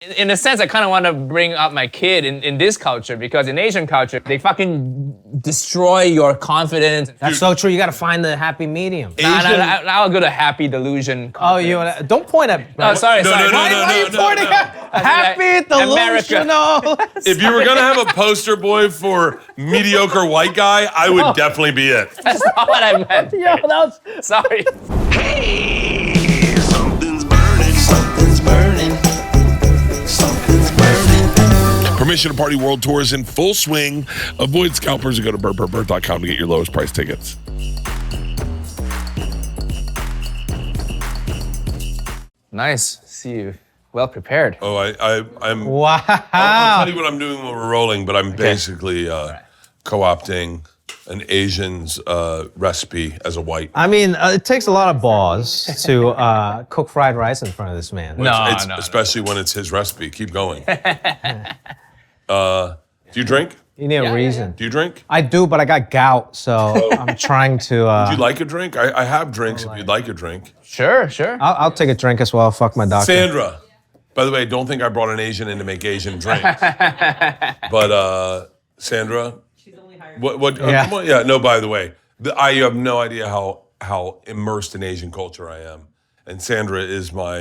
In a sense, I kind of want to bring up my kid in this culture because in Asian culture, they fucking destroy your confidence. That's so true. You got to find the happy medium. I'll go to happy delusion. Oh, don't point at. Oh, sorry. Why are you pointing at happy delusional? If you were gonna have a poster boy for mediocre white guy, I would definitely be it. That's not what I meant. Yo, that was Sorry. Hey, something's burning, something's burning, something's burning. Permission to Party World Tour is in full swing. Avoid scalpers and go to bert.com to get your lowest price tickets. Nice. See you. Well prepared. Oh, I'm. wow. I'll tell you what I'm doing when we're rolling, but I'm basically co-opting an Asian's recipe as a white. I mean, it takes a lot of balls to cook fried rice in front of this man. No. Especially when it's his recipe. Keep going. Do you drink? You need a reason. Do you drink? I do, but I got gout, so I'm trying to. Do you like a drink? I have drinks if you'd like a drink. Sure. I'll take a drink as well. Fuck my doctor. Sandra. By the way, don't think I brought an Asian in to make Asian drinks. But Sandra. She's only hired. What? Yeah. No. By the way, I have no idea how immersed in Asian culture I am, and Sandra is my.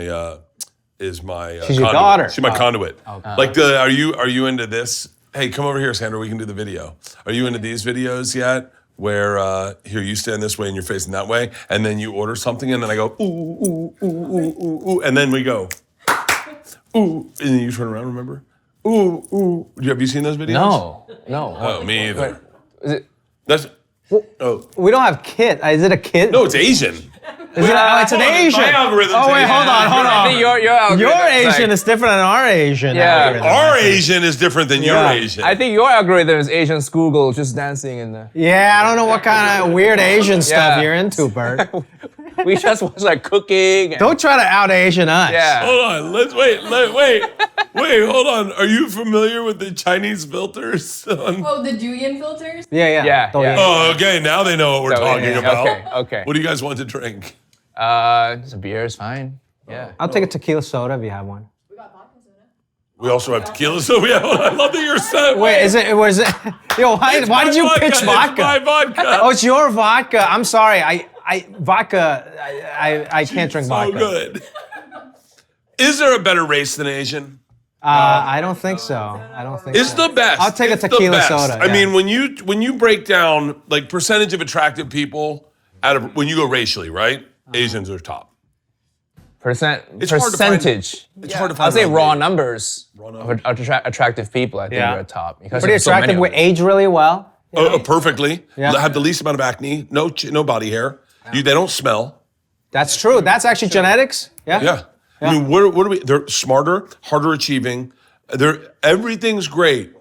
She's your daughter. She's my conduit. Okay. Like, are you into this? Hey, come over here, Sandra. We can do the video. Are you into these videos yet? Where here you stand this way and you're facing that way, and then you order something, and then I go ooh ooh ooh ooh ooh ooh, and then we go ooh, and then you turn around. Remember? Ooh ooh. Have you seen those videos? No. Oh, me either. Wait, is it? That's. Oh. We don't have kid. Is it a kid? No, it's Asian. It's an Asian. My algorithm's Oh wait, Asian. hold on. I think your algorithm Your is Asian like- is different than our Asian. Yeah. algorithm. Our Asian is different than your Asian. I think your algorithm is Asian schoolgirl just dancing in the. Yeah, I don't know what kind of weird Asian stuff Yeah. you're into, Bert. We just watch like cooking. And, Don't try to out Asian us. yeah. Hold on. Let's wait. Wait. Hold on. Are you familiar with the Chinese filters? Oh, the Julian filters? Yeah. Yeah, Oh, yeah. Oh, okay. Now they know what we're So, talking yeah, about. Okay. What do you guys want to drink? Just a beer is fine. Yeah. I'll take a tequila soda if you have one. We got vodka soda. We also have tequila, so I love that you're set. Wait, was it? Yo, why did you pitch vodka? It's my vodka. Oh, it's your vodka. I'm sorry. I can't drink So vodka. good. Is there a better race than Asian? I don't think so. It's the best. I'll take a It's the tequila best. soda, I yeah. mean, when you break down like percentage of attractive people out of when you go racially, right? Asians are top. Percentage. It's hard to find I'll say one raw rate. numbers of attractive people. I think Yeah. you're at top. Because Pretty there's so many attractive. of We them. age really well. Perfectly. Yeah. Have the least amount of acne. No body hair. They don't smell. That's true. That's actually genetics. Yeah. Yeah. I mean, what are we? They're smarter, harder achieving. Everything's great.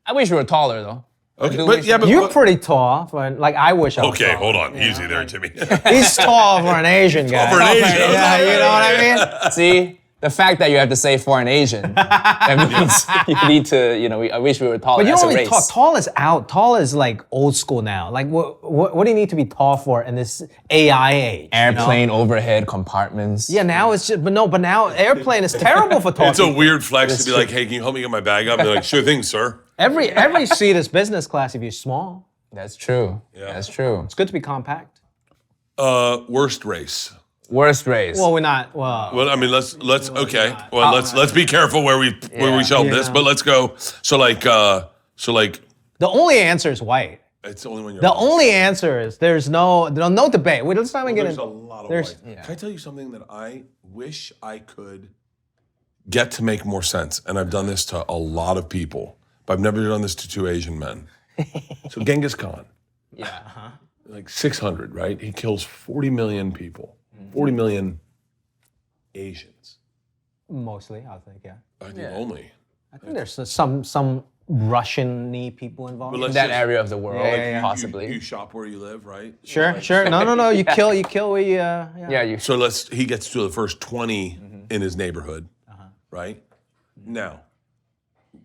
I wish you were taller though. Okay, do but wish- yeah, but You're pretty tall. I wish I was okay. tall. Hold on, easy there, Jimmy. He's tall for an Asian guy. For an Asian. Yeah, you know what I mean? See, the fact that you have to say for an Asian, that means you need to, I wish we were taller But you as don't a really race. tall is out. Tall is like old school now. Like what do you need to be tall for in this AI age? Airplane overhead compartments. Yeah, now it's just, but now airplane is terrible for tall It's a people. weird flex That's to be like, hey, can you help me get my bag up? And they're like, sure thing, sir. Every seat is business class if you're small. That's true. Yeah. That's true. It's good to be compact. Worst race. Worst race. Well, we're not. Well, I mean, let's okay. Well, let's be careful where we shelve this. But let's go. So like, the only answer is white. it's only when you're. The only answer is there's no debate. Wait, let's not even get There's into. a lot of white. Can I tell you something that I wish I could get to make more sense? And I've done this to a lot of people, but I've never done this to two Asian men. So Genghis Khan. yeah. Like 600, right? He kills 40 million people. 40 million Asians. Mostly, I think. Yeah. I think only. I think there's some Russian-y people involved. But In let's that just- area of the world, yeah. possibly. You shop where you live, right? Sure. No. You kill where you. Yeah. yeah, you. So he gets to the first 20 in his neighborhood, right? Now,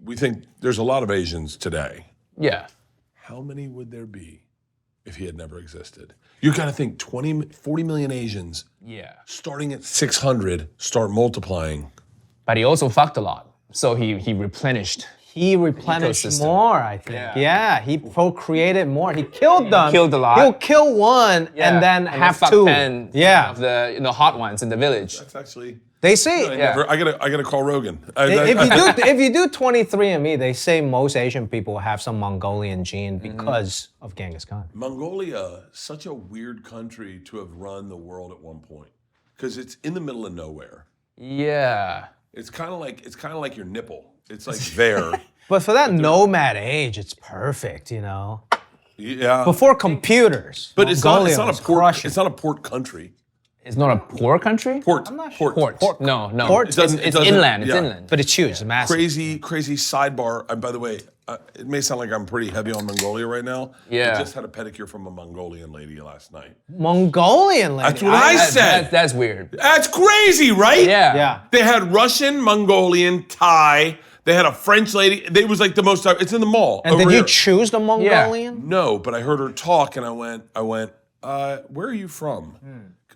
we think there's a lot of Asians today. Yeah. How many would there be if he had never existed? You gotta think 40 million Asians Yeah. starting at 600 start multiplying. But he also fucked a lot. So he replenished. He replenished Ecosystem. more, I think. Yeah, he procreated more. He killed them. Killed a lot. He'll kill one and then have fuck two. 10 Yeah. of the hot ones in the village. That's actually. They say Yeah. I gotta call Rogan. if you do 23andMe, they say most Asian people have some Mongolian gene Mm-hmm. because of Genghis Khan. Mongolia, such a weird country to have run the world at one point, because it's in the middle of nowhere. Yeah. It's kind of like your nipple. It's like there. But for that nomad age, it's perfect, you know. Yeah. Before computers, But it's not Mongolia a was port. crushing. It's not a port country. It's not a poor country? Port. Port. No. Port? It's, It doesn't- it's it doesn't- inland. It's yeah. inland. But it's huge, it's massive. Crazy sidebar. And by the way, it may sound like I'm pretty heavy on Mongolia right now. Yeah. I just had a pedicure from a Mongolian lady last night. Mongolian lady. That's what I said. That's weird. That's crazy, right? Yeah. Yeah. They had Russian, Mongolian, Thai. They had a French lady. It was like the most. It's in the mall. And over did you here. choose the Mongolian? No, but I heard her talk, and I went. Where are you from?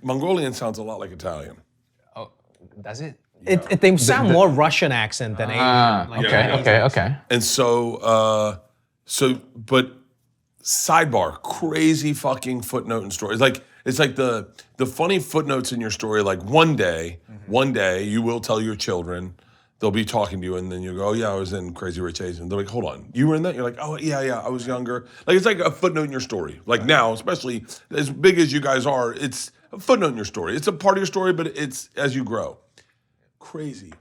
Mongolian sounds a lot like Italian. That's it. They sound more Russian accent than Asian. Like Okay. And so, but sidebar, crazy fucking footnote and story. It's like the funny footnotes in your story. Like one day you will tell your children. They'll be talking to you, and then you go, "Oh yeah, I was in Crazy Rich Asians." They're like, "Hold on, you were in that?" You're like, "Oh yeah, I was younger." Like it's like a footnote in your story. Like now, especially as big as you guys are, it's a footnote in your story. It's a part of your story, but it's as you grow. Crazy.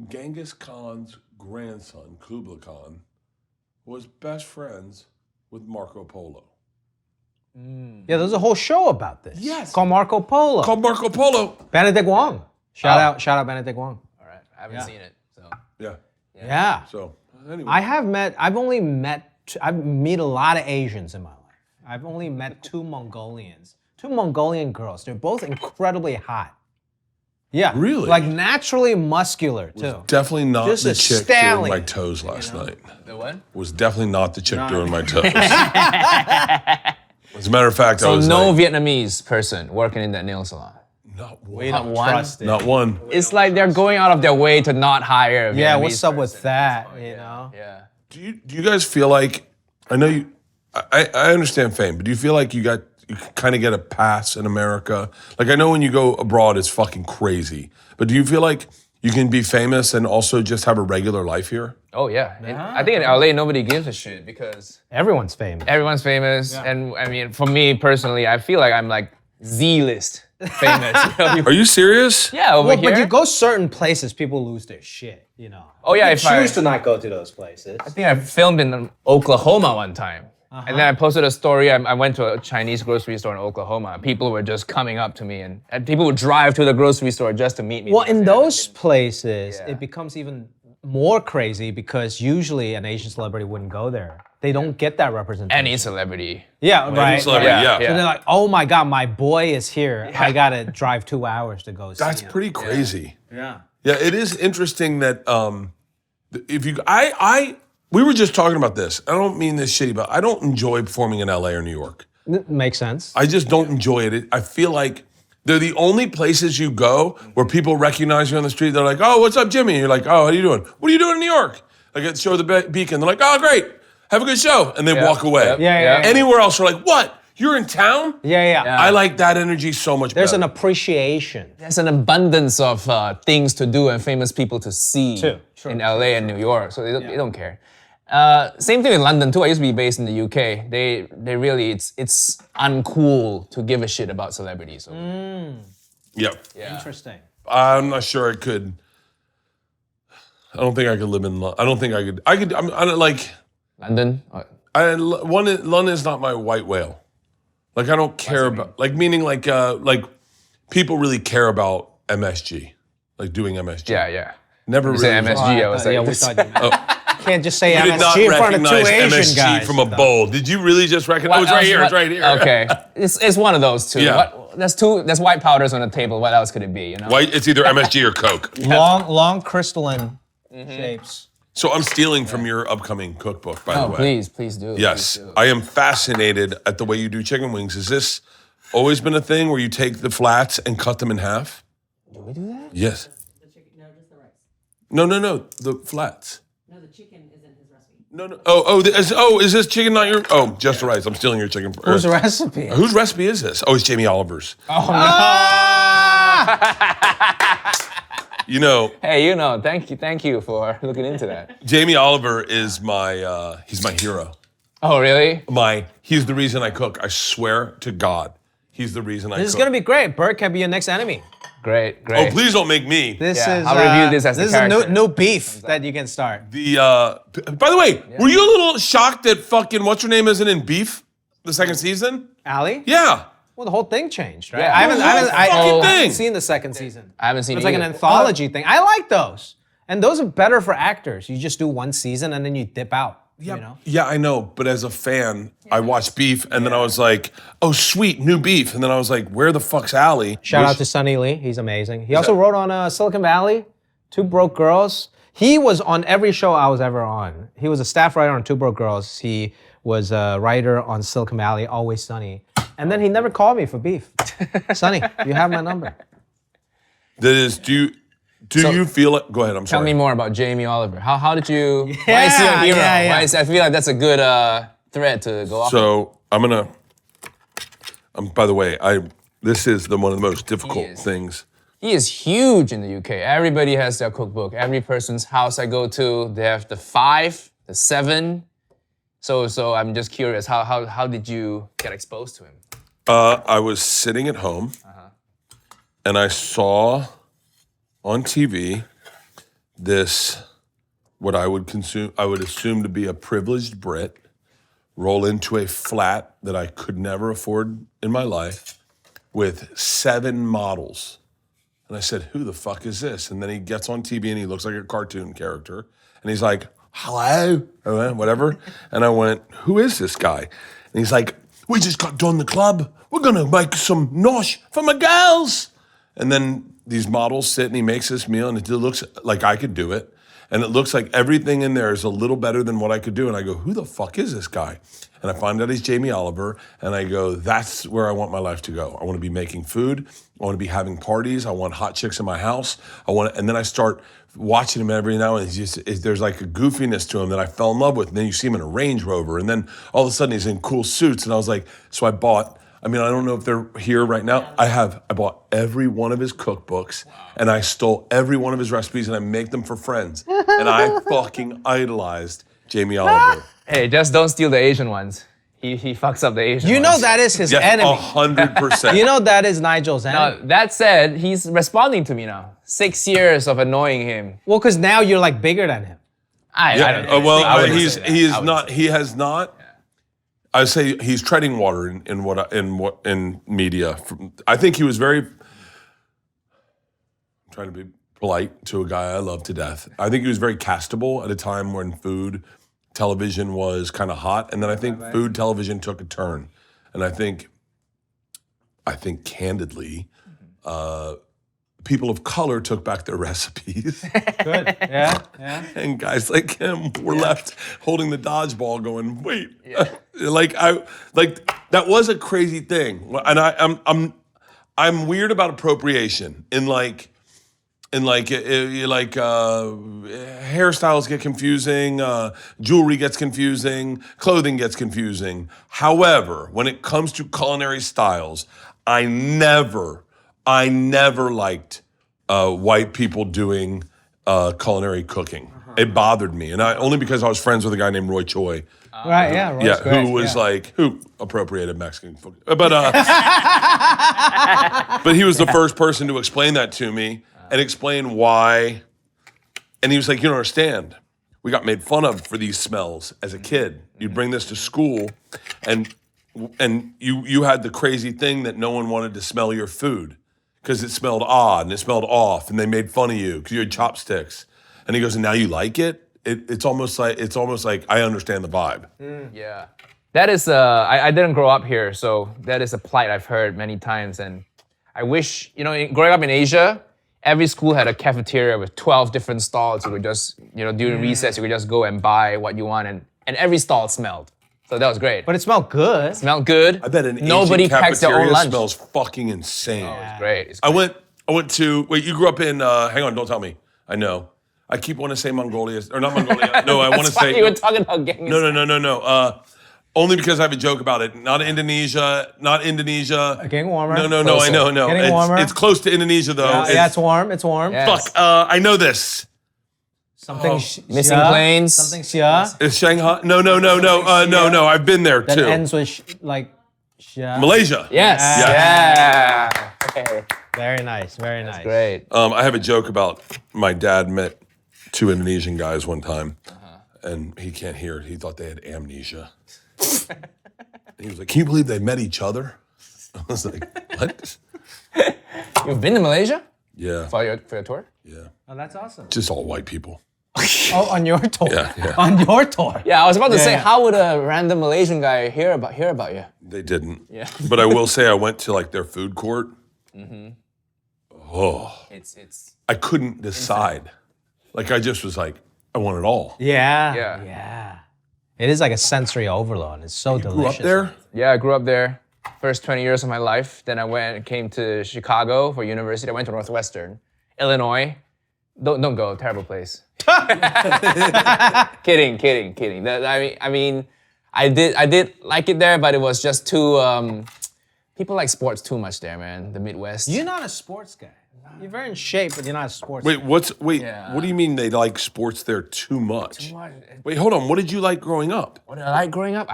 Genghis Khan's grandson, Kublai Khan, was best friends with Marco Polo. Yeah, there's a whole show about this. Yes. Called Marco Polo. Called Marco Polo. Benedict Wong. Shout out Benedict Wong. All right. I haven't seen it. So. Yeah. Yeah. So anyway. I've met a lot of Asians in my life. I've only met two Mongolians. Two Mongolian girls. They're both incredibly hot. Yeah. Really? Like naturally muscular too. Definitely not Just the a chick stallion, doing my toes last night. The what? Was definitely not the chick doing my toes. As a matter of fact, I So was no like, Vietnamese person working in that nail salon. not We one. don't one? trust it. Not one. It's like they're going out of their way to not hire a Vietnamese Yeah, what's up person. with that, you know? Yeah. Do you guys feel like, I know you, I understand fame, but do you feel like you kind of get a pass in America? Like I know when you go abroad, it's fucking crazy. But do you feel like you can be famous and also just have a regular life here? Oh yeah. I think in LA nobody gives a shit because Everyone's famous. everyone's famous, and I mean, for me personally, I feel like I'm like Z-list famous. You know? Are you serious? Yeah, over Well, here. but you go certain places, people lose their shit, you know. Oh yeah, if I Choose to not go to those places. I think I filmed in Oklahoma one time. And then I posted a story. I went to a Chinese grocery store in Oklahoma. People were just coming up to me, and people would drive to the grocery store just to meet me. Well, because in they had those places, Yeah. it becomes even more crazy because usually an Asian celebrity wouldn't go there. They don't get that representation. any celebrity. Yeah, right. celebrity, right. yeah. So they're like, oh my God, my boy is here. I gotta drive 2 hours to go see That's him. pretty crazy. Yeah. Yeah, it is interesting that if you, we were just talking about this. I don't mean this shitty, but I don't enjoy performing in LA or New York. Makes sense. I just don't enjoy it. I feel like they're the only places you go where people recognize you on the street. They're like, "Oh, what's up, Jimmy?" And you're like, "Oh, how are you doing? What are you doing in New York?" Like at Show the Beacon. They're like, "Oh, great. Have a good show." And they walk away. Yep. Yeah. Anywhere else, they're like, "What? You're in town?" Yeah. I like that energy so much There's better. an appreciation. There's an abundance of things to do and famous people to see True. in LA and New York, so they don't care. Same thing in London too. I used to be based in the UK. They really it's uncool to give a shit about celebrities. Yep. Yeah. Interesting. I'm not sure I could. I don't think I could live in London. I don't think I could. I don't like. London. London is not my white whale. Like I don't care about. Like meaning like people really care about MSG, like doing MSG. Yeah. Never You really. say MSG. I was yeah, like, we thought you can't just say You did not MSG in front of two recognize Asian MSG guys. from a bowl. Did you really just recognize? Oh, it's right here. It's right here. Okay, it's one of those two. Yeah. There's white powders on the table. What else could it be? You know. White. It's either MSG or Coke. Long crystalline shapes. So I'm stealing from your upcoming cookbook, by the Oh, way. please do. Yes, please do. I am fascinated at the way you do chicken wings. Is this always been a thing where you take the flats and cut them in half? Do we do that? Yes. The chicken, no, just the rice. No, the flats. No, the chicken is in his recipe. No. Is this chicken not your? Oh, just the rice. I'm stealing your chicken. Whose recipe? Whose recipe is this? Oh, it's Jamie Oliver's. Oh You know, Hey, thank you for looking into that. Jamie Oliver is he's my hero. Oh, really? He's the reason I cook. I swear to God, he's the reason I cook. This is gonna be great. Bert can be your next enemy. Great. Oh, please don't make me. This Yeah, is. I'll review this as the This is a character. new beef that you can start. By the way, were you a little shocked that fucking what's her name isn't in Beef the second season? Ali? Yeah. Well, the whole thing changed, right? Yeah. I haven't fucking thing. seen the second season. I haven't seen It's it like an either. anthology thing. I like those. And those are better for actors. You just do one season and then you dip out. You know? Yeah, I know. But as a fan, I watched Beef and then I was like, oh, sweet, new Beef. And then I was like, where the fuck's Allie? Shout out to Sonny Lee. He's amazing. He also wrote on Silicon Valley, Two Broke Girls. He was on every show I was ever on. He was a staff writer on Two Broke Girls. He was a writer on Silicon Valley, Always Sunny. And then he never called me for beef. Sonny, you have my number. That is, do you feel it? Go ahead, I'm Tell sorry. me more about Jamie Oliver. How did you? Why is he a hero? yeah. I feel like that's a good thread to go off. So I'm gonna. By the way, this is one of the most difficult is. things. He is huge in the UK. Everybody has their cookbook. Every person's house I go to, they have the 5, the 7. So I'm just curious, how did you get exposed to him? I was sitting at home, and I saw on TV this what I would assume to be a privileged Brit roll into a flat that I could never afford in my life with 7 models. And I said, who the fuck is this? And then he gets on TV and he looks like a cartoon character. And he's like, hello, whatever. And I went, who is this guy? And he's like, we just got done the club. We're gonna make some nosh for my girls. And then these models sit and he makes this meal and it looks like I could do it. And it looks like everything in there is a little better than what I could do. And I go, who the fuck is this guy? And I find out he's Jamie Oliver. And I go, that's where I want my life to go. I want to be making food. I want to be having parties. I want hot chicks in my house. And then I start watching him every now and then. There's like a goofiness to him that I fell in love with. And then you see him in a Range Rover. And then all of a sudden he's in cool suits. And I was like, so I don't know if they're here right now. I bought every one of his cookbooks and I stole every one of his recipes and I make them for friends. And I fucking idolized Jamie Oliver. Hey, just don't steal the Asian ones. He fucks up the Asian You ones. know that is his Yes, enemy. 100%. You know that is Nigel's enemy. Now, that said, he's responding to me now. 6 years of annoying him. Well, because now you're like bigger than him. I don't know. Well, I wouldn't he say that. is I wouldn't not. say He has not. I would say he's treading water in media. I think he was very. I'm trying to be polite to a guy I love to death. I think he was very castable at a time when television was kind of hot, and then I think food television took a turn, and I think candidly, people of color took back their recipes. Good. Yeah. And guys like him were left holding the dodgeball going, wait. That was a crazy thing. And I'm weird about appropriation hairstyles get confusing, jewelry gets confusing, clothing gets confusing. However, when it comes to culinary styles, I never liked white people doing culinary cooking. It bothered me, and only because I was friends with a guy named Roy Choi. Right, yeah. Roy's great, Who was who appropriated Mexican food. But but he was the first person to explain that to me and explain why. And he was like, you don't understand. We got made fun of for these smells as a kid. You'd bring this to school, and you had the crazy thing that no one wanted to smell your food because it smelled odd and it smelled off, and they made fun of you because you had chopsticks. And he goes, and now you like it? It's almost like I understand the vibe. Yeah. That is, I didn't grow up here, so that is a plight I've heard many times. And I wish, growing up in Asia, every school had a cafeteria with 12 different stalls. You could just, during recess, you could just go and buy what you want, and every stall smelled. So that was great. But it smelled good. Smelled good. I bet an Nobody Asian packs their own cafeteria lunch. smells fucking insane. It's great. It's I great. went to, wait, you grew up in, hang on, don't tell me. I know. I keep wanting to say Mongolia, or not Mongolia. No, I want to That's why say. you were talking about Genghis. No. Only because I have a joke about it. Not Indonesia. Getting warmer. No. Closer. I know. No, Getting warmer. it's close to Indonesia though. Yeah, it's warm. It's warm. Yeah. Fuck. I know this. Something Missing Xia, planes. Something Xia. It's Shanghai. No. No. I've been there That too. ends with like Xia. Malaysia. Yes. Yeah. Yeah. Okay. Very nice. Very nice. Great. I have a joke about my dad met 2 Indonesian guys one time, and he can't hear it. He thought they had amnesia. He was like, "Can you believe they met each other?" I was like, "What?" You've been to Malaysia Yeah, for your tour? yeah. Oh, that's awesome. Just all white people. Oh, on your tour. Yeah. On your tour. Yeah, I was about to say, yeah. how would a random Malaysian guy hear about you? They didn't. Yeah. But I will say I went to like their food court. Oh, It's I couldn't decide. Like I just was like, I want it all. Yeah. Yeah. Yeah. It is like a sensory overload. It's so Grew delicious. up there. yeah. I grew up there. First 20 years of my life. Then I came to Chicago for university. I went to Northwestern, Illinois. Don't go. Terrible place. Kidding. I mean, I did like it there, but it was just too. People like sports too much there, man. The Midwest. You're not a sports guy. You're very in shape, but you're not a sports Wait, guy. Yeah. what do you mean they like sports there too much? What Wait, hold on. What did you like growing up? did I like growing up?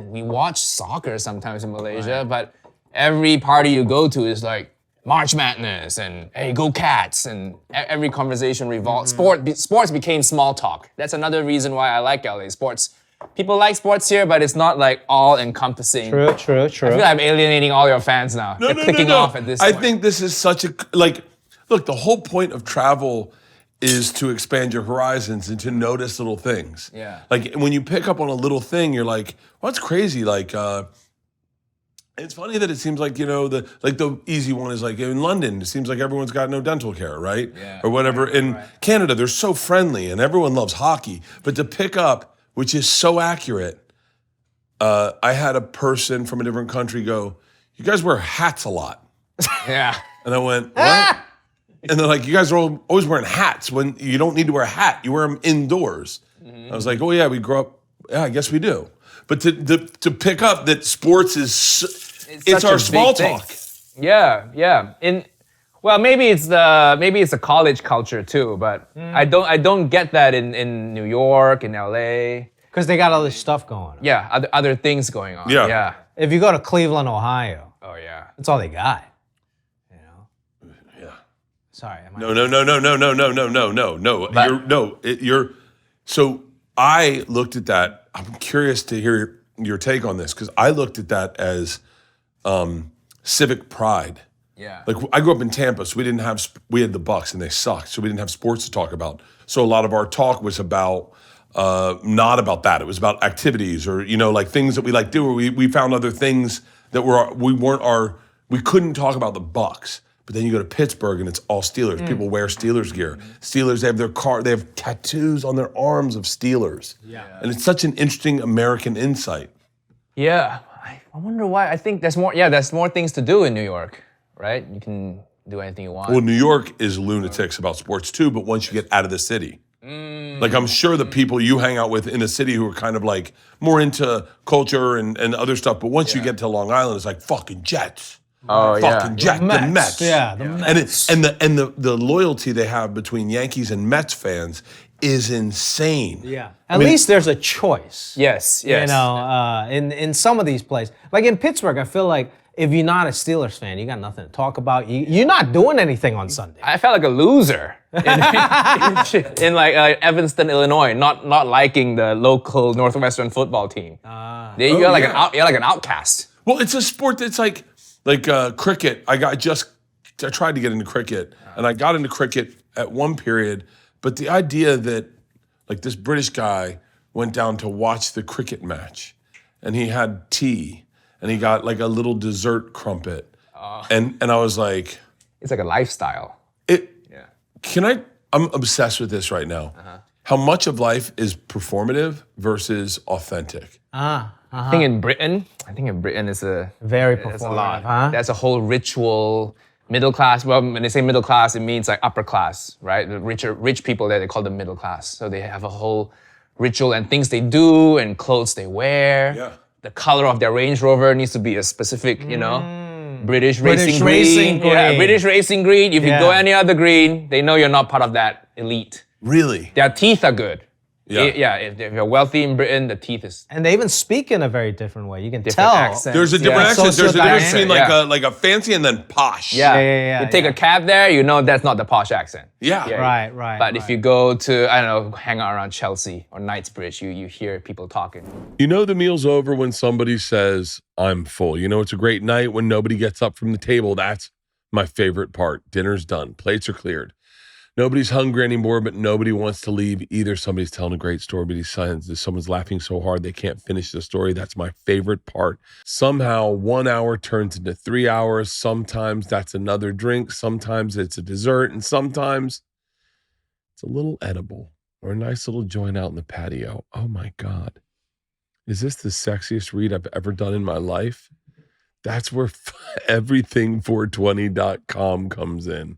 We watch soccer sometimes in Malaysia, but every party you go to is like March Madness and hey, go Cats, and every conversation revolves. Sports became small talk. That's another reason why I like LA. Sports. People like sports here, but it's not like all encompassing. True. I feel like I'm alienating all your fans now. They're clicking off at this I point. think this is such a look. The whole point of travel is to expand your horizons and to notice little things. Yeah. Like when you pick up on a little thing, you're like, well, that's crazy. Like, it's funny that it seems like the easy one is like in London. It seems like everyone's got no dental care, right? Yeah. Or whatever. In Canada, they're so friendly and everyone loves hockey. But to pick up, which is so accurate. I had a person from a different country go, "You guys wear hats a lot." Yeah. And I went, "What?" And they're like, "You guys are always wearing hats when you don't need to wear a hat. You wear them indoors." I was like, "Oh yeah, we grew up. Yeah, I guess we do." But to pick up that sports is it's such our a small big thing. talk. Yeah. Well, maybe it's the college culture too, but I don't get that in New York, in LA. Because they got all this stuff going on. Yeah, other things going on. Yeah. Yeah. If you go to Cleveland, Ohio, Oh yeah. that's all they got. You know? Yeah. Sorry. No. You're. So I looked at that. I'm curious to hear your take on this because I looked at that as civic pride. Yeah. Like I grew up in Tampa, so we had the Bucks and they sucked, so we didn't have sports to talk about. So a lot of our talk was about not about that. It was about activities or like things that we like do. Or we found other things that we couldn't talk about the Bucks. But then you go to Pittsburgh and it's all Steelers. People wear Steelers gear. Steelers, they have tattoos on their arms of Steelers. Yeah. And it's such an interesting American insight. Yeah. I wonder why. I think there's more. Yeah, there's more things to do in New York, right? You can do anything you want. Well, New York is lunatics about sports too, but once you get out of the city. Like I'm sure the people you hang out with in the city who are kind of like more into culture and other stuff, but once you get to Long Island, it's like fucking Jets. Oh yeah. Fucking Jets, the Mets. Yeah, the Mets. And the loyalty they have between Yankees and Mets fans is insane. Yeah. At least there's a choice. Yes. You know, in some of these places. Like in Pittsburgh, I feel like if you're not a Steelers fan, you got nothing to talk about. You're not doing anything on Sunday. I felt like a loser in like Evanston, Illinois, not liking the local Northwestern football team. You're like an outcast. Well, it's a sport that's like cricket. I tried to get into cricket, and I got into cricket at one period, but the idea that like this British guy went down to watch the cricket match, and he had tea, and he got like a little dessert crumpet, and I was like, It's like a lifestyle. I'm obsessed with this right now. How much of life is performative versus authentic? I think in Britain, it's a Very That's a performative, lot. huh? That's a whole ritual Middle class, well, when they say middle class, it means like upper class, right? The rich people there, they call them middle class. So they have a whole ritual and things they do and clothes they wear. Yeah. The color of their Range Rover needs to be a specific, British racing racing green. Yeah, green. British racing green. If you go any other green, they know you're not part of that elite. Really? Their teeth are good. Yeah. If you're wealthy in Britain, the teeth is And they even speak in a very different way. You can different tell. accent. There's a different accent. There's a difference between Yeah. like a fancy and then posh. Yeah. You take a cab there, you know that's not the posh accent. Yeah. Right. But if you go to, I don't know, hang out around Chelsea or Knightsbridge, you hear people talking. You know the meal's over when somebody says, I'm full. You know it's a great night when nobody gets up from the table. That's my favorite part. Dinner's done. Plates are cleared. Nobody's hungry anymore, but nobody wants to leave either. Somebody's telling a great story, but someone's laughing so hard they can't finish the story. That's my favorite part. Somehow 1 hour turns into 3 hours. Sometimes that's another drink. Sometimes it's a dessert. And sometimes it's a little edible or a nice little joint out in the patio. Oh my God. Is this the sexiest read I've ever done in my life? That's where everything420.com comes in.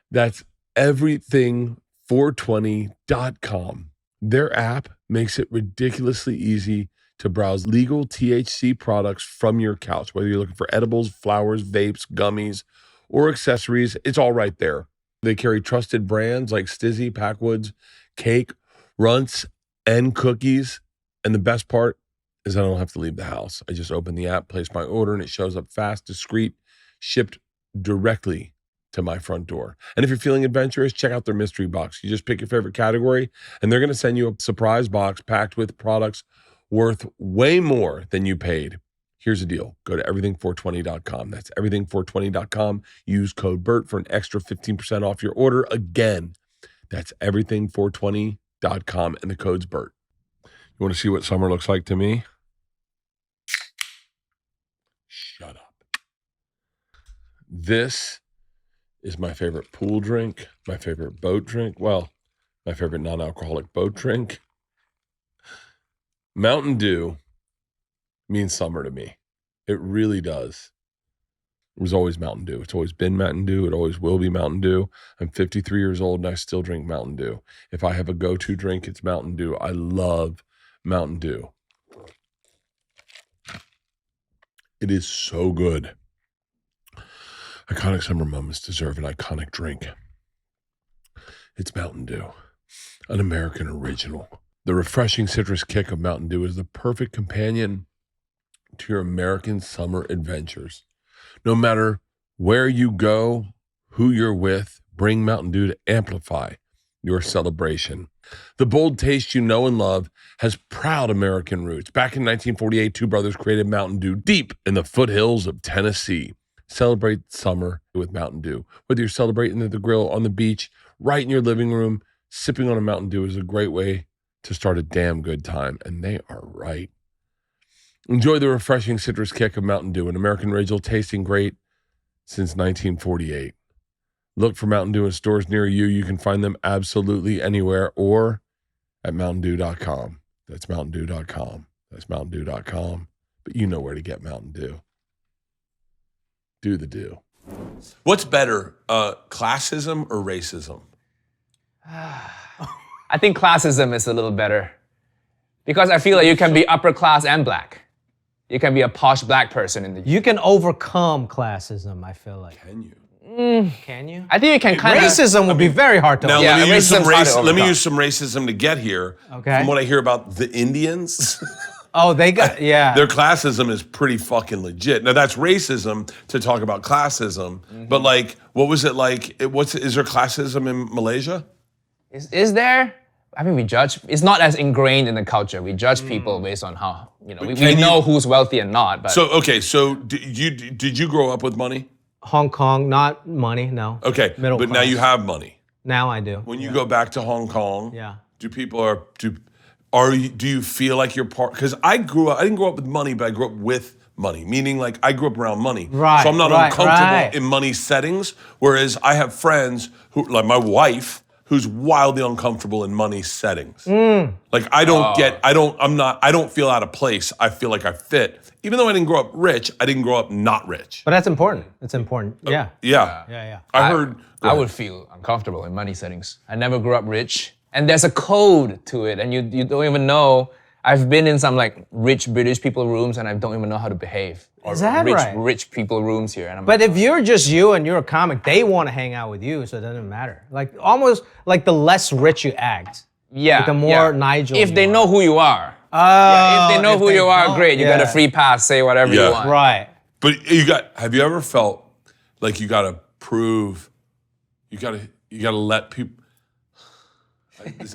That's everything420.com. Their app makes it ridiculously easy to browse legal THC products from your couch. Whether you're looking for edibles, flowers, vapes, gummies, or accessories, it's all right there. They carry trusted brands like Stizzy, Packwoods, Cake, Runts, and Cookies. And the best part is I don't have to leave the house. I just open the app, place my order, and it shows up fast, discreet, shipped directly to my front door. And if you're feeling adventurous, check out their mystery box. You just pick your favorite category, and they're going to send you a surprise box packed with products worth way more than you paid. Here's the deal. Go to everything420.com. That's everything420.com. Use code BERT for an extra 15% off your order. Again, that's everything420.com, and the code's BERT. You want to see what summer looks like to me? Shut up. This is my favorite pool drink, my favorite boat drink. Well, my favorite non-alcoholic boat drink. Mountain Dew means summer to me. It really does. It was always Mountain Dew. It's always been Mountain Dew. It always will be Mountain Dew. I'm 53 years old and I still drink Mountain Dew. If I have a go-to drink, it's Mountain Dew. I love Mountain Dew. It is so good. Iconic summer moments deserve an iconic drink. It's Mountain Dew, an American original. The refreshing citrus kick of Mountain Dew is the perfect companion to your American summer adventures. No matter where you go, who you're with, bring Mountain Dew to amplify your celebration. The bold taste you know and love has proud American roots. Back in 1948, two brothers created Mountain Dew deep in the foothills of Tennessee. Celebrate summer with Mountain Dew. Whether you're celebrating at the grill, on the beach, right in your living room, sipping on a Mountain Dew is a great way to start a damn good time. And they are right. Enjoy the refreshing citrus kick of Mountain Dew, an American original tasting great since 1948. Look for Mountain Dew in stores near you. You can find them absolutely anywhere or at mountaindew.com. That's mountaindew.com. That's mountaindew.com. But you know where to get Mountain Dew. Do the dew. What's better, classism or racism? I think classism is a little better because I feel like you can be upper class and black. You can be a posh black person in the. You can overcome classism, I feel like. Can you? Can you? I think you can kind of. Racism would be very hard to Now Yeah, let me use some racism's hard to let me overcome. use some racism to get here. Okay. From what I hear about the Indians, Oh, they got, yeah. their classism is pretty fucking legit. Now that's racism to talk about classism, but like, what was it like? Is there classism in Malaysia? Is there? I mean, we judge. It's not as ingrained in the culture. We judge people based on how we know who's wealthy and not. But So okay, so did you grow up with money? Hong Kong, not money, no. Okay, Middle but now class. you have money. Now I do. When you go back to Hong Kong, Yeah. do you feel like you're part? Because I didn't grow up with money, but I grew up with money, meaning like I grew up around money. Right, So I'm not right, uncomfortable right. in money settings. Whereas I have friends who, like my wife, who's wildly uncomfortable in money settings. Like I don't feel out of place. I feel like I fit. Even though I didn't grow up rich, I didn't grow up not rich. But that's important. It's important. Yeah. Yeah. I heard. I would feel uncomfortable in money settings. I never grew up rich, and there's a code to it, and you don't even know. I've been in some like rich British people rooms, and I don't even know how to behave. Or Is that right? Rich people rooms here, and I'm But like, if you're just you and you're a comic, they want to hang out with you, so it doesn't matter. Like almost like the less rich you act, yeah, the more yeah. Nigel. If you they are. know who you are, Oh, if they know who you are, don't, great. You got a free pass. Say whatever Yeah. you want. Right. But have you ever felt like you gotta prove, you gotta let people,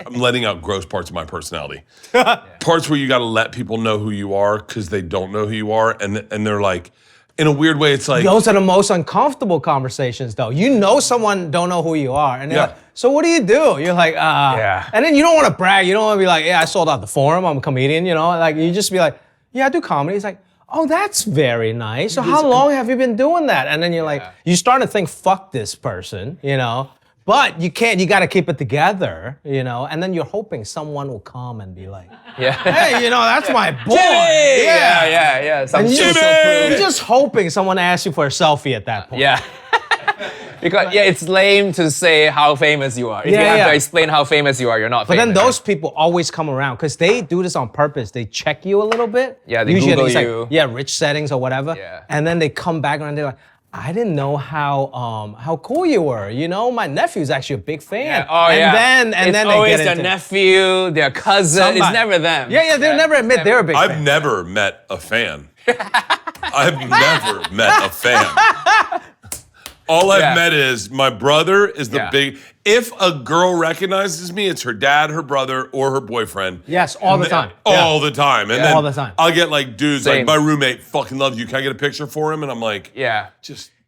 I'm letting out gross parts of my personality. Parts where you gotta let people know who you are because they don't know who you are, and they're like, in a weird way, it's like, Those are the most uncomfortable conversations, though. You know someone don't know who you are, and they're Yeah. like, so what do you do? You're like, Yeah. And then you don't want to brag. You don't want to be like, yeah, I sold out the Forum. I'm a comedian. You know, like you just be like, yeah, I do comedy. It's like, oh, that's very nice. So how long have you been doing that? And then you're like, you start to think, fuck this person, you know. But you can't. You got to keep it together, you know. And then you're hoping someone will come and be like, Yeah. hey, you know, that's my boy. Jimmy! Yeah. Some And you're social proof. you're just hoping someone asks you for a selfie at that point. Yeah. Because it's lame to say how famous you are. If you Yeah, have yeah. to explain how famous you are, you're not But famous. then those people always come around because they do this on purpose. They check you a little bit. Yeah, they Usually Google it's like, you. yeah, rich settings or whatever. Yeah. And then they come back around. They're like, I didn't know how cool you were. You know, my nephew's actually a big fan. Yeah. Oh, and yeah. Then it's they always get their into nephew, their cousin. It's Somebody. never them. Yeah, they'll never admit they're a big I've fan. never met a fan. I've never met a fan. All I've Yeah. met is my brother is the Yeah. big. If a girl recognizes me, it's her dad, her brother, or her boyfriend. Yes, all the time. All the time. And then All the time. I'll get like dudes Same. like my roommate fucking loves you. Can I get a picture for him? And I'm like, Yeah.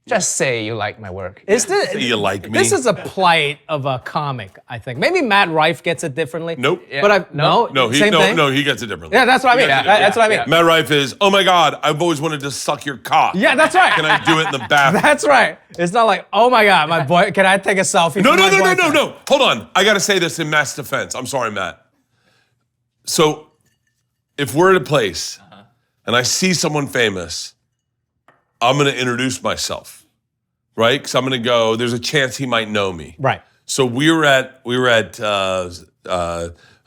Just say you like my work. Is this, say you like me. This is a plight of a comic, I think. Maybe Matt Rife gets it differently. Nope. But I no, he same thing. no, he gets it differently. Yeah, that's what I mean. Yeah, That's what I mean. yeah. Matt Rife is, oh my God, I've always wanted to suck your cock. Yeah, that's right. Can I do it in the bathroom? That's right. It's not like, oh my God, my boy, can I take a selfie? No, for no, my no, no, no, boyfriend? no. Hold on. I got to say this in Matt's defense. I'm sorry, Matt. So, if we're at a place and I see someone famous, I'm going to introduce myself, right? Because I'm going to go, there's a chance he might know me. Right. So we were at a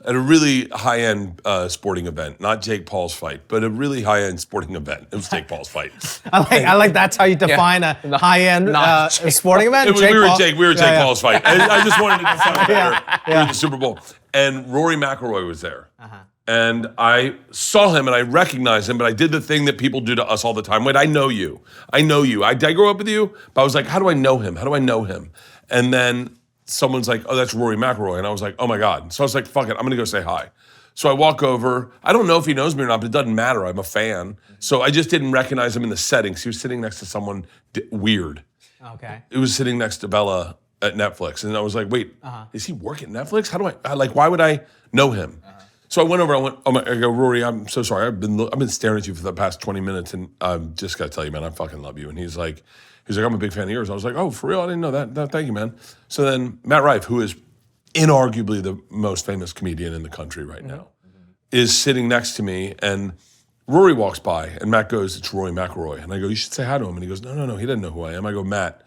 really high-end sporting event, not Jake Paul's fight, but a really high-end sporting event. It was Jake Paul's fight. I like that's how you define a high-end Not sporting event. We were Paul. Jake Yeah. Paul's fight. I just wanted to define it better. Yeah. During the Super Bowl. And Rory McIlroy was there. And I saw him and I recognized him, but I did the thing that people do to us all the time. Wait, I know you. I know you. I grew up with you, but I was like, how do I know him? How do I know him? And then someone's like, oh, that's Rory McIlroy. And I was like, oh my God. So I was like, fuck it, I'm gonna go say hi. So I walk over. I don't know if he knows me or not, but it doesn't matter. I'm a fan. So I just didn't recognize him in the settings. He was sitting next to someone weird. Okay. It was sitting next to Bella at Netflix. And I was like, wait, is he working at Netflix? How do why would I know him? So I went over, I go, Rory, I'm so sorry. I've been staring at you for the past 20 minutes and I've just got to tell you, man, I fucking love you. And he's like, I'm a big fan of yours. I was like, oh, for real? I didn't know that. No, thank you, man. So then Matt Rife, who is inarguably the most famous comedian in the country right now, is sitting next to me and Rory walks by and Matt goes, it's Rory McIlroy. And I go, you should say hi to him. And he goes, no, he doesn't know who I am. I go, Matt,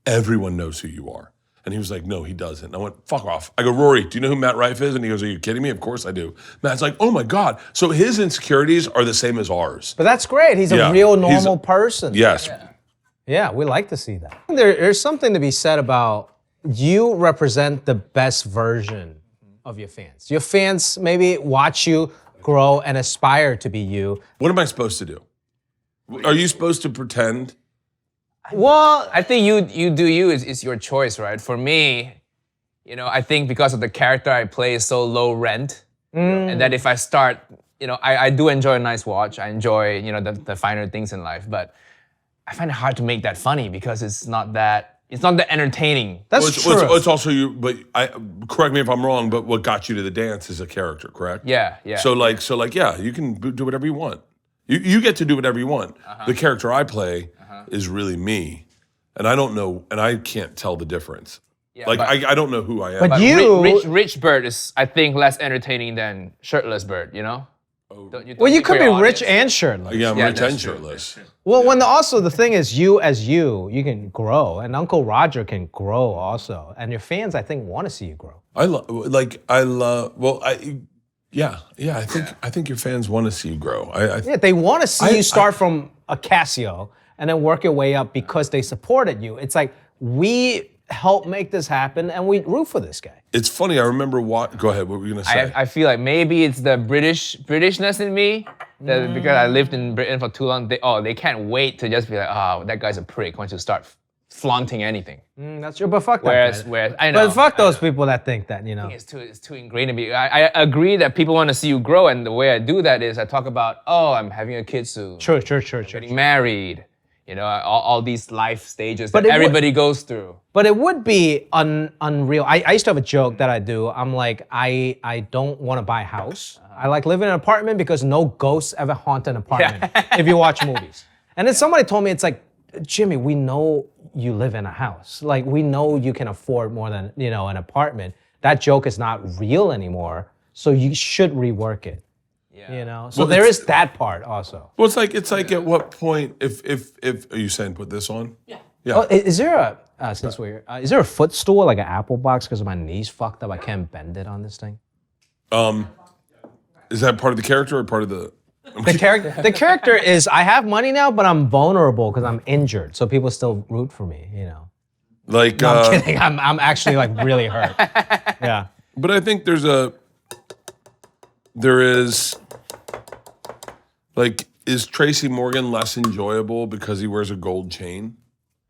everyone knows who you are. And he was like, no, he doesn't. And I went, fuck off. I go, Rory, do you know who Matt Rife is? And he goes, are you kidding me? Of course I do. Matt's like, oh my God. So his insecurities are the same as ours. But that's great. He's Yeah, a real he's normal a- person. Yes. Yeah, we like to see that. There's something to be said about you represent the best version of your fans. Your fans maybe watch you grow and aspire to be you. What am I supposed to do? Are you supposed to pretend? Well, I think you do you is your choice, right? For me, I think because of the character I play is so low rent, and that if I start, I do enjoy a nice watch. I enjoy, the finer things in life, but I find it hard to make that funny because it's not that entertaining. that's true. It's also you, but correct me if I'm wrong, but what got you to the dance is a character, correct? Yeah. So yeah, you can do whatever you want. You get to do whatever you want. The character I play is really me, and I don't know, and I can't tell the difference. Yeah, Like but- I don't know who I am. But But you- rich Bert is, I think, less entertaining than shirtless Bert. You know. Don't you Well, you think could for be your rich audience? and shirtless. yeah, I'm Yeah, rich that's and true. shirtless. Well, when also the thing is, you as you can grow, and Uncle Roger can grow also, and your fans, I think, want to see you grow. I think your fans want to see you grow. Yeah, they want to see I- you start from a Casio and then work your way up because they supported you. It's like we help make this happen, and we root for this guy. It's funny. I remember what. Go ahead. What were you gonna say? I feel like maybe it's the Britishness in me that because I lived in Britain for too long. They can't wait to just be like, oh, that guy's a prick. Once you start flaunting anything. That's true, but fuck that Whereas guy. I know. But fuck those people that think that, you know. It's too ingrained in me. I agree that people want to see you grow, and the way I do that is I talk about, oh, I'm having a kid soon, Sure. getting married, you know, all these life stages But that it would- everybody goes through. But it would be unreal. I used to have a joke that I do. I'm like, I don't want to buy a house. I like living in an apartment because no ghosts ever haunt an apartment if you watch movies. And then somebody told me, it's like, Jimmy, we know you live in a house. Like, we know you can afford more than, you know, an apartment. That joke is not real anymore. So you should rework it. Yeah. You know? So Well, there it's- is that part also. well, it's like at what point if are you saying put this on? Yeah. Oh, is there is there a footstool, like an Apple box, because my knee's fucked up? I can't bend it on this thing. Is that part of the character or part of the? The character is I have money now, but I'm vulnerable because I'm injured. So people still root for me, you know. Like, I'm kidding. I'm actually like really hurt. Yeah. but I think there is, like, is Tracy Morgan less enjoyable because he wears a gold chain?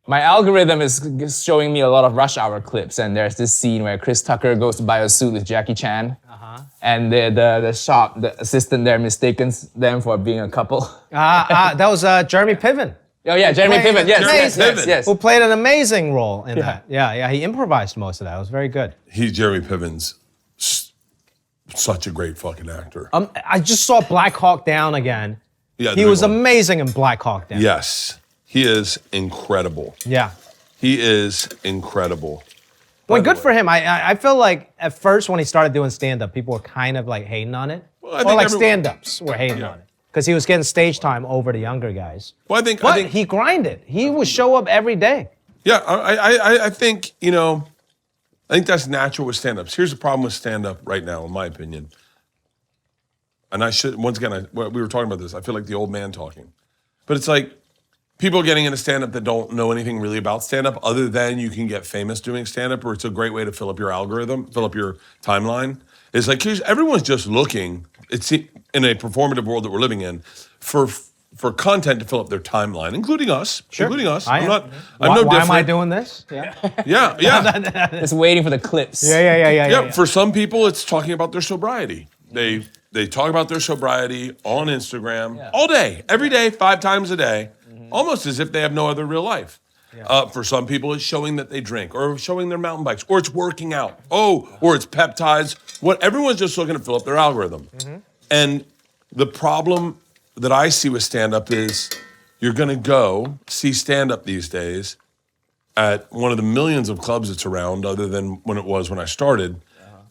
My algorithm is showing me a lot of Rush Hour clips, and there's this scene where Chris Tucker goes to buy a suit with Jackie Chan, and the assistant there mistakes them for being a couple. That was Jeremy Piven, Oh yeah, Jeremy Piven. Yes, Jeremy yes, yes, Piven. yes. who played an amazing role in that. Yeah. He improvised most of that. It was very good. Jeremy Piven's such a great fucking actor. I just saw Black Hawk Down again. Yeah, the He big was one. amazing in Black Hawk Down. Yes, he is incredible. Yeah. He is incredible. Well, good for him. I feel like at first when he started doing stand-up, people were kind of like hating on it. Well, I Or think like everyone- stand-ups were hating on it. Because he was getting stage time over the younger guys. Well, I But think he grinded. He would show up every day. yeah, I think, you know, I think that's natural with stand-ups. Here's the problem with stand-up right now, in my opinion. And I should, once again, we were talking about this. I feel like the old man talking. But it's like people getting into stand-up that don't know anything really about stand-up other than you can get famous doing stand-up, or it's a great way to fill up your algorithm, fill up your timeline. It's like, everyone's just looking, it's in a performative world that we're living in, for content to fill up their timeline, including us. Including us. I am. I'm Why, no why am I different. doing this? Yeah. Yeah. Just waiting for the clips. Yeah, for some people, it's talking about their sobriety. They talk about their sobriety on Instagram all day, every day, 5 times a day, almost as if they have no other real life. For some people, it's showing that they drink, or showing their mountain bikes, or it's working out. Or it's peptides. Everyone's just looking to fill up their algorithm. And the problem that I see with stand-up is you're going to go see stand-up these days at one of the millions of clubs that's around, other than when it was when I started,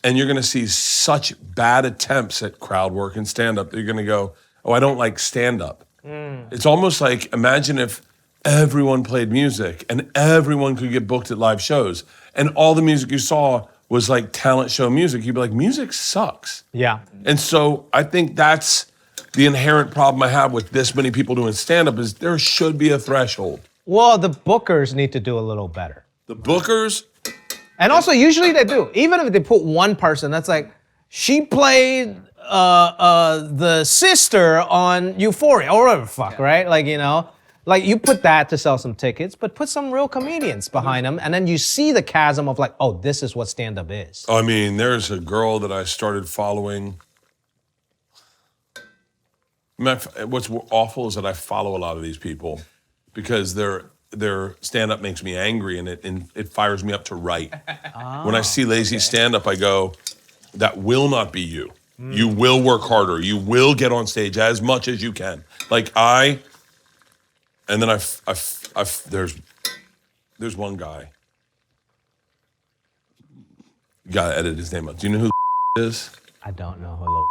and you're going to see such bad attempts at crowd work and stand-up that you're going to go, oh, I don't like stand-up. It's almost like, imagine if everyone played music and everyone could get booked at live shows, and all the music you saw was like talent show music. You'd be like, music sucks. Yeah. And so I think that's the inherent problem I have with this many people doing stand-up, is there should be a threshold. Well, the bookers need to do a little better. The bookers, And also, usually they do. Even if they put one person, that's like, she played the sister on Euphoria, or whatever the fuck, right? Like, you know, like you put that to sell some tickets, but put some real comedians behind them, and then you see the chasm of like, oh, this is what stand-up is. I mean, there's a girl that I started following. What's awful is that I follow a lot of these people because their stand-up makes me angry, and it fires me up to write. When I see lazy stand-up, I go, that will not be you. You will work harder. You will get on stage as much as you can. Like and then there's one guy. You gotta edit his name out. Do you know who is? I don't know. Hello.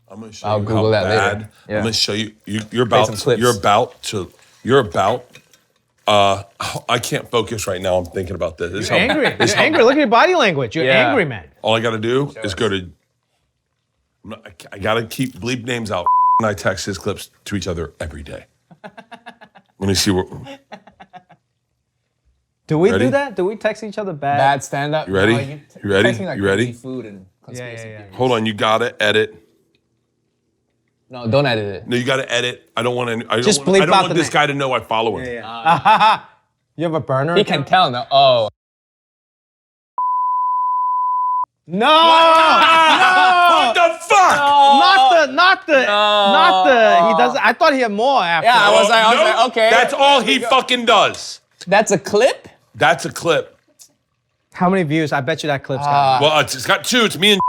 I'm gonna show I'll you Google how that later. bad. Yeah. I'm gonna show you. You're some clips. about. I can't focus right now. I'm thinking about this. This You're how- angry. this You're how- angry. Look at your body language. You're Yeah. angry, man. All I gotta do is go to. I gotta keep bleep names out. And I text his clips to each other every day. Let me see what. Do we Ready? do that? Do we text each other bad? Bad stand up. You ready? You ready? You ready? Food and conspiracy yeah. theories. Hold on. You gotta edit. No, don't edit it. No, you gotta edit. I don't want to. I Just don't want, I bleep don't out want the this name. guy to know I follow him. You have a burner? He can tell now. Oh. No! What the fuck? Not the. He doesn't. I thought he had more after. Yeah, I was No, like, okay. That's all he fucking does. That's a clip? That's a clip. How many views? I bet you that clip's got. Well, it's got 2. It's me and.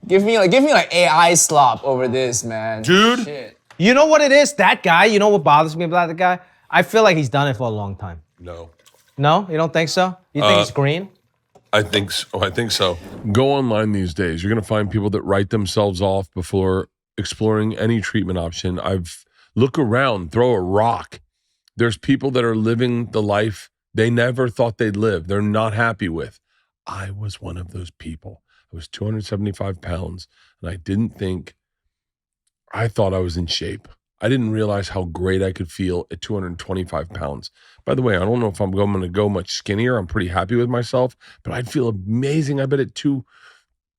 Give me like AI slop over this, man. Dude. Shit. You know what it is? That guy. You know what bothers me about the guy? I feel like he's done it for a long time. No. No, you don't think so? You think it's green? I think so. I think so. Go online these days. You're going to find people that write themselves off before exploring any treatment option. Look around, throw a rock. There's people that are living the life they never thought they'd live. They're not happy with. I was one of those people. I was 275 pounds, and I thought I was in shape. I didn't realize how great I could feel at 225 pounds. By the way, I don't know if I'm going to go much skinnier. I'm pretty happy with myself, but I'd feel amazing, I bet, at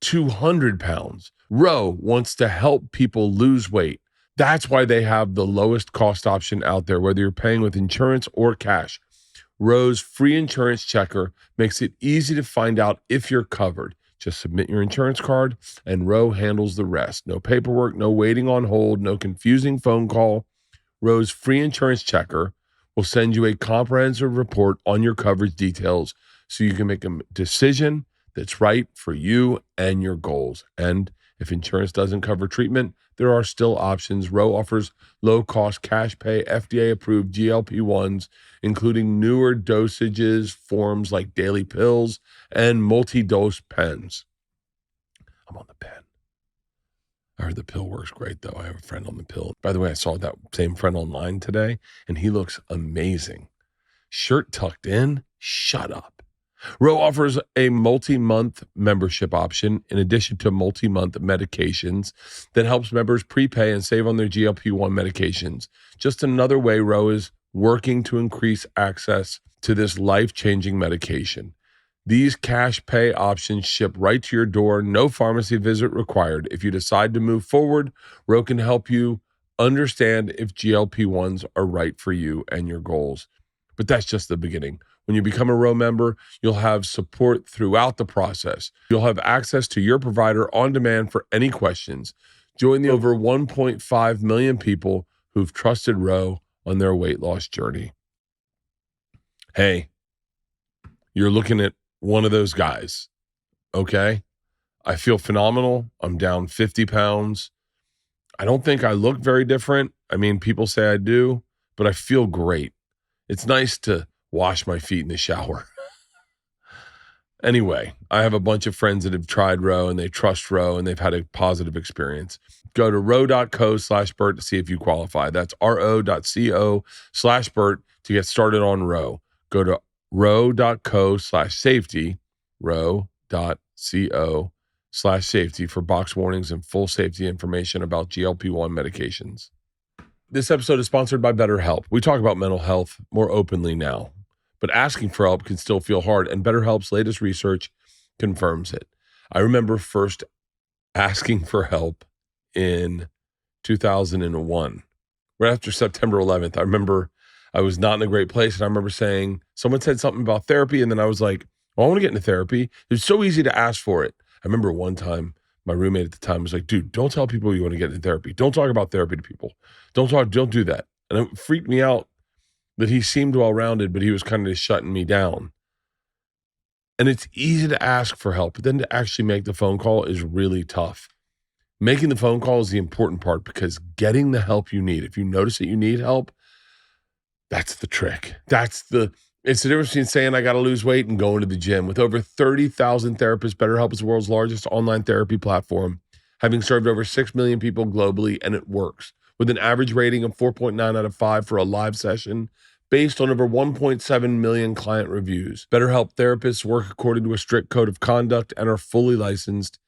200 pounds. Roe wants to help people lose weight. That's why they have the lowest cost option out there, whether you're paying with insurance or cash. Roe's free insurance checker makes it easy to find out if you're covered. Just submit your insurance card and Roe handles the rest. No paperwork, no waiting on hold, no confusing phone call. Roe's free insurance checker will send you a comprehensive report on your coverage details so you can make a decision that's right for you and your goals. And if insurance doesn't cover treatment, there are still options. Roe offers low-cost cash pay, FDA-approved GLP-1s, including newer dosages, forms like daily pills, and multi-dose pens. I'm on the pen. I heard the pill works great, though. I have a friend on the pill. By the way, I saw that same friend online today, and he looks amazing. Shirt tucked in, shut up. Roe offers a multi-month membership option in addition to multi-month medications that helps members prepay and save on their GLP-1 medications. Just another way Roe is working to increase access to this life-changing medication. These cash pay options ship right to your door, no pharmacy visit required. If you decide to move forward, Roe can help you understand if GLP-1s are right for you and your goals. But that's just the beginning. When you become a Roe member, you'll have support throughout the process. You'll have access to your provider on demand for any questions. Join the over 1.5 million people who've trusted Roe on their weight loss journey. Hey, you're looking at one of those guys, okay? I feel phenomenal. I'm down 50 pounds. I don't think I look very different. I mean, people say I do, but I feel great. It's nice to wash my feet in the shower. Anyway, I have a bunch of friends that have tried Roe and they trust Roe and they've had a positive experience. Go to roe.co/Bert to see if you qualify. That's ro.co/Bert to get started on Roe. Go to roe.co/safety, roe.co/safety for box warnings and full safety information about GLP-1 medications. This episode is sponsored by BetterHelp. We talk about mental health more openly now, but asking for help can still feel hard, and BetterHelp's latest research confirms it. I remember first asking for help in 2001, right after September 11th. I remember I was not in a great place, and I remember saying, someone said something about therapy, and then I was like, well, I want to get into therapy. It was so easy to ask for it. I remember one time, my roommate at the time was like, dude, don't tell people you want to get into therapy. Don't talk about therapy to people. Don't do that. And it freaked me out that he seemed well-rounded, but he was kind of just shutting me down. And it's easy to ask for help, but then to actually make the phone call is really tough. Making the phone call is the important part, because getting the help you need, if you notice that you need help, that's the trick. That's the It's the difference between saying I got to lose weight and going to the gym. With over 30,000 therapists, BetterHelp is the world's largest online therapy platform, having served over 6 million people globally, and it works. With an average rating of 4.9 out of 5 for a live session, based on over 1.7 million client reviews. BetterHelp therapists work according to a strict code of conduct and are fully licensed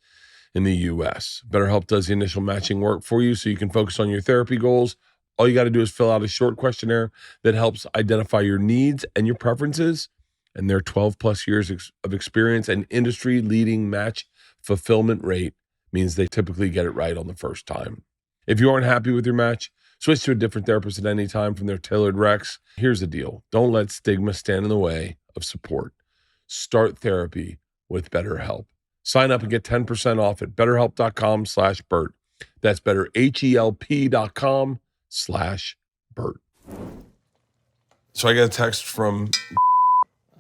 in the U.S. BetterHelp does the initial matching work for you so you can focus on your therapy goals. All you got to do is fill out a short questionnaire that helps identify your needs and your preferences. And their 12 plus years of experience and industry leading match fulfillment rate means they typically get it right on the first time. If you aren't happy with your match, switch to a different therapist at any time from their tailored recs. Here's the deal. Don't let stigma stand in the way of support. Start therapy with BetterHelp. Sign up and get 10% off at betterhelp.com/Bert. That's betterhelp.com/Bert. So I got a text from,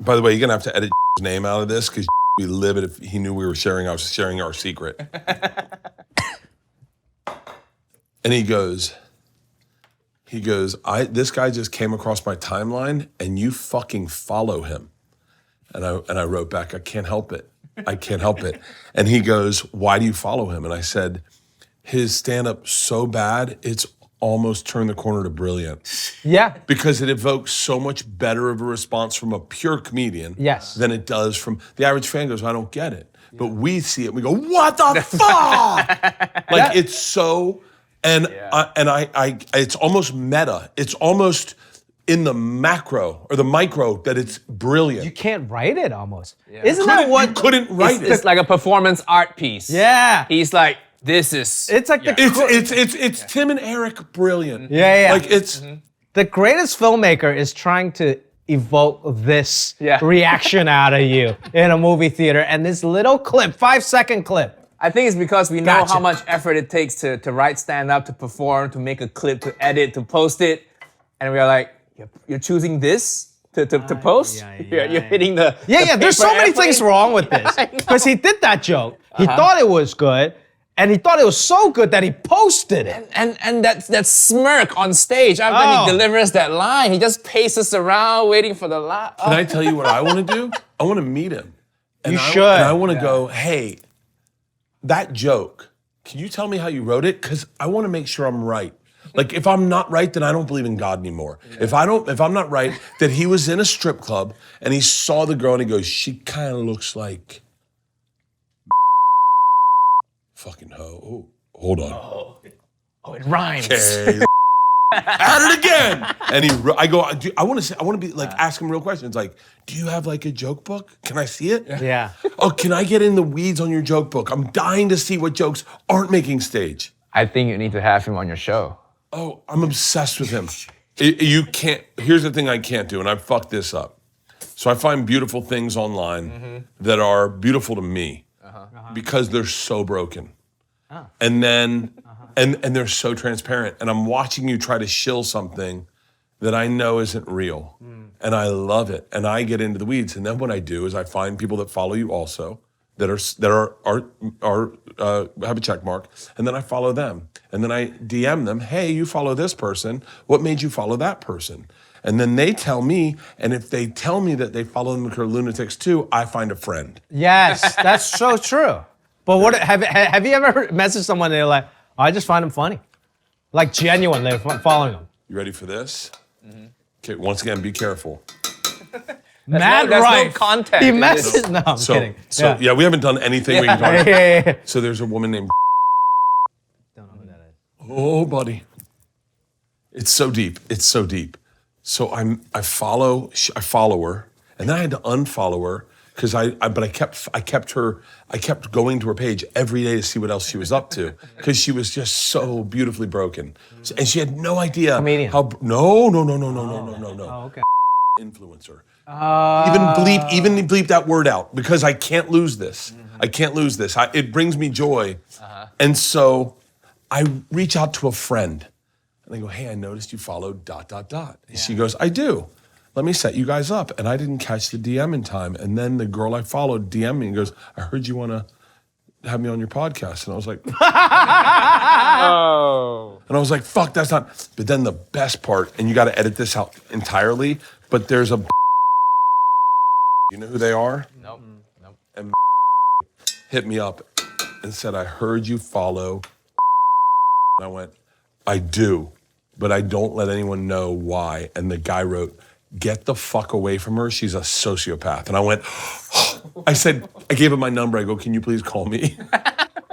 by the way, you're going to have to edit his name out of this because we live it if he knew we were sharing, I was sharing our secret. And he goes, this guy just came across my timeline and you fucking follow him. And I wrote back, I can't help it. And he goes, why do you follow him? And I said, his stand-up so bad, it's almost turned the corner to brilliant. Yeah. Because it evokes so much better of a response from a pure comedian Yes. than it does from, the average fan goes, I don't get it. But we see it and we go, what the fuck? Like it's so, and it's almost meta. It's almost in the macro or the micro that it's brilliant. You can't write it almost. Isn't that You what? couldn't write it. It's like a performance art piece. Yeah. He's like, this is. It's like It's Tim and Eric brilliant. Yeah. Like it's The greatest filmmaker is trying to evoke this reaction out of you in a movie theater, and this little clip, 5-second clip. I think it's because we know Gotcha. how much effort it takes to write stand-up, to perform, to make a clip, to edit, to post it. And we are like, you're choosing this to post? You're hitting the There's so many things wrong with this. Because he did that joke. He thought it was good, and he thought it was so good that he posted it. And that smirk on stage after he delivers that line, he just paces around waiting for the line. Can I tell you what I want to do? I want to meet him. And You I, should. And I want to go, hey, that joke, can you tell me how you wrote it? Because I want to make sure I'm right. Like if I'm not right, then I don't believe in God anymore. If I'm not right, that he was in a strip club and he saw the girl and he goes, she kind of looks like fucking hoe. Oh, hold on. Oh, it rhymes. Okay. At it again. And I want to be like, ask him real questions. Like, do you have like a joke book? Can I see it? Yeah. Oh, can I get in the weeds on your joke book? I'm dying to see what jokes aren't making stage. I think you need to have him on your show. Oh, I'm obsessed with him. You can't, here's the thing I can't do, and I fucked this up. So I find beautiful things online that are beautiful to me because they're so broken. And then, and they're so transparent. And I'm watching you try to shill something that I know isn't real. And I love it. And I get into the weeds. And then what I do is I find people that follow you also, that have a check mark, and then I follow them. And then I DM them, hey, you follow this person. What made you follow that person? And then they tell me, and if they tell me that they follow them because they're lunatics too, I find a friend. Yes, that's so true. But what have you ever messaged someone and they're like, oh, I just find them funny? Like genuinely following them. You ready for this? Okay, once again, be careful. Mad there's right. no content. He in this. messaged. No, I'm kidding. So yeah, we haven't done anything we can talk about. Yeah. So there's a woman named Don't know who that is. Oh, buddy. It's so deep. It's so deep. So I follow her, and then I had to unfollow her because I kept going to her page every day to see what else she was up to because she was just so beautifully broken, and she had no idea Comedian. how. No. Oh, okay. Influencer. Even bleep that word out because I can't lose this. I can't lose this. It brings me joy, and so I reach out to a friend. And I go, hey, I noticed you followed ... And she goes, I do. Let me set you guys up. And I didn't catch the DM in time. And then the girl I followed DM'd me and goes, I heard you want to have me on your podcast. And I was like, Oh. and I was like, fuck, that's not. But then the best part, and you got to edit this out entirely, but there's a You know who they are? Nope. And hit me up and said, I heard you follow. And I went, I do, but I don't let anyone know why. And the guy wrote, get the fuck away from her. She's a sociopath. And I went, I said, I gave him my number. I go, can you please call me?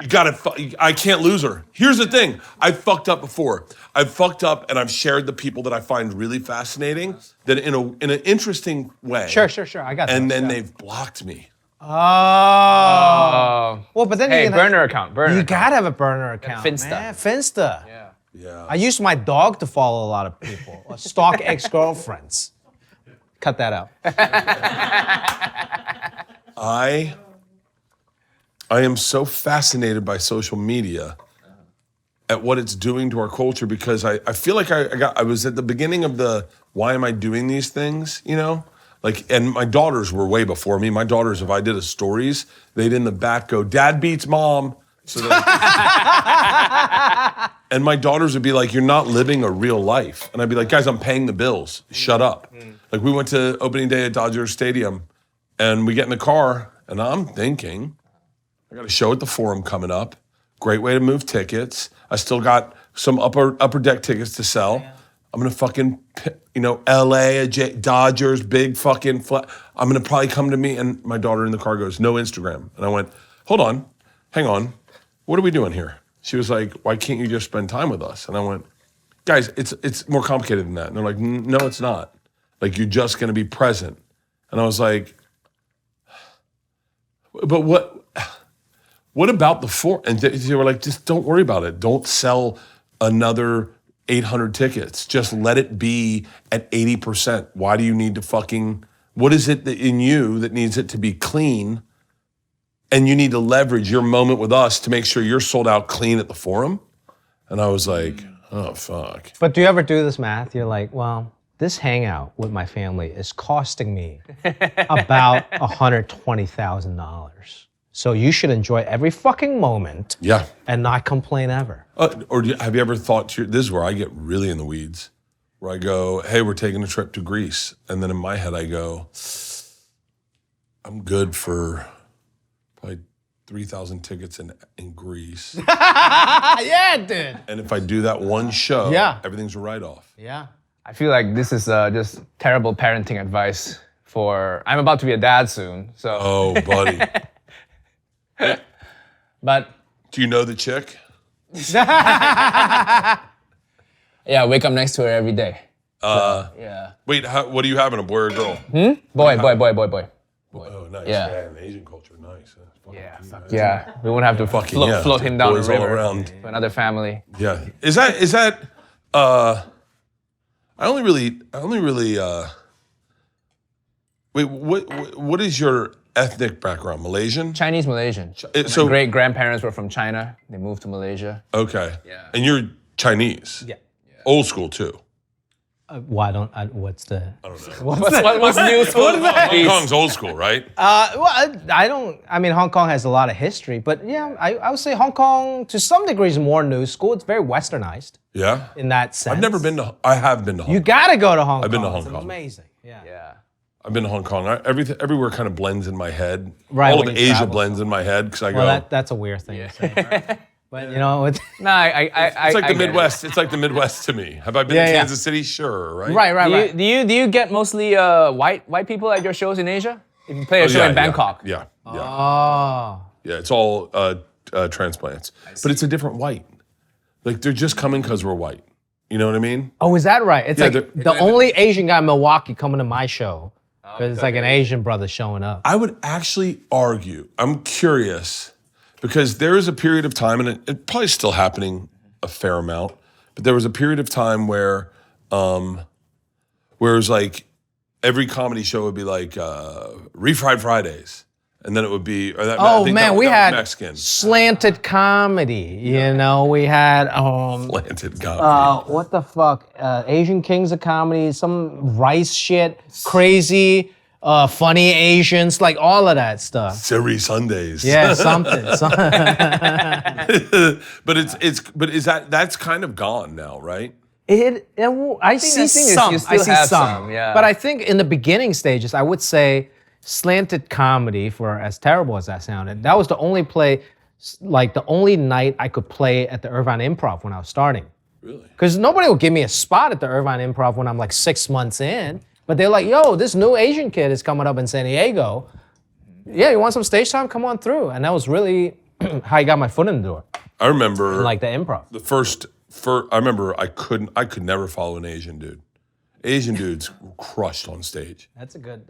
You gotta, I can't lose her. Here's the thing, I've fucked up before. I've fucked up and I've shared the people that I find really fascinating that in an interesting way. Sure. I got that. And then they've blocked me. Oh. Oh. Well, but then Hey, you can have- burner account. Burner. You account. gotta have a burner account. Finsta. Man. Finsta. Yeah. Yeah. I used my dog to follow a lot of people. Stalk ex-girlfriends. Cut that out. I am so fascinated by social media at what it's doing to our culture because I feel like I was at the beginning of the why am I doing these things, you know? Like, and my daughters were way before me. My daughters, if I did a stories, they'd in the back go, Dad beats mom. So and my daughters would be like, you're not living a real life. And I'd be like, guys, I'm paying the bills. Shut up. Like we went to opening day at Dodger Stadium and we get in the car and I'm thinking, I got a show at the Forum coming up. Great way to move tickets. I still got some upper deck tickets to sell. I'm gonna fucking, LA, Dodgers, big fucking, I'm gonna probably come to me. And my daughter in the car goes, no Instagram. And I went, hold on, hang on. What are we doing here? She was like, why can't you just spend time with us? And I went, guys, it's more complicated than that. And they're like, no, it's not. Like, you're just gonna be present. And I was like, but what about the Forum? And they were like, just don't worry about it. Don't sell another 800 tickets. Just let it be at 80%. Why do you need to what is it that in you that needs it to be clean? And you need to leverage your moment with us to make sure you're sold out clean at the Forum? And I was like, oh, fuck. But do you ever do this math? You're like, well, this hangout with my family is costing me about $120,000. So you should enjoy every fucking moment Yeah. and not complain ever. Have you ever thought, this is where I get really in the weeds, where I go, hey, we're taking a trip to Greece. And then in my head I go, I'm good for probably 3,000 tickets in Greece. Yeah, dude. And if I do that one show, Yeah. everything's a write-off. Yeah. I feel like this is just terrible parenting advice I'm about to be a dad soon, so. Oh, buddy. But Do you know the chick? yeah, I wake up next to her every day. Yeah. Wait, what do you have in a boy or a girl? Boy. Oh, nice. Yeah. In Asian culture, nice. Yeah, fuck yeah. We won't have to float him down the Boys all river around. to another family. Yeah. Is that I only really wait, what is your ethnic background? Malaysian? Chinese Malaysian. So My great grandparents were from China. They moved to Malaysia. okay. Yeah. And you're Chinese? Yeah. Old school too. What's the? I don't know. What's new school? Hong Kong's old school, right? I mean, Hong Kong has a lot of history, but yeah, I would say Hong Kong to some degree is more new school. It's very westernized Yeah. in that sense. I have been to Hong Kong. You gotta go to Hong Kong. I've been to Hong It's Kong. amazing. Yeah. Yeah. I've been to Hong Kong. Everywhere kind of blends in my head. Right, All of when you Asia travel. blends in my head because I go. Well, that's a weird thing to say. Right? But you know, it's No, I it's like the I get it. Midwest. It's like the Midwest to me. Have I been Yeah, to yeah. Kansas City? Sure, right? right. Do you get mostly white people at your shows in Asia? If you play a show in Bangkok. Yeah. Oh. Yeah, it's all transplants. But it's a different white. Like, they're just coming because we're white. You know what I mean? Oh, is that right? It's Yeah, like the only Asian guy in Milwaukee coming to my show. Because it's like an Asian brother showing up. I would actually argue, I'm curious, because there is a period of time, and it probably still happening a fair amount, but there was a period of time where it was like every comedy show would be like Refried Fridays. And then it would be, or that, I Oh think man, that we was had Mexican. slanted comedy. You know, we had Slanted comedy. what the fuck? Asian Kings of Comedy, some rice shit, crazy, funny Asians, like all of that stuff. Silly Sundays. Yeah, something. But that's kind of gone now, right? I see the thing is some. you I still see have some. some, yeah. But I think in the beginning stages, I would say slanted comedy, for as terrible as that sounded, that was the only play, like the only night I could play at the Irvine Improv when I was starting. Really? Because nobody will give me a spot at the Irvine Improv when I'm like 6 months in. But they're like, yo, this new Asian kid is coming up in San Diego. Yeah, you want some stage time? Come on through. And that was really how I got my foot in the door. I remember Like the improv. the first. I remember I could never follow an Asian dude. Asian dudes crushed on stage. That's a good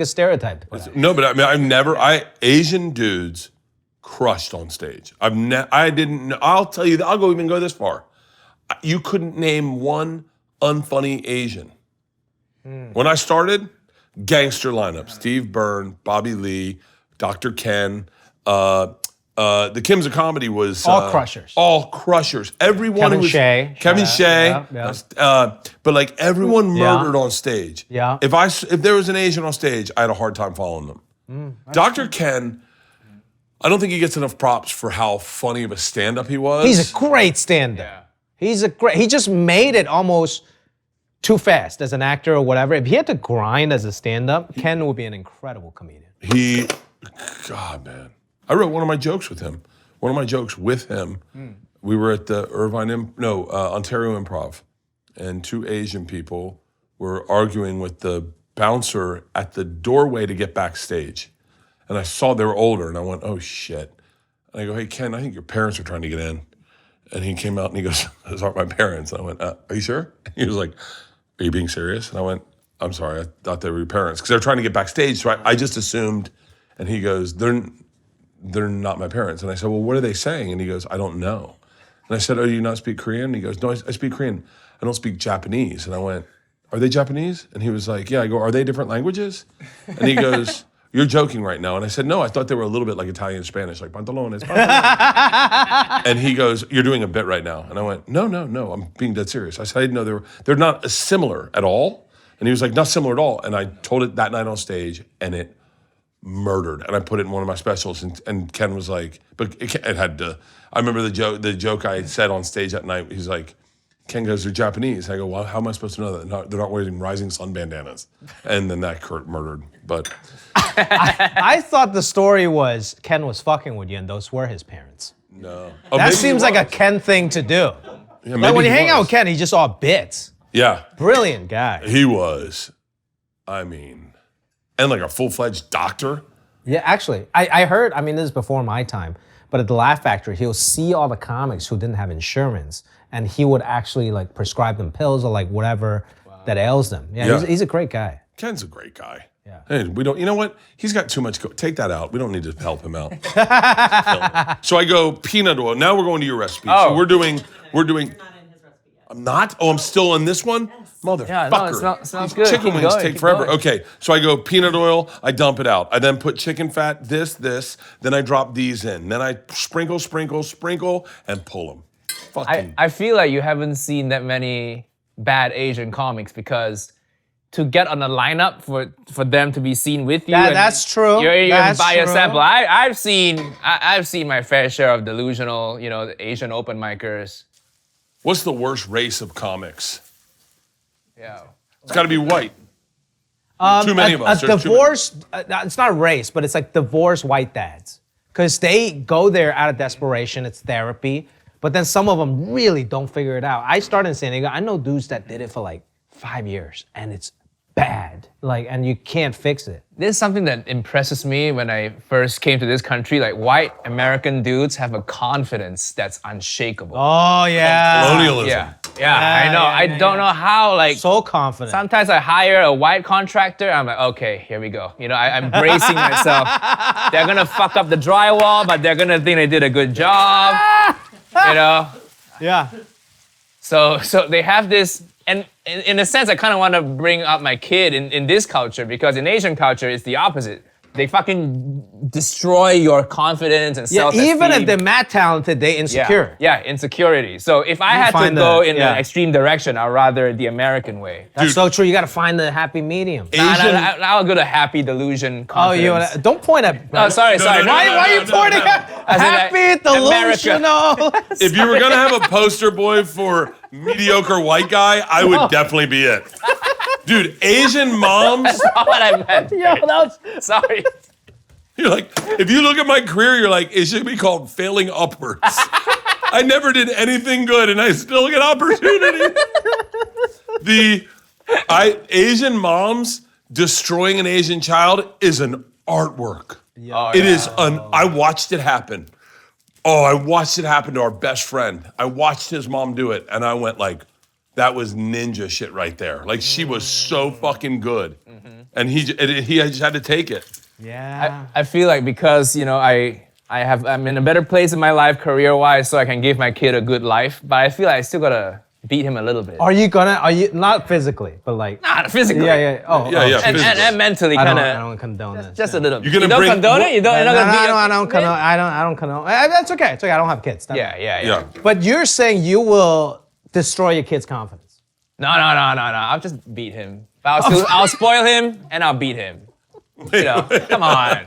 stereotype to put out. No, but I mean, Asian dudes crushed on stage. I didn't know. I'll tell you, I'll even go this far. You couldn't name one unfunny Asian. When I started, gangster lineup: Steve Byrne, Bobby Lee, Dr. Ken. The Kims of Comedy was All crushers. All crushers. Everyone Kevin who was Shea. Kevin Shout Shea. out. Yeah. But like everyone murdered on stage. Yeah. If there was an Asian on stage, I had a hard time following them. Dr. Ken, I don't think he gets enough props for how funny of a stand-up he was. He's a great stand-up. He just made it almost too fast as an actor or whatever. If he had to grind as a stand-up, Ken would be an incredible comedian. God, man. I wrote one of my jokes with him. We were at the Ontario Improv, and two Asian people were arguing with the bouncer at the doorway to get backstage. And I saw they were older, and I went, oh, shit. And I go, hey, Ken, I think your parents are trying to get in. And he came out and he goes, those aren't my parents. And I went, are you sure? He was like, are you being serious? And I went, I'm sorry, I thought they were your parents. Because they were trying to get backstage, so I just assumed. And he goes, they're not my parents. And I said, well, what are they saying? And he goes, I don't know. And I said, oh, do you not speak Korean? And he goes, no, I speak Korean. I don't speak Japanese. And I went, are they Japanese? And he was like, yeah. I go, are they different languages? And he goes, you're joking right now. And I said, no, I thought they were a little bit like Italian and Spanish, like pantalones. And he goes, you're doing a bit right now. And I went, no, I'm being dead serious. I said, I didn't know they're not similar at all. And he was like, not similar at all. And I told it that night on stage, and it murdered. And I put it in one of my specials, and Ken was like, but it had to. I remember the joke I said on stage that night. He's like, Ken goes, they're Japanese. I go, well, how am I supposed to know that? No, they're not wearing rising sun bandanas. And then that Kurt murdered. But I thought the story was Ken was fucking with you, and those were his parents. no. That seems like a Ken thing to do. Yeah, Like when maybe you he hang out was. with Ken, he's just all bits. Yeah, Brilliant guy. he was. I mean, and like a full-fledged doctor. Yeah, actually, I heard, I mean, this is before my time, but at the Laugh Factory, he'll see all the comics who didn't have insurance, and he would actually like prescribe them pills or like whatever that ails them. Yeah. He's a great guy. Ken's a great guy. Yeah. Hey, we don't. You know what? He's got too much. Take that out. We don't need to help him out. So I go peanut oil. Now we're going to your recipe. So we're doing. Not in his recipe yet. I'm not. Oh, I'm still on this one. Motherfucker. Yeah, no, it smells good. Chicken Keep wings going, take keep forever. going. Okay, so I go peanut oil. I dump it out. I then put chicken fat. This. Then I drop these in. Then I sprinkle, and pull them. Fucking. I feel like you haven't seen that many bad Asian comics, because to get on a lineup for them to be seen with you. and That's true. You're That's by true. yourself. I've seen my fair share of delusional, the Asian open micers. What's the worst race of comics? Yeah. It's got to be white. Too many of us. A There's too many. divorced, it's not race, but it's like divorced white dads. Because they go there out of desperation, it's therapy, but then some of them really don't figure it out. I started in San Diego, I know dudes that did it for like 5 years, and it's bad, and you can't fix it. This is something that impresses me when I first came to this country. Like, white American dudes have a confidence that's unshakable. Oh, yeah. Colonialism. Yeah, I know. I don't know how, So confident. sometimes I hire a white contractor. I'm like, okay, here we go. I'm bracing myself. They're gonna fuck up the drywall, but they're gonna think they did a good job. Yeah. So they have this, and in a sense, I kind of want to bring up my kid in this culture, because in Asian culture, it's the opposite. They fucking destroy your confidence and Yeah, self-esteem. even if they're mad talented, they insecure. Yeah, insecurity. So if I had to find go the- in yeah. an extreme direction, I'd rather the American way. That's so true. You got to find the happy medium. I'll go to happy delusion Oh, confidence. don't point at. Oh, sorry. Why are you pointing at happy delusional? If you were gonna have a poster boy for mediocre white guy, I would definitely be it. Dude, Asian moms, That's not what I meant. Yo, that was Sorry. you're like, if you look at my career, you're like, it should be called failing upwards. I never did anything good and I still get opportunity. Asian moms destroying an Asian child is an artwork. I watched it happen. Oh, I watched it happen to our best friend. I watched his mom do it and I went like, that was ninja shit right there. Like she was so fucking good. And he just had to take it. yeah. I feel like because, you know, I'm in a better place in my life career-wise so I can give my kid a good life, but I feel like I still gotta beat him a little bit. Are you not physically, but like Not physically. yeah. Oh, Yeah, yeah. And mentally I kind don't of. condone this. Just a little. You're gonna You don't bring- condone it? You're not No, gonna beat I him? don't condone. I don't condone. That's okay. It's okay. I don't have kids. Yeah. But you're saying you will destroy your kid's confidence. No. I'll just beat him. But I'll spoil him and I'll beat him. You know, come on.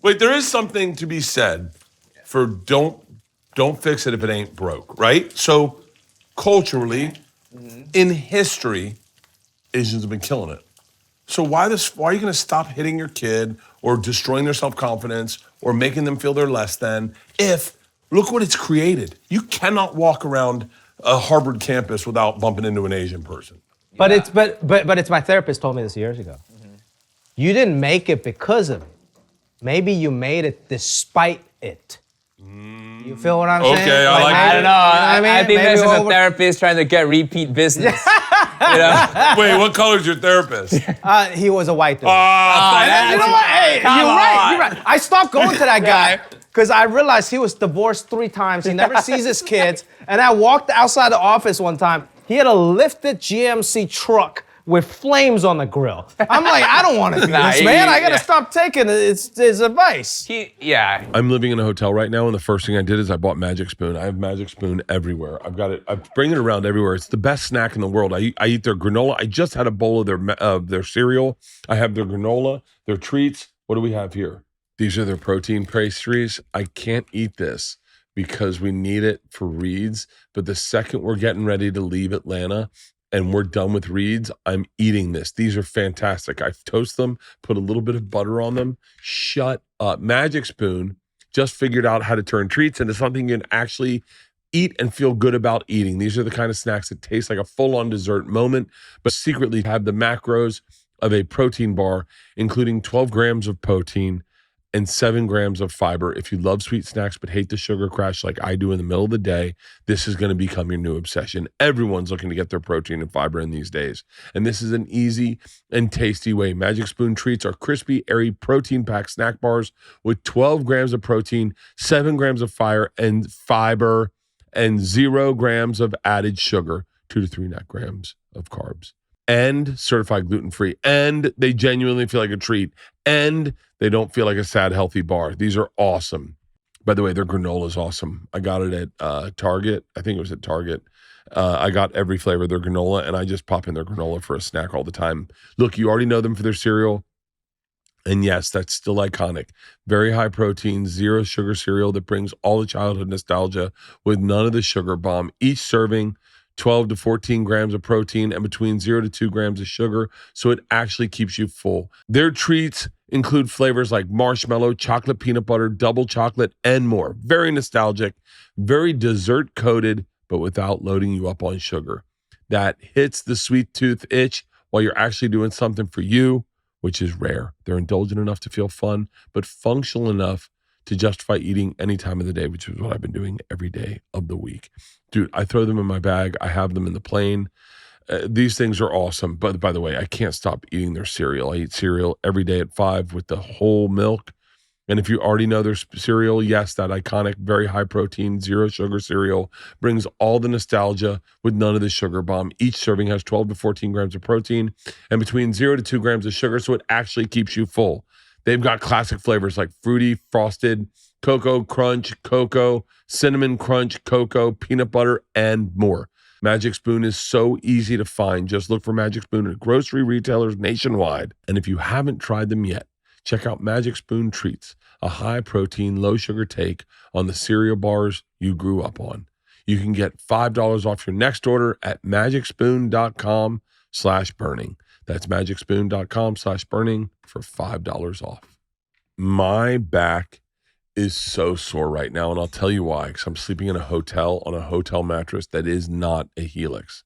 Wait, there is something to be said for don't fix it if it ain't broke, right? So culturally, in history, Asians have been killing it. So why are you gonna stop hitting your kid or destroying their self-confidence or making them feel they're less than if, look what it's created. You cannot walk around a Harvard campus without bumping into an Asian person. But it's my therapist told me this years ago. You didn't make it because of it. Maybe you made it despite it. You feel what I'm saying? Okay, I like I don't know. I think Maybe this is a over- therapist trying to get repeat business. You know? Wait, what color's your therapist? He was a white dude. that's- You know what? Hey, Come you're on. right. I stopped going to that guy because I realized he was divorced 3 times. He never sees his kids. And I walked outside the office one time. He had a lifted GMC truck with flames on the grill. I'm like, I don't want to do this, man. I gotta stop taking his advice. Yeah. I'm living in a hotel right now, and the first thing I did is I bought Magic Spoon. I have Magic Spoon everywhere. I've got it. I bring it around everywhere. It's the best snack in the world. I eat their granola. I just had a bowl of their cereal. I have their granola, their treats. What do we have here? These are their protein pastries. I can't eat this because we need it for Reeds. But the second we're getting ready to leave Atlanta and we're done with Reeds, I'm eating this. These are fantastic. I toast them, put a little bit of butter on them. Shut up. Magic Spoon just figured out how to turn treats into something you can actually eat and feel good about eating. These are the kind of snacks that taste like a full-on dessert moment, but secretly have the macros of a protein bar, including 12 grams of protein and 7 grams of fiber. If you love sweet snacks but hate the sugar crash like I do in the middle of the day, this is going to become your new obsession. Everyone's looking to get their protein and fiber in these days. And this is an easy and tasty way. Magic Spoon treats are crispy, airy, protein-packed snack bars with 12 grams of protein, 7 grams of fiber, and 0 grams of added sugar, 2 to 3 net grams of carbs. And certified gluten-free, and they genuinely feel like a treat, and they don't feel like a sad, healthy bar. These are awesome. By the way, their granola is awesome. I got it at Target. I think it was at Target. I got every flavor of their granola, and I just pop in their granola for a snack all the time. Look, you already know them for their cereal, and yes, that's still iconic. Very high protein, 0 sugar cereal that brings all the childhood nostalgia with none of the sugar bomb. Each serving 12 to 14 grams of protein and between 0 to 2 grams of sugar, so it actually keeps you full. Their treats include flavors like marshmallow, chocolate peanut butter, double chocolate, and more. Very nostalgic, very dessert coated, but without loading you up on sugar. That hits the sweet tooth itch while you're actually doing something for you, which is rare. They're indulgent enough to feel fun, but functional enough to justify eating any time of the day, which is what I've been doing every day of the week. Dude, I throw them in my bag. I have them in the plane. These things are awesome. But by the way, I can't stop eating their cereal. I eat cereal every day at 5 with the whole milk. And if you already know their cereal, yes, that iconic, very high protein, 0 sugar cereal brings all the nostalgia with none of the sugar bomb. Each serving has 12 to 14 grams of protein and between 0 to 2 grams of sugar, so it actually keeps you full. They've got classic flavors like fruity, frosted, cocoa crunch, cocoa, cinnamon crunch, cocoa, peanut butter, and more. Magic Spoon is so easy to find. Just look for Magic Spoon at grocery retailers nationwide. And if you haven't tried them yet, check out Magic Spoon Treats, a high-protein, low-sugar take on the cereal bars you grew up on. You can get $5 off your next order at magicspoon.com magicspoon.com/burning. That's magicspoon.com/burning for $5 off. My back is so sore right now, and I'll tell you why, because I'm sleeping in a hotel on a hotel mattress that is not a Helix.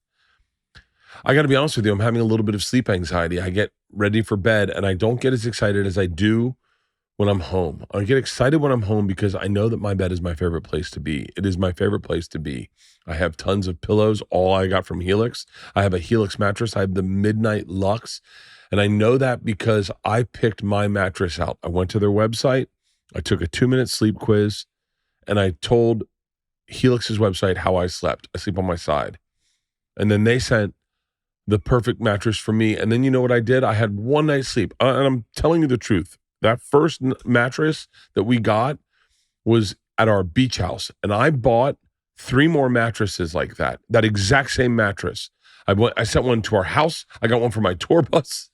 I got to be honest with you, I'm having a little bit of sleep anxiety. I get ready for bed, and I don't get as excited as I do when I'm home. I get excited when I'm home because I know that my bed is my favorite place to be. It is my favorite place to be. I have tons of pillows, all I got from Helix. I have a Helix mattress. I have the Midnight Luxe, and I know that because I picked my mattress out. I went to their website. I took a 2-minute sleep quiz, and I told Helix's website how I slept. I sleep on my side. And then they sent the perfect mattress for me. And then you know what I did? I had one night's sleep. And I'm telling you the truth. That first mattress that we got was at our beach house. And I bought 3 more mattresses like that exact same mattress. I sent one to our house. I got one for my tour bus.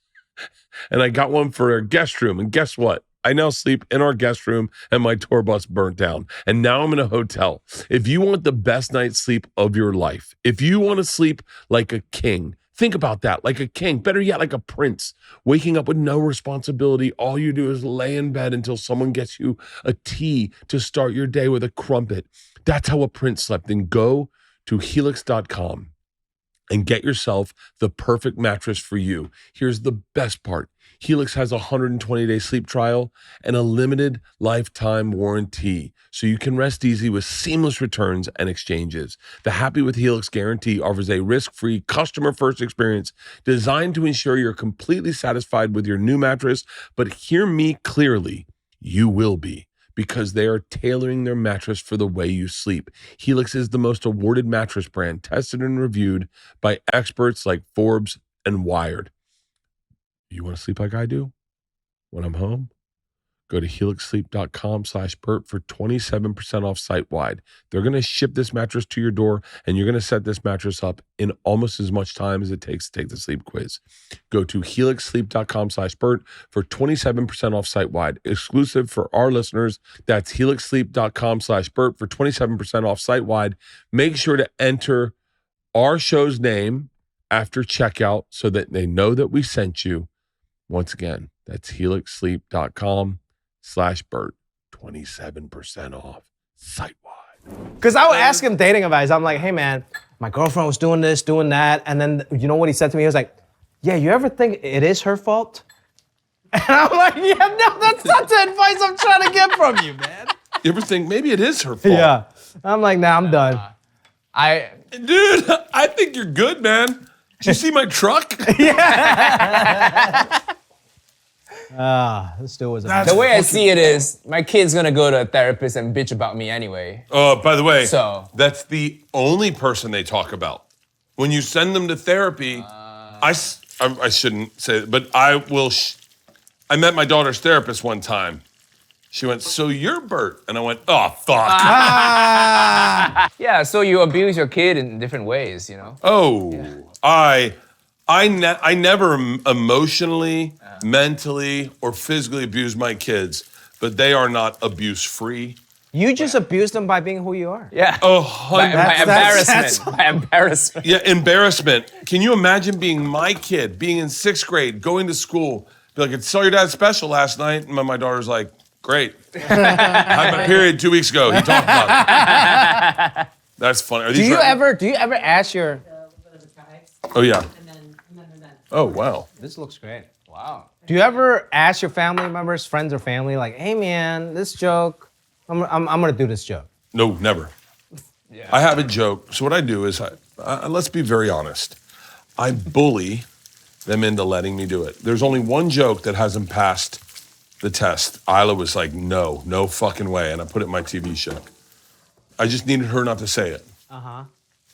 And I got one for our guest room. And guess what? I now sleep in our guest room and my tour bus burnt down. And now I'm in a hotel. If you want the best night's sleep of your life, if you want to sleep like a king, think about that, like a king, better yet, like a prince, waking up with no responsibility. All you do is lay in bed until someone gets you a tea to start your day with a crumpet. That's how a prince slept. Then go to helix.com and get yourself the perfect mattress for you. Here's the best part. Helix has a 120-day sleep trial and a limited lifetime warranty, so you can rest easy with seamless returns and exchanges. The Happy with Helix guarantee offers a risk-free, customer-first experience designed to ensure you're completely satisfied with your new mattress. But hear me clearly, you will be, because they are tailoring their mattress for the way you sleep. Helix is the most awarded mattress brand, tested and reviewed by experts like Forbes and Wired. You want to sleep like I do? When I'm home, go to helixsleep.com/Bert for 27% off site-wide. They're going to ship this mattress to your door, and you're going to set this mattress up in almost as much time as it takes to take the sleep quiz. Go to helixsleep.com/Bert for 27% off site-wide. Exclusive for our listeners, that's helixsleep.com/Bert for 27% off site-wide. Make sure to enter our show's name after checkout so that they know that we sent you. Once again, that's helixsleep.com/Bert, 27% off site-wide. Because I would ask him dating advice. I'm like, hey man, my girlfriend was doing this, doing that. And then you know what he said to me? He was like, yeah, you ever think it is her fault? And I'm like, yeah, no, that's not the advice I'm trying to get from you, man. You ever think maybe it is her fault? Yeah. I'm like, nah, I'm done. Dude, I think you're good, man. Did you see my truck? This dude was a The way I see it is, my kid's gonna go to a therapist and bitch about me anyway. Oh, by the way, So- that's the only person they talk about. When you send them to therapy, I shouldn't say it, but I will. I met my daughter's therapist one time. She went, so you're Bert. And I went, oh, fuck. Yeah, so you abuse your kid in different ways, you know? Oh, yeah. I never emotionally, mentally, or physically abuse my kids, but they are not abuse-free. You just abused them by being who you are. Yeah. Oh, By that's- embarrassment. By embarrassment. yeah, embarrassment. Can you imagine being my kid, being in 6th grade, going to school, be like, I saw your dad special last night, and my daughter's like, great. Had my period 2 weeks ago. He talked about it. That's funny. Are these Do you right? ever ask your? A little bit of the tribes, Oh, yeah. and then. Oh, wow. This looks great. Wow. Do you ever ask your family members, friends or family, like, hey man, this joke, I'm gonna do this joke? No, never. Yeah. I have a joke. So what I do is, let's be very honest. I bully them into letting me do it. There's only one joke that hasn't passed the test. Isla was like, no fucking way. And I put it in my TV show. I just needed her not to say it.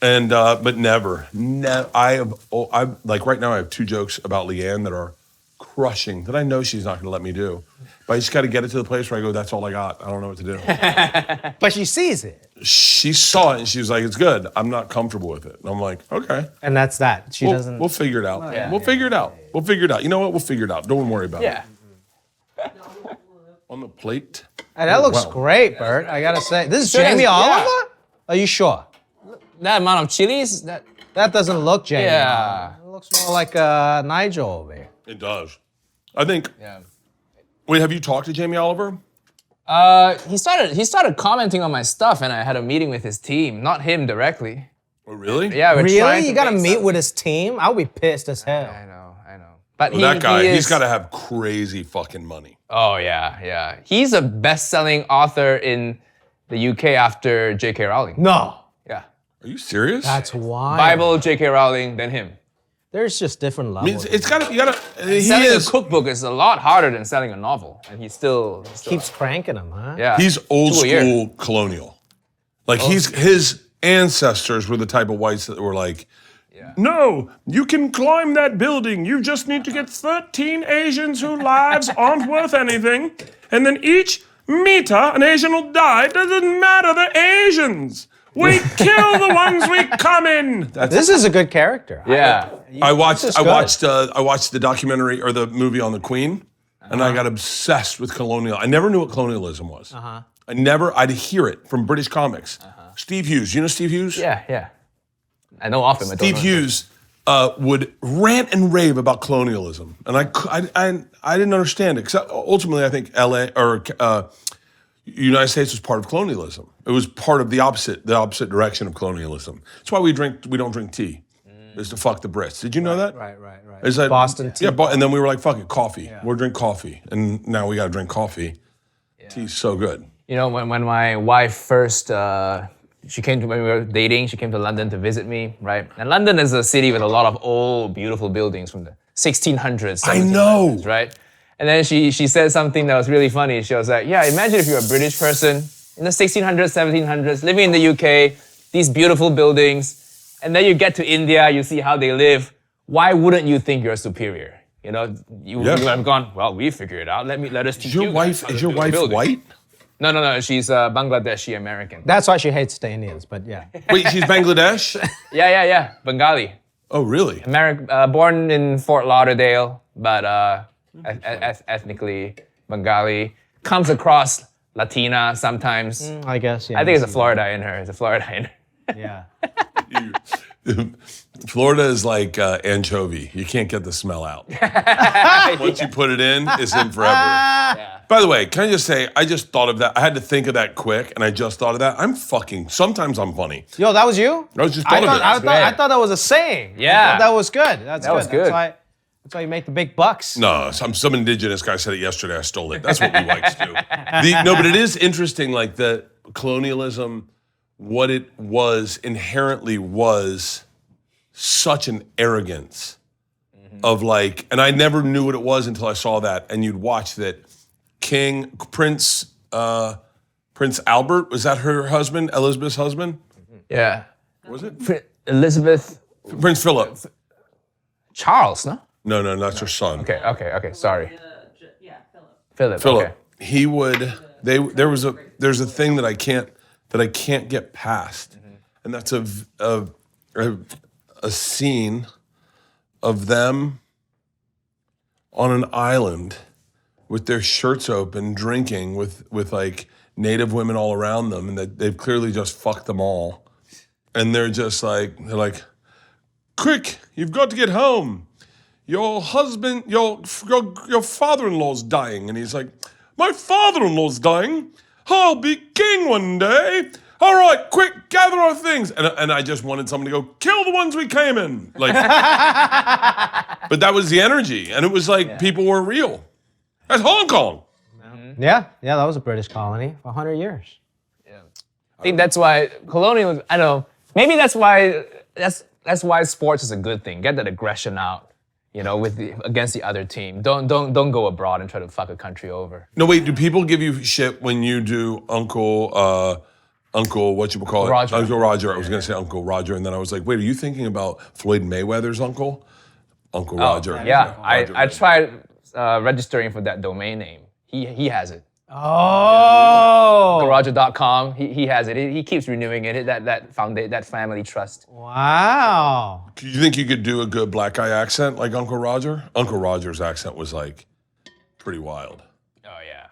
And, but never. Like right now I have 2 jokes about Leanne that are crushing that I know she's not gonna let me do. But I just gotta get it to the place where I go, that's all I got. I don't know what to do. But she sees it. She saw it and she was like, it's good. I'm not comfortable with it. And I'm like, okay. And that's that. She doesn't. We'll figure it out. yeah. We'll figure it out. We'll figure it out. You know what? We'll figure it out. Don't worry about Yeah. it. On the plate. Hey, that looks wow. great, Bert. I gotta say. This is Sure Jamie is, yeah. Oliver? Are you sure? That amount of chilies, That doesn't look Jamie yeah. Oliver. It Looks more like Nigel over here. It does. I think. Yeah. Wait, have you talked to Jamie Oliver? He started commenting on my stuff, and I had a meeting with his team, not him directly. Oh, really? Yeah, we're Really? trying to You gotta make meet something. with his team? I would be pissed as hell. I know. But Well, that guy, he he's is, got to have crazy fucking money. Oh yeah. He's a best-selling author in the UK after J.K. Rowling. No. Yeah. Are you serious? That's why. Bible, J.K. Rowling, then him. There's just different I mean, levels. it's got to. You got to. He Selling is. a cookbook is a lot harder than selling a novel, and he still Keeps cranking them, huh? yeah. He's old 2 a year. school colonial. Like his ancestors were the type of whites that were like, no, you can climb that building. You just need to get 13 Asians whose lives aren't worth anything, and then each meter an Asian will die. It doesn't matter. They're Asians. We kill the ones we come in. This is a good character. Yeah. I watched is I good. watched the documentary or the movie on the Queen, and I got obsessed with colonial. I never knew what colonialism was. I'd hear it from British comics. Steve Hughes, you know Steve Hughes? Yeah. I know of him. I don't Steve know. Hughes would rant and rave about colonialism, and I didn't understand it. Because ultimately, I think LA or United States was part of colonialism. It was part of the opposite direction of colonialism. That's why we don't drink tea. Is to fuck the Brits. Did you know that? Right. Is that Boston tea. Yeah, and then we were like, fuck it, coffee. We'll drink coffee, and now we got to drink coffee. Tea's so good. You know, when my wife first, when we were dating, she came to London to visit me, right? And London is a city with a lot of old, beautiful buildings from the 1600s. I know. 1700s, right? And then she said something that was really funny. She was like, yeah, imagine if you're a British person in the 1600s, 1700s, living in the UK, these beautiful buildings, and then you get to India, you see how they live. Why wouldn't you think you're superior? You know, you would have gone, well, we figured it out. Let us teach Is your you wife guys how to is your build a wife building." white? No. She's Bangladeshi American. That's why she hates the Indians, but yeah. Wait, she's Bangladesh? Yeah. Bengali. Oh, really? Born in Fort Lauderdale, but ethnically Bengali. Comes across Latina sometimes. I guess, yeah. I think it's a Florida in her. It's a Florida in her. Yeah. Florida is like anchovy. You can't get the smell out. Once you put it in, it's in forever. By the way, can I just say, I just thought of that. I had to think of that quick, and I just thought of that. Sometimes I'm funny. Yo, that was you? I was just thought of it. I thought that was a saying. Yeah. That was good. That was good. That's why you make the big bucks. No, some indigenous guy said it yesterday. I stole it. That's what we whites do. No, but it is interesting, like the colonialism, what it was inherently was such an arrogance of like, and I never knew what it was until I saw that. And you'd watch that Prince Albert, was that her husband, Elizabeth's husband? Yeah. Was it? Elizabeth Prince Philip. Charles, no? No, that's her son. Okay. Sorry. Yeah, Philip. Philip. Okay. He would. There's a thing that I can't get past, and that's a scene of them on an island with their shirts open, drinking with like native women all around them, and that they've clearly just fucked them all, and they're like, quick, you've got to get home. Your husband, your father-in-law's dying. And he's like, my father-in-law's dying? I'll be king one day. All right, quick, gather our things. And I just wanted someone to go, kill the ones we came in. Like, but that was the energy. And it was like, people were real. That's Hong Kong. Yeah, that was a British colony for 100 years. I think that's why colonialism, I don't know, maybe that's why sports is a good thing. Get that aggression out, you know, against the other team. Don't go abroad and try to fuck a country over. No, wait, do people give you shit when you do Uncle, what you would call it? Roger. Uncle Roger. I was going to say Uncle Roger, and then I was like, wait, are you thinking about Floyd Mayweather's uncle? Uncle Roger. Yeah, Roger I Mayweather. tried registering for that domain name. He has it. Oh. Roger.com, he has it. He keeps renewing it. That family trust. Wow. Do you think you could do a good black guy accent like Uncle Roger? Uncle Roger's accent was like pretty wild. Oh yeah.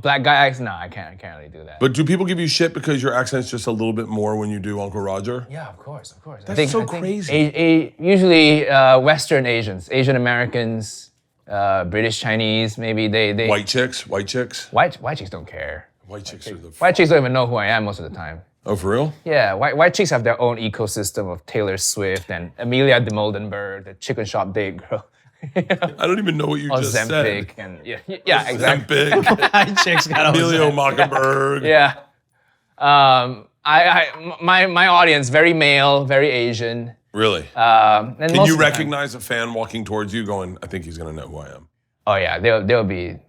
Black guy accent? No, I can't really do that. But do people give you shit because your accent's just a little bit more when you do Uncle Roger? yeah, of course. That's so crazy. Usually Western Asians, Asian Americans, British Chinese, maybe they White chicks? white chicks don't care. White chicks are the. White chicks don't even know who I am most of the time. Oh, for real? Yeah, white chicks have their own ecosystem of Taylor Swift and Amelia de Moldenberg, the chicken shop date girl. I don't even know what you just Ozempic said. and yeah, exactly. Ozempic, White chicks got Emilio Mockenberg. Yeah. My audience very male, very Asian. Really? And Can most you of the time- recognize a fan walking towards you going, I think he's going to know who I am? Oh yeah, they'll be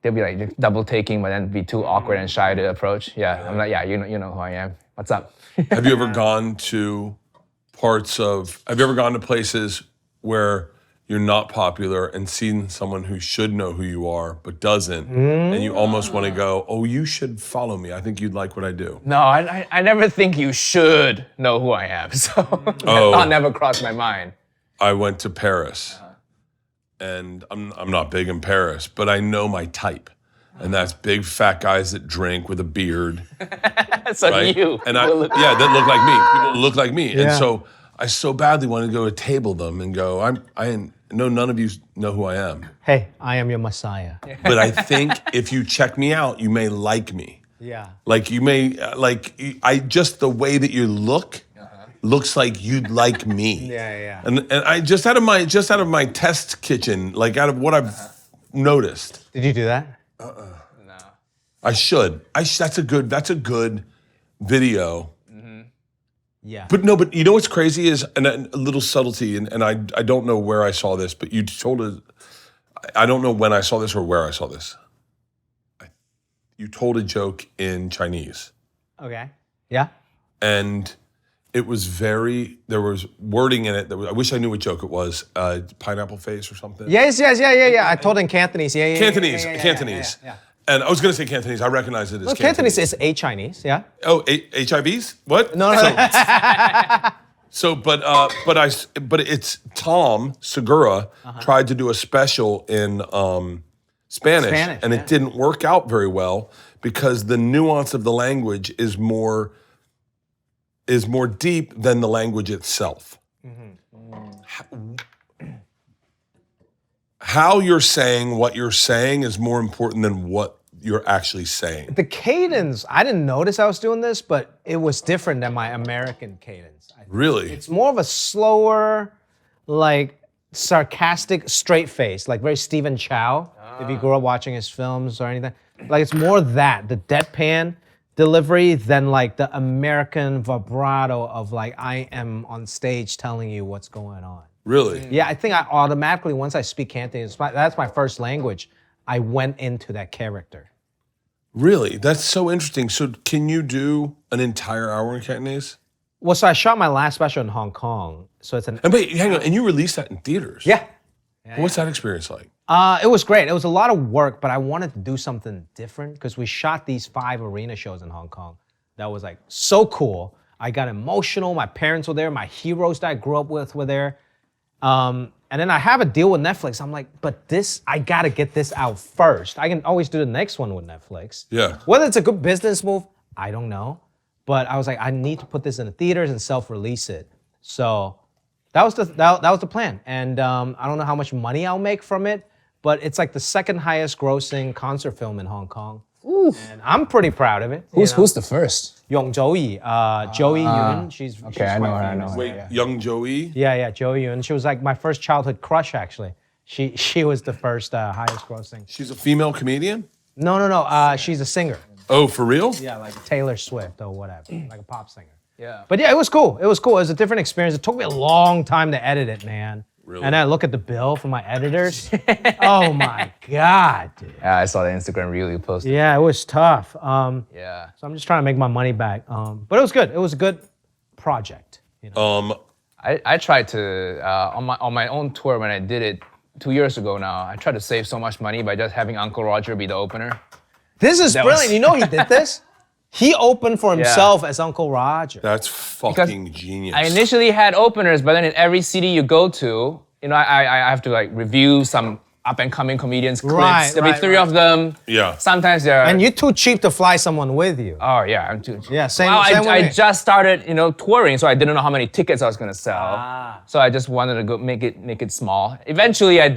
like double taking, but then be too awkward and shy to approach. Yeah, I'm like, yeah, you know who I am. What's up? Have you ever gone to places where you're not popular and seen someone who should know who you are but doesn't, and you almost want to go, oh, you should follow me. I think you'd like what I do. No, I never think you should know who I am. So that thought never crossed my mind. I went to Paris, and I'm not big in Paris, but I know my type. And that's big fat guys that drink with a beard. So Right? you. And that look like me. People that look like me. And Yeah. so I so badly wanted to go to table them and go, I know none of you know who I am. Hey, I am your Messiah. But I think if you check me out, you may like me. Yeah. Like you may, just the way that you look looks like you'd like me. Yeah. And I just out of my test kitchen, like out of what I've noticed, Did you do that? I should. That's a good video. Yeah. But you know what's crazy is, and a little subtlety, and I don't know where I saw this, but you told us, I don't know when I saw this or where I saw this. You told a joke in Chinese, Okay. Yeah. and it was there was wording in it I wish I knew what joke it was, pineapple face or something. Yes. I told in Cantonese. Yeah. Cantonese. Yeah. And I was going to say Cantonese. I recognize it as Well, Cantonese. Cantonese is a Chinese. Yeah. Oh, HIVs? What? No. But it's Tom Segura tried to do a special in Spanish, and it didn't work out very well because the nuance of the language is more deep than the language itself. How you're saying what you're saying is more important than what you're actually saying. The cadence, I didn't notice I was doing this, but it was different than my American cadence. Really? It's more of a slower, like sarcastic, straight face, like very Stephen Chow. If you grew up watching his films or anything, like it's more that, the deadpan delivery than like the American vibrato of like I am on stage telling you what's going on. Really? Yeah, I think I automatically, once I speak Cantonese, that's my first language, I went into that character. Really? That's so interesting. So can you do an entire hour in Cantonese? Well, so I shot my last special in Hong Kong. So it's an And wait, hang on. And you released that in theaters? yeah. What's that experience like? It was great. It was a lot of work, but I wanted to do something different because we shot these 5 arena shows in Hong Kong. That was like so cool. I got emotional. My parents were there. My heroes that I grew up with were there. And then I have a deal with Netflix. I'm like, but I gotta get this out first. I can always do the next one with Netflix. Yeah. Whether it's a good business move, I don't know. But I was like, I need to put this in the theaters and self-release it. So that was the plan. And I don't know how much money I'll make from it, but it's like the second highest grossing concert film in Hong Kong. Ooh. And I'm pretty proud of it. Who's the first? Yong Joey, Joey Yun. She's Okay, I know her. I know her. Wait, Young Joey? Yeah, Joey Yun. She was like my first childhood crush, actually. She was the first highest grossing. She's a female comedian? No. She's a singer. Oh, for real? Yeah, like Taylor Swift or whatever, like a pop singer. Yeah. But yeah, it was cool. It was a different experience. It took me a long time to edit it, man. Really? And I look at the bill for my editors. Oh my God, dude. Yeah, I saw the Instagram reel you posted. Yeah, it was tough. Yeah. So I'm just trying to make my money back. But it was good. It was a good project. You know? I tried to on my own tour when I did it 2 years ago now. I tried to save so much money by just having Uncle Roger be the opener. This is That brilliant. was- You know he did this? He opened for himself as Uncle Roger. That's fucking genius. I initially had openers, but then in every city you go to, you know, I have to like review some up and coming comedians clips. Right, There'll be right, 3 right. of them. Yeah. Sometimes they're. And you're too cheap to fly someone with you. Oh yeah, I'm too. Yeah, same- Well, same with I me. just started, touring, so I didn't know how many tickets I was gonna sell. Ah. So I just wanted to go make it small. Eventually, I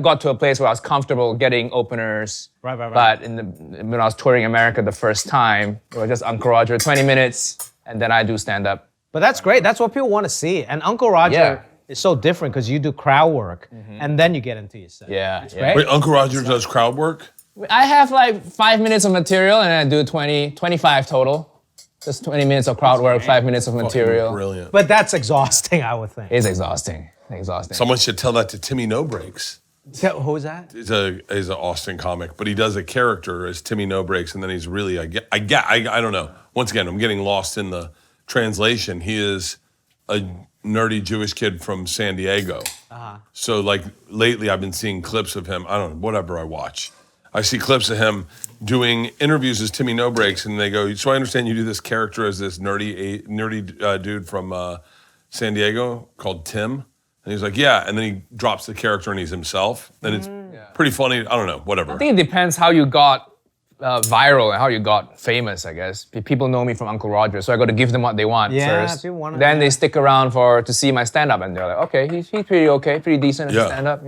got to a place where I was comfortable getting openers. Right. But when I was touring America the first time, it was just Uncle Roger, 20 minutes, and then I do stand up. But that's great. That's what people want to see. And Uncle Roger Yeah. is so different because you do crowd work and then you get into your set. Yeah, It's yeah. great. Wait, Uncle Roger does crowd work? I have like 5 minutes of material, and I do 25 total. Just 20 minutes of crowd work, 5 minutes of material. Brilliant. But that's exhausting, I would think. It's exhausting. Exhausting. Someone should tell that to Timmy No Breaks. So, who's that? He's an Austin comic, but he does a character as Timmy No Breaks, and then he's really I don't know. Once again, I'm getting lost in the translation. He is a nerdy Jewish kid from San Diego. So like lately, I've been seeing clips of him. I don't know, whatever I watch, I see clips of him doing interviews as Timmy No Breaks, and they go, "So I understand you do this character as this nerdy dude from San Diego called Tim." And he's like, yeah, and then he drops the character and he's himself. And it's pretty funny. I don't know, whatever. I think it depends how you got viral and how you got famous, I guess. People know me from Uncle Roger, so I got to give them what they want Yeah, first. people want it, Then yeah. they stick around to see my stand-up, and they're like, okay, he's pretty okay, pretty decent at Yeah. stand-up,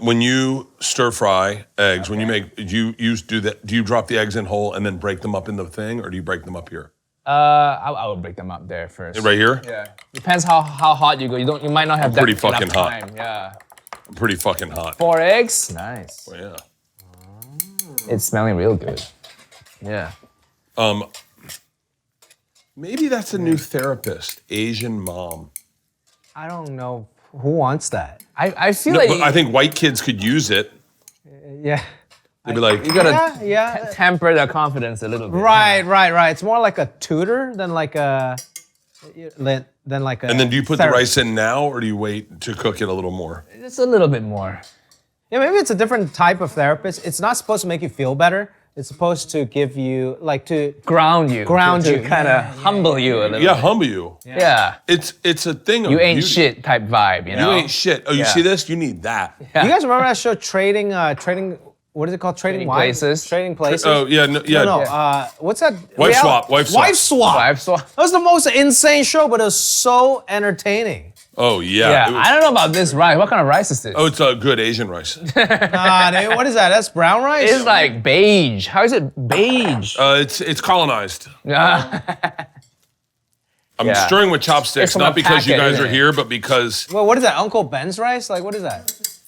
When you stir fry eggs, when you make, do you drop the eggs in whole and then break them up in the thing, or do you break them up here? I will break them up there first. Right here? Yeah. Depends how hot you go. You might not have that pretty fucking enough hot. time. Yeah. I'm pretty fucking hot. 4 eggs. Nice. Yeah. It's smelling real good. Yeah. Maybe that's a new therapist, Asian mom. I don't know who wants that. I feel No, like but I think white kids could use it. Yeah. They'd be like, you gotta Yeah. temper their confidence a little bit. Right. It's more like a tutor than like a. and then do you put the rice in now, or do you wait to cook it a little more? Just a little bit more. Yeah, maybe it's a different type of therapist. It's not supposed to make you feel better. It's supposed to give you to Ground you. Ground to you. kind of humble you a little Yeah, bit. humble you. Yeah. It's a thing of You ain't beauty. shit type vibe, you You know? ain't shit. Oh, you Yeah. see this? You need that. Yeah. You guys remember that show Trading? What is it called? Trading Wives? Places. Trading Places. Oh, yeah, no, yeah. No. What's that? Wife swap, wife swap. Wife swap. Wife swap. That was the most insane show, but it was so entertaining. Oh, yeah. Yeah, It was- I don't know about this rice. What kind of rice is this? oh, it's a good Asian rice. Dude, what is that? That's brown rice? It's like beige. How is it beige? It's colonized. I'm Yeah. stirring with It's chopsticks, from not a because you packet, guys isn't are it? here, but because Well, what is that? Uncle Ben's rice? Like, what is that? It's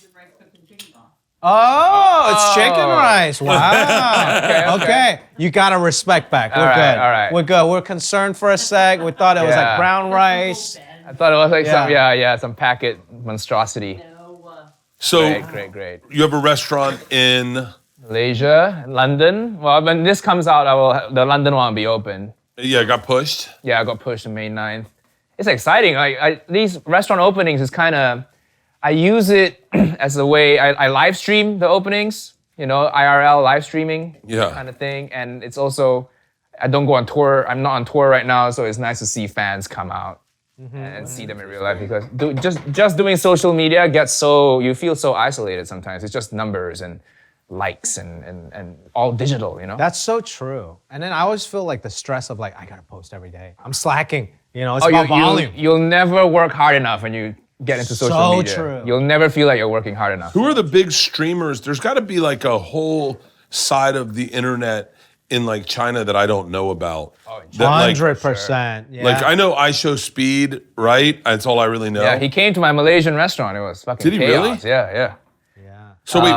the rice cooked in chicken broth. Oh, it's chicken rice. Wow. Okay. You gotta respect back. We're All right, good. all right. We're good. We're concerned for a sec. We thought it was like Yeah. brown rice. I thought it was like Yeah. some packet monstrosity. No, so Great. you have a restaurant in Malaysia, London. Well, when this comes out, the London one will be open. it got pushed. Yeah, I got pushed to May 9th. It's exciting. These restaurant openings is kind of, I use it as a way, I live stream the openings, IRL live streaming Yeah. kind of thing. And it's also, I don't go on tour. I'm not on tour right now, so it's nice to see fans come out and see them in real life, because just doing social media you feel so isolated sometimes. It's just numbers and likes and all digital, That's so true. And then I always feel like the stress of like, I gotta post every day. I'm slacking. It's Oh, about volume. you'll never work hard enough when you get into social So media. true. You'll never feel like you're working hard enough. Who are the big streamers? There's got to be like a whole side of the internet in like China that I don't know about. That, like, 100%. Yeah. Like I know I Show Speed, right? That's all I really know. Yeah, he came to my Malaysian restaurant. It was fucking Did he really? chaos. Yeah. So wait,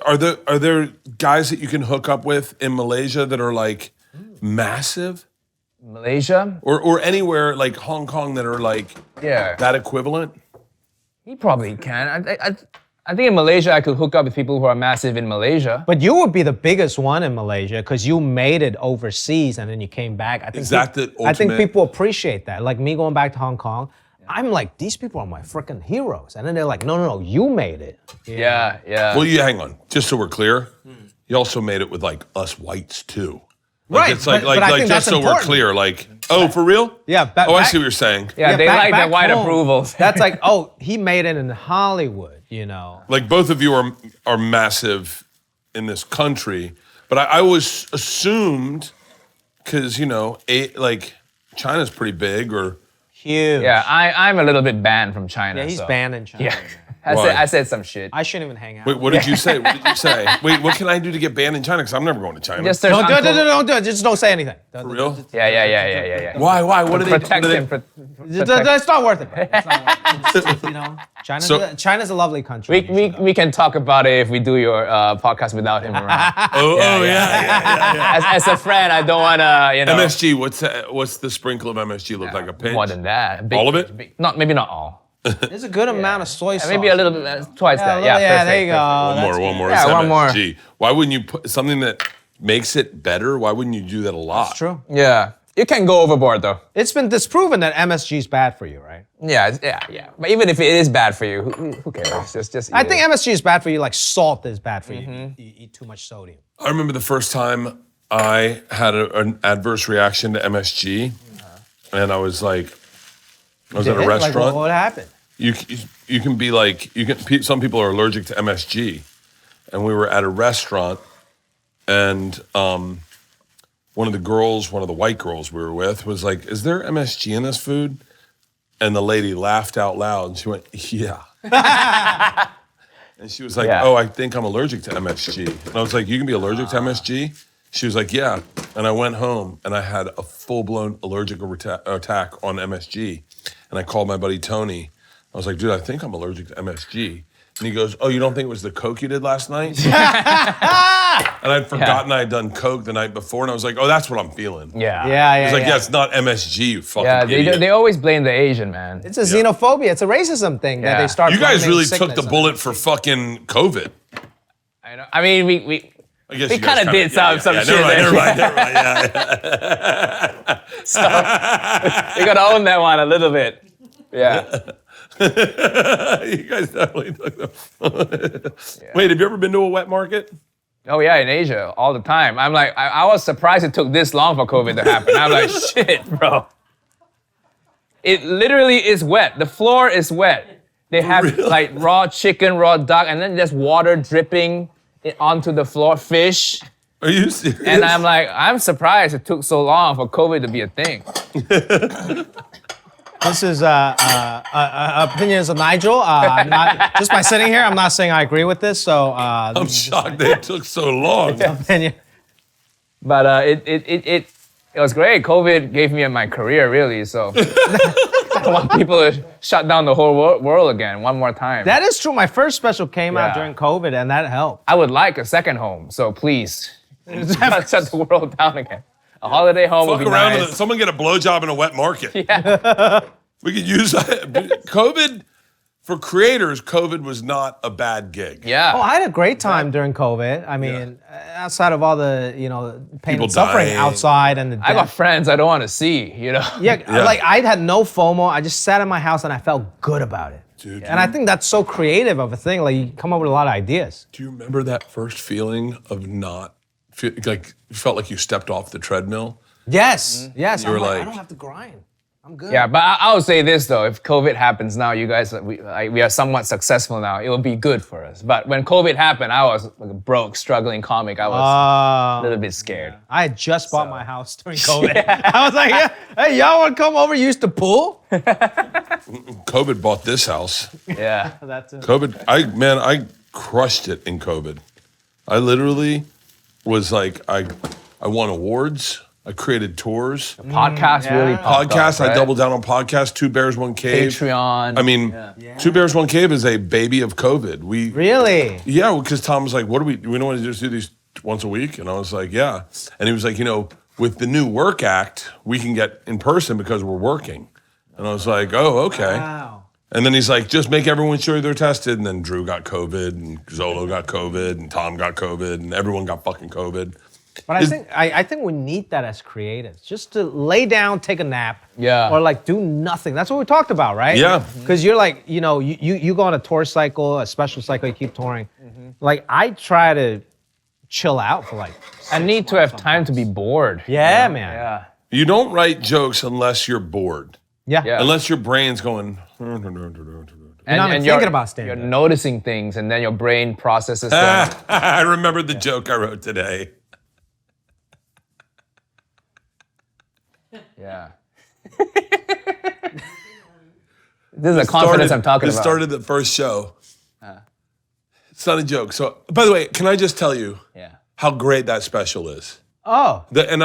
are there guys that you can hook up with in Malaysia that are like massive, Malaysia? or anywhere like Hong Kong that are like Yeah. that equivalent? He probably can. I think in Malaysia I could hook up with people who are massive in Malaysia. But you would be the biggest one in Malaysia because you made it overseas and then you came back. I think Is that the I think ultimate- people appreciate that. Like me going back to Hong Kong, I'm like, these people are my freaking heroes. And then they're like, no, you made it. Yeah. Well, you hang on. Just so we're clear, you also made it with like us whites too. Like, Right, It's like but I think just that's so we're important. clear. Like, oh, for real? Yeah. Oh, I see what you're saying. Yeah, they back- like back that white home, approval. That's like, oh, he made it in Hollywood. you know. Like both of you are massive in this country, but I always assumed because like China's pretty big or. Huge. Yeah, I'm a little bit banned from China. Yeah, he's so. banned in China. Yeah, Why? I said some shit. I shouldn't even hang out. Wait, what did you say? What did you say? Wait, what can I do to get banned in China? Because I'm never going to China. Just there's Don't uncle- do it. Just don't say anything. For real? Yeah. Why? What do they Protect do? him. It's not worth it. Bro. It's not worth it. So- China's a lovely country. We can talk about it if we do your podcast without him around. Yeah. As a friend, I don't want to, MSG, what's the sprinkle of MSG look like? A pinch? more than that. A big All of it? pinch, maybe not all. There's a good amount of soy sauce. Maybe a little bit, twice that. Yeah, yeah, perfect, there you go. perfect. One more. Yeah, It's one more. MSG. Why wouldn't you put something that makes it better? Why wouldn't you do that a lot? It's true. Yeah, you can go overboard though. It's been disproven that MSG is bad for you, right? Yeah. But even if it is bad for you, who cares? Just I eat think it. MSG is bad for you like salt is bad for you. You eat too much sodium. I remember the first time I had an adverse reaction to MSG, and I was at a restaurant. Like, what happened? You can be like some people are allergic to MSG, and we were at a restaurant, and one of the white girls we were with was like, "Is there MSG in this food?" And the lady laughed out loud, and she went, "Yeah." And she was like, Yeah. "Oh, I think I'm allergic to MSG." And I was like, "You can be allergic to MSG?" She was like, "Yeah." And I went home and I had a full-blown allergic attack on MSG. And I called my buddy Tony. I was like, "Dude, I think I'm allergic to MSG." And he goes, "Oh, you don't think it was the Coke you did last night?" And I'd forgotten I had done Coke the night before. And I was like, "Oh, that's what I'm feeling." Yeah. He's like, "Yeah, it's not MSG, you fucking Yeah, idiot." they always blame the Asian man. It's a xenophobia. It's a racism thing that Yeah. they start. You guys blaming really took sickness the on. bullet for fucking COVID. I know. I mean, we I guess We you guys kinda did some shit Never there. mind. Yeah. we gotta own that one a little bit. Yeah. You guys definitely took them. Wait, have you ever been to a wet market? Oh yeah, in Asia all the time. I'm like, I was surprised it took this long for COVID to happen. I'm like, shit, bro. It literally is wet. The floor is wet. They have like raw chicken, raw duck, and then there's water dripping onto the floor, fish. Are you serious? And I'm like, I'm surprised it took so long for COVID to be a thing. This is opinions of Nigel. Not, just by sitting here, I'm not saying I agree with this. So I'm shocked that it took so long. opinion. But it was great. COVID gave me my career, really. So I want people to shut down the whole world again one more time. That is true. My first special came out Yeah. during COVID, and that helped. I would like a second home. So please, shut the world down again. A holiday home would Fuck be around nice. with it. Someone get a blowjob in a wet market. Yeah. We could use COVID. For creators, COVID was not a bad gig. Yeah. Oh, I had a great time during COVID. I mean, outside of all the pain People and suffering dying. outside and the I got death. friends I don't want to see, Yeah, like I had no FOMO. I just sat in my house and I felt good about it. Dude, and I think that's so creative of a thing. Like you come up with a lot of ideas. Do you remember that first feeling of not, like, you felt like you stepped off the treadmill? Yes, yes. You were I'm like, I like- don't have to grind. I'm good. Yeah, but I would say this though: if COVID happens now, you guys, we are somewhat successful now. It will be good for us. But when COVID happened, I was like a broke, struggling comic. I was a little bit scared. I had just bought my house during COVID. I was like, hey, y'all want to come over? Use the pool? COVID bought this house. Yeah. That's it. COVID, I crushed it in COVID. I literally was like, I won awards. I created tours. Podcast really popped Podcasts, up, right? I doubled down on podcasts. Two Bears, One Cave. Patreon. I mean, Two Bears, One Cave is a baby of COVID. Really? Yeah, because Tom was like, we don't want to just do these once a week? And I was like, yeah. And he was like, with the new work act, we can get in person because we're working. And I was like, oh, okay. Wow. And then he's like, just make everyone sure they're tested. And then Drew got COVID, and Zolo got COVID, and Tom got COVID, and everyone got fucking COVID. But I think we need that as creatives, just to lay down, take a nap, Yeah. or like do nothing. That's what we talked about, right? Yeah. Because you're like, you go on a tour cycle, a special cycle, you keep touring. Like I try to chill out for like. I need to have time to be bored. Yeah, man. Yeah. You don't write jokes unless you're bored. Yeah. Yeah. Unless your brain's going. not even thinking about stand-up. You're noticing things, and then your brain processes them. I remember the joke I wrote today. Yeah. This is the confidence I'm talking It about. started the first show. It's not a joke. So, by the way, can I just tell you how great that special is? Oh. I'm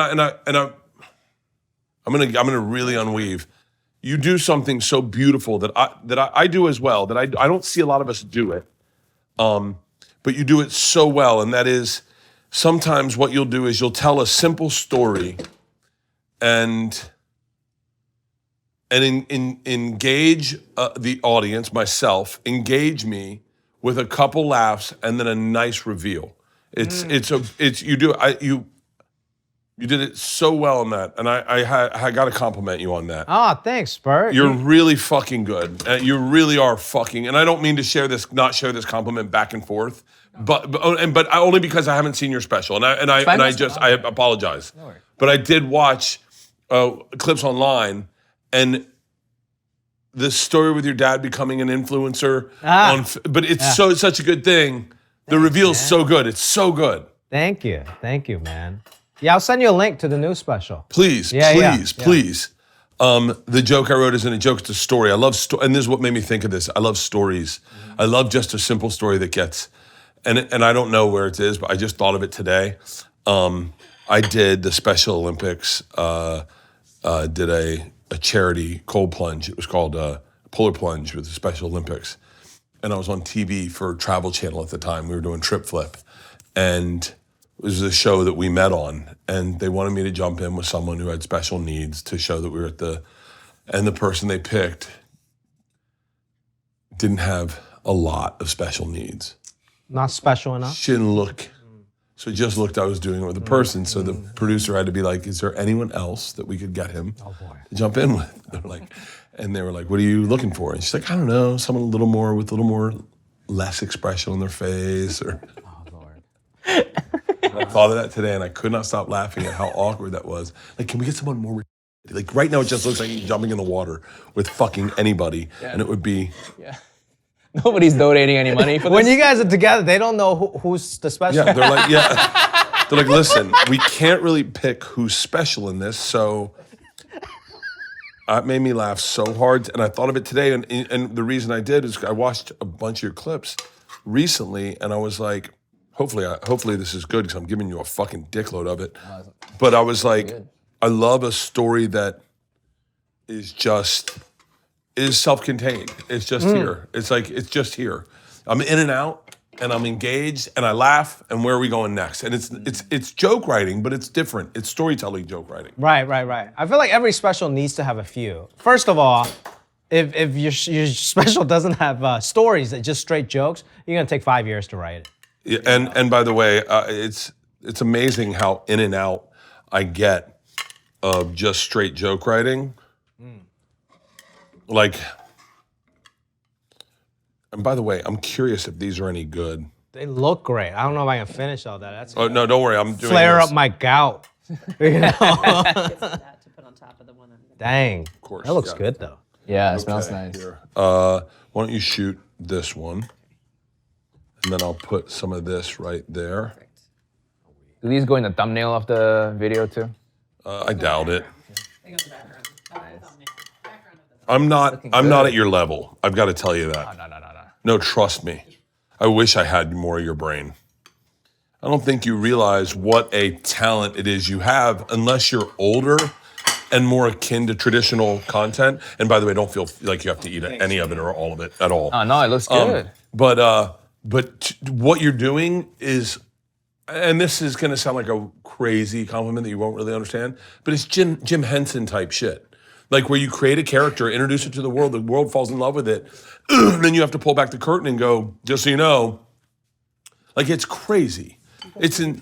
gonna really unweave. You do something so beautiful that I do as well. That I don't see a lot of us do it, but you do it so well. And that is, sometimes what you'll do is you'll tell a simple story, and engage the audience, myself, engage me with a couple laughs and then a nice reveal. You did it so well in that, and I got to compliment you on that. Oh, thanks, Bert. You're really fucking good. You really are fucking, and I don't mean to not share this compliment back and forth, but only because I haven't seen your special, and I apologize. No worries. But I did watch clips online, and the story with your dad becoming an influencer, but it's such a good thing. The reveal's so good. It's so good. Thank you, man. Yeah, I'll send you a link to the new special. Please. The joke I wrote isn't a joke; it's a story. I love and this is what made me think of this. I love stories. I love just a simple story that gets, and I don't know where it is, but I just thought of it today. I did the Special Olympics. Did a charity cold plunge. It was called Polar Plunge with the Special Olympics. And I was on TV for Travel Channel at the time. We were doing Trip Flip. And it was a show that we met on. And they wanted me to jump in with someone who had special needs to show that we were and the person they picked didn't have a lot of special needs. Not special enough? She didn't look. So it just looked I was doing it with a person. So the producer had to be like, is there anyone else that we could get him to jump in with? They were like, what are you looking for? And she's like, I don't know, someone with a little more less expression on their face. Or. Oh, Lord. I thought of that today and I could not stop laughing at how awkward that was. Like, can we get someone more? Like right now it just looks like you're jumping in the water with fucking anybody. And it would be. Yeah. Nobody's donating any money for this. When you guys are together, they don't know who's the special. Yeah, they're like, listen, we can't really pick who's special in this, so it made me laugh so hard. And I thought of it today, and the reason I did is I watched a bunch of your clips recently, and I was like, hopefully this is good because I'm giving you a fucking dickload of it. But I was like, I love a story that is self-contained. It's just here. It's like, it's just here. I'm in and out, and I'm engaged, and I laugh, and where are we going next? And it's joke writing, but it's different. It's storytelling joke writing. Right. I feel like every special needs to have a few. First of all, if your special doesn't have stories, it's just straight jokes, you're gonna take 5 years to write it. Yeah, and by the way, it's amazing how in and out I get of just straight joke writing. Like, and by the way, I'm curious if these are any good. They look great. I don't know if I can finish all that. That's No, don't worry. I'm doing flare this. up my gout. You know? That to put on top of the one I'm Dang. Of course. That looks yeah. good though. Yeah, it smells nice. Here. Why don't you shoot this one, and then I'll put some of this right there. Do these go in the thumbnail of the video too? I doubt it. They go in the background. I'm not at your level. I've got to tell you that. No. No, trust me. I wish I had more of your brain. I don't think you realize what a talent it is you have unless you're older and more akin to traditional content. And by the way, don't feel like you have to eat any of it or all of it at all. Oh, no, it looks good. But what you're doing is, and this is going to sound like a crazy compliment that you won't really understand, but it's Jim Henson type shit. Like where you create a character, introduce it to the world falls in love with it, then you have to pull back the curtain and go, just so you know, like it's crazy. It's in.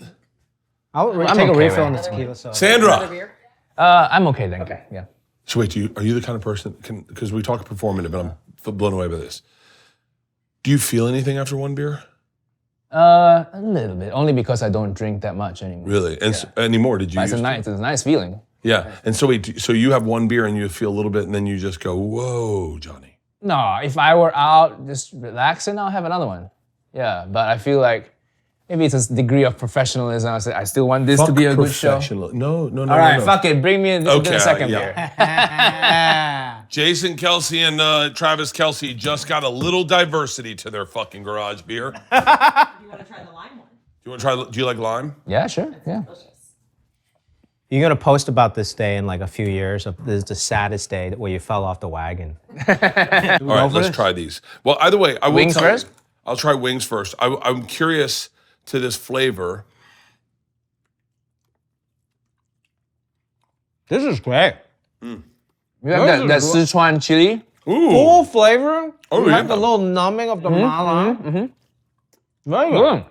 I'll take a refill on the tequila soda. Sandra. I'm okay then. Okay, yeah. So wait, are you the kind of person, because we talk performative, but I'm blown away by this. Do you feel anything after one beer? A little bit, only because I don't drink that much anymore. Really? And anymore? Did you? It's a nice feeling. Yeah. And so wait, so you have one beer and you feel a little bit, and then you just go, "Whoa, Johnny." No, if I were out just relaxing, I'll have another one. Yeah, but I feel like maybe it's a degree of professionalism. I still want this to be a good show. No. All right, no. fuck it. Bring me in Okay, the second yeah. beer. Jason Kelsey and Travis Kelsey just got a little diversity to their fucking garage beer. You want to try the lime one? You want to try? Do you like lime? Yeah, sure. Yeah. You're gonna post about this day in like a few years. This is the saddest day where you fell off the wagon. All right, let's try these. Well, either way, I will Wings tell you- first? I'll try wings first. I'm curious to this flavor. This is great. You have that Sichuan chili. Ooh. Full flavor. Oh, You have yeah. the little numbing of the mala. Very good. Good.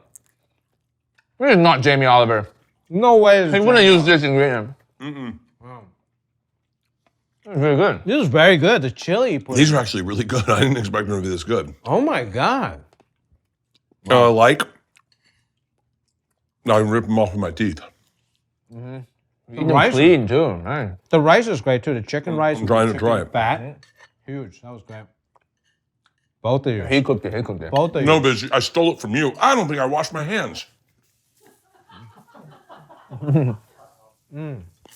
This is not Jamie Oliver. No way. He wouldn't use this ingredient. It's very good. This is very good. The chili. you put- These are actually really good. I didn't expect them to be this good. Oh my god. Like, I rip them off with my teeth. Eat The them rice, clean too. Nice. the rice is great too. The chicken rice. I'm trying to chicken try it. Fat. Huge. That was great. Both of you. He cooked it. He cooked it. Both of you. No, but I stole it from you. I don't think I washed my hands.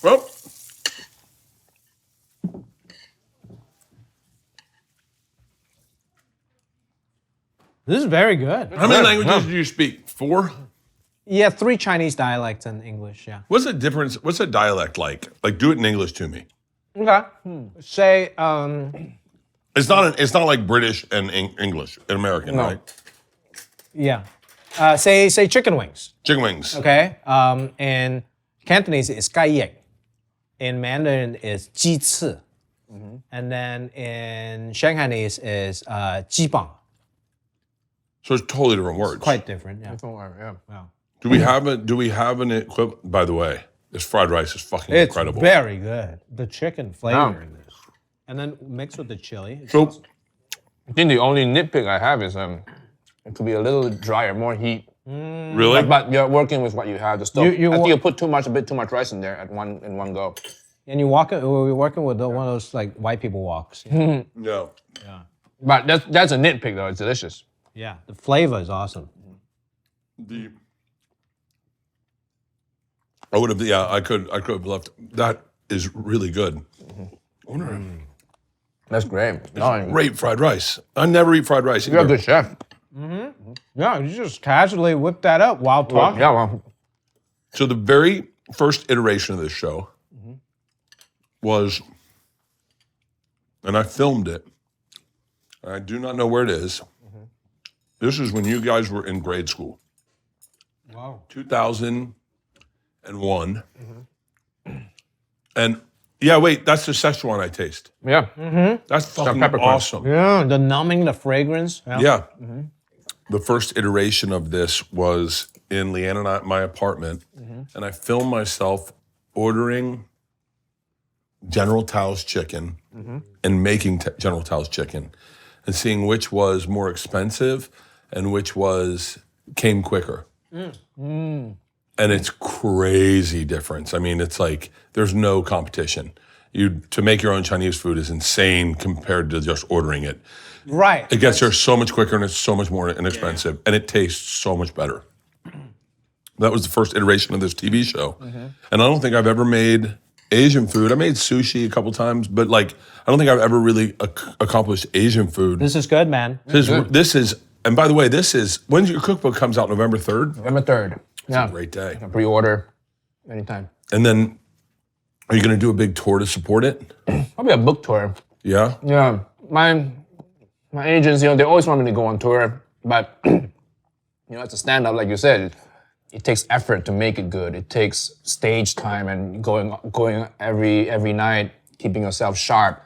Well, This is very good. how many languages do you speak? 4? Yeah, 3 Chinese dialects in English. Yeah. What's the difference? What's a dialect like? Like, do it in English to me. Okay. Say It's not like British and English and American, right? yeah. Say chicken wings. Chicken wings. Okay. In Cantonese it's gai yek. In Mandarin it's ji ci. And then in Shanghainese is ji bang. So it's totally different words. Quite different. Yeah. Yeah. Do we have an equivalent? By the way, this fried rice is fucking It's incredible. very good. The chicken flavor Yeah. in this. And then mixed with the chili. It's So I think the only nitpick I have is it could be a little drier, more heat. really, But you're working with what you have. The stove. You I think wa- you put a bit too much rice in there in one go. And we're working with one of those like white people walks. no. But that's a nitpick though. It's delicious. Yeah, the flavor is awesome. I would have. Yeah, I could have left. That is really good. That's great. No, Great fried rice. I never eat fried rice. you're a either. good chef. Yeah, you just casually whip that up while talking. Yeah, well, So the very first iteration of this show was, and I filmed it. I do not know where it is. This is when you guys were in grade school. Wow. 2001. And yeah, wait, that's the Szechuan I taste. yeah. That's fucking peppercorn. awesome. Yeah, the numbing, the fragrance. Yeah. The first iteration of this was in Leanne and my apartment, and I filmed myself ordering General Tao's chicken and making General Tao's chicken and seeing which was more expensive and which came quicker. And it's crazy difference. I mean, it's like there's no competition. To make your own Chinese food is insane compared to just ordering it. Right. It gets there so much quicker and it's so much more inexpensive and it tastes so much better. That was the first iteration of this TV show. And I don't think I've ever made Asian food. I made sushi a couple times, but like, I don't think I've ever really accomplished Asian food. This is good, man. This is, and by the way, when's your cookbook comes out? November 3rd? November 3rd. Yeah. Great day. Pre-order anytime. And then, are you gonna do a big tour to support it? Probably a book tour. Yeah? Yeah. My agents, they always want me to go on tour, but it's a stand-up, like you said. It takes effort to make it good. It takes stage time and going every night, keeping yourself sharp.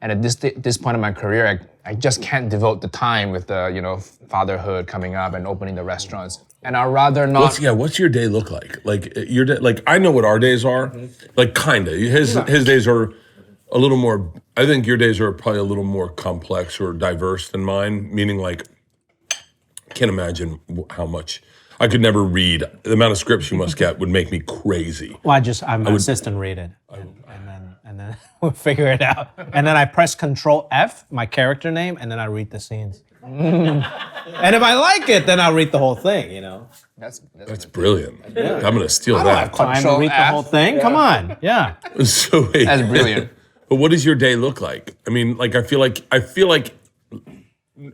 And at this point in my career, I just can't devote the time with the fatherhood coming up and opening the restaurants. And I'd rather not. What's your day look like? Like your day, like I know what our days are. Like kinda. His days are a little more. I think your days are probably a little more complex or diverse than mine. Meaning, like, I can't imagine how much. I could never read. The amount of scripts you must get would make me crazy. Well, I'm an assistant read it. And then We'll figure it out. And then I press Control F, my character name, and then I read the scenes. And if I like it, then I'll read the whole thing, you know? That's brilliant. I'm gonna steal I don't have that. time to Control read the F. whole thing. Come on. Yeah. So wait. That's brilliant. But what does your day look like? I mean, like I feel like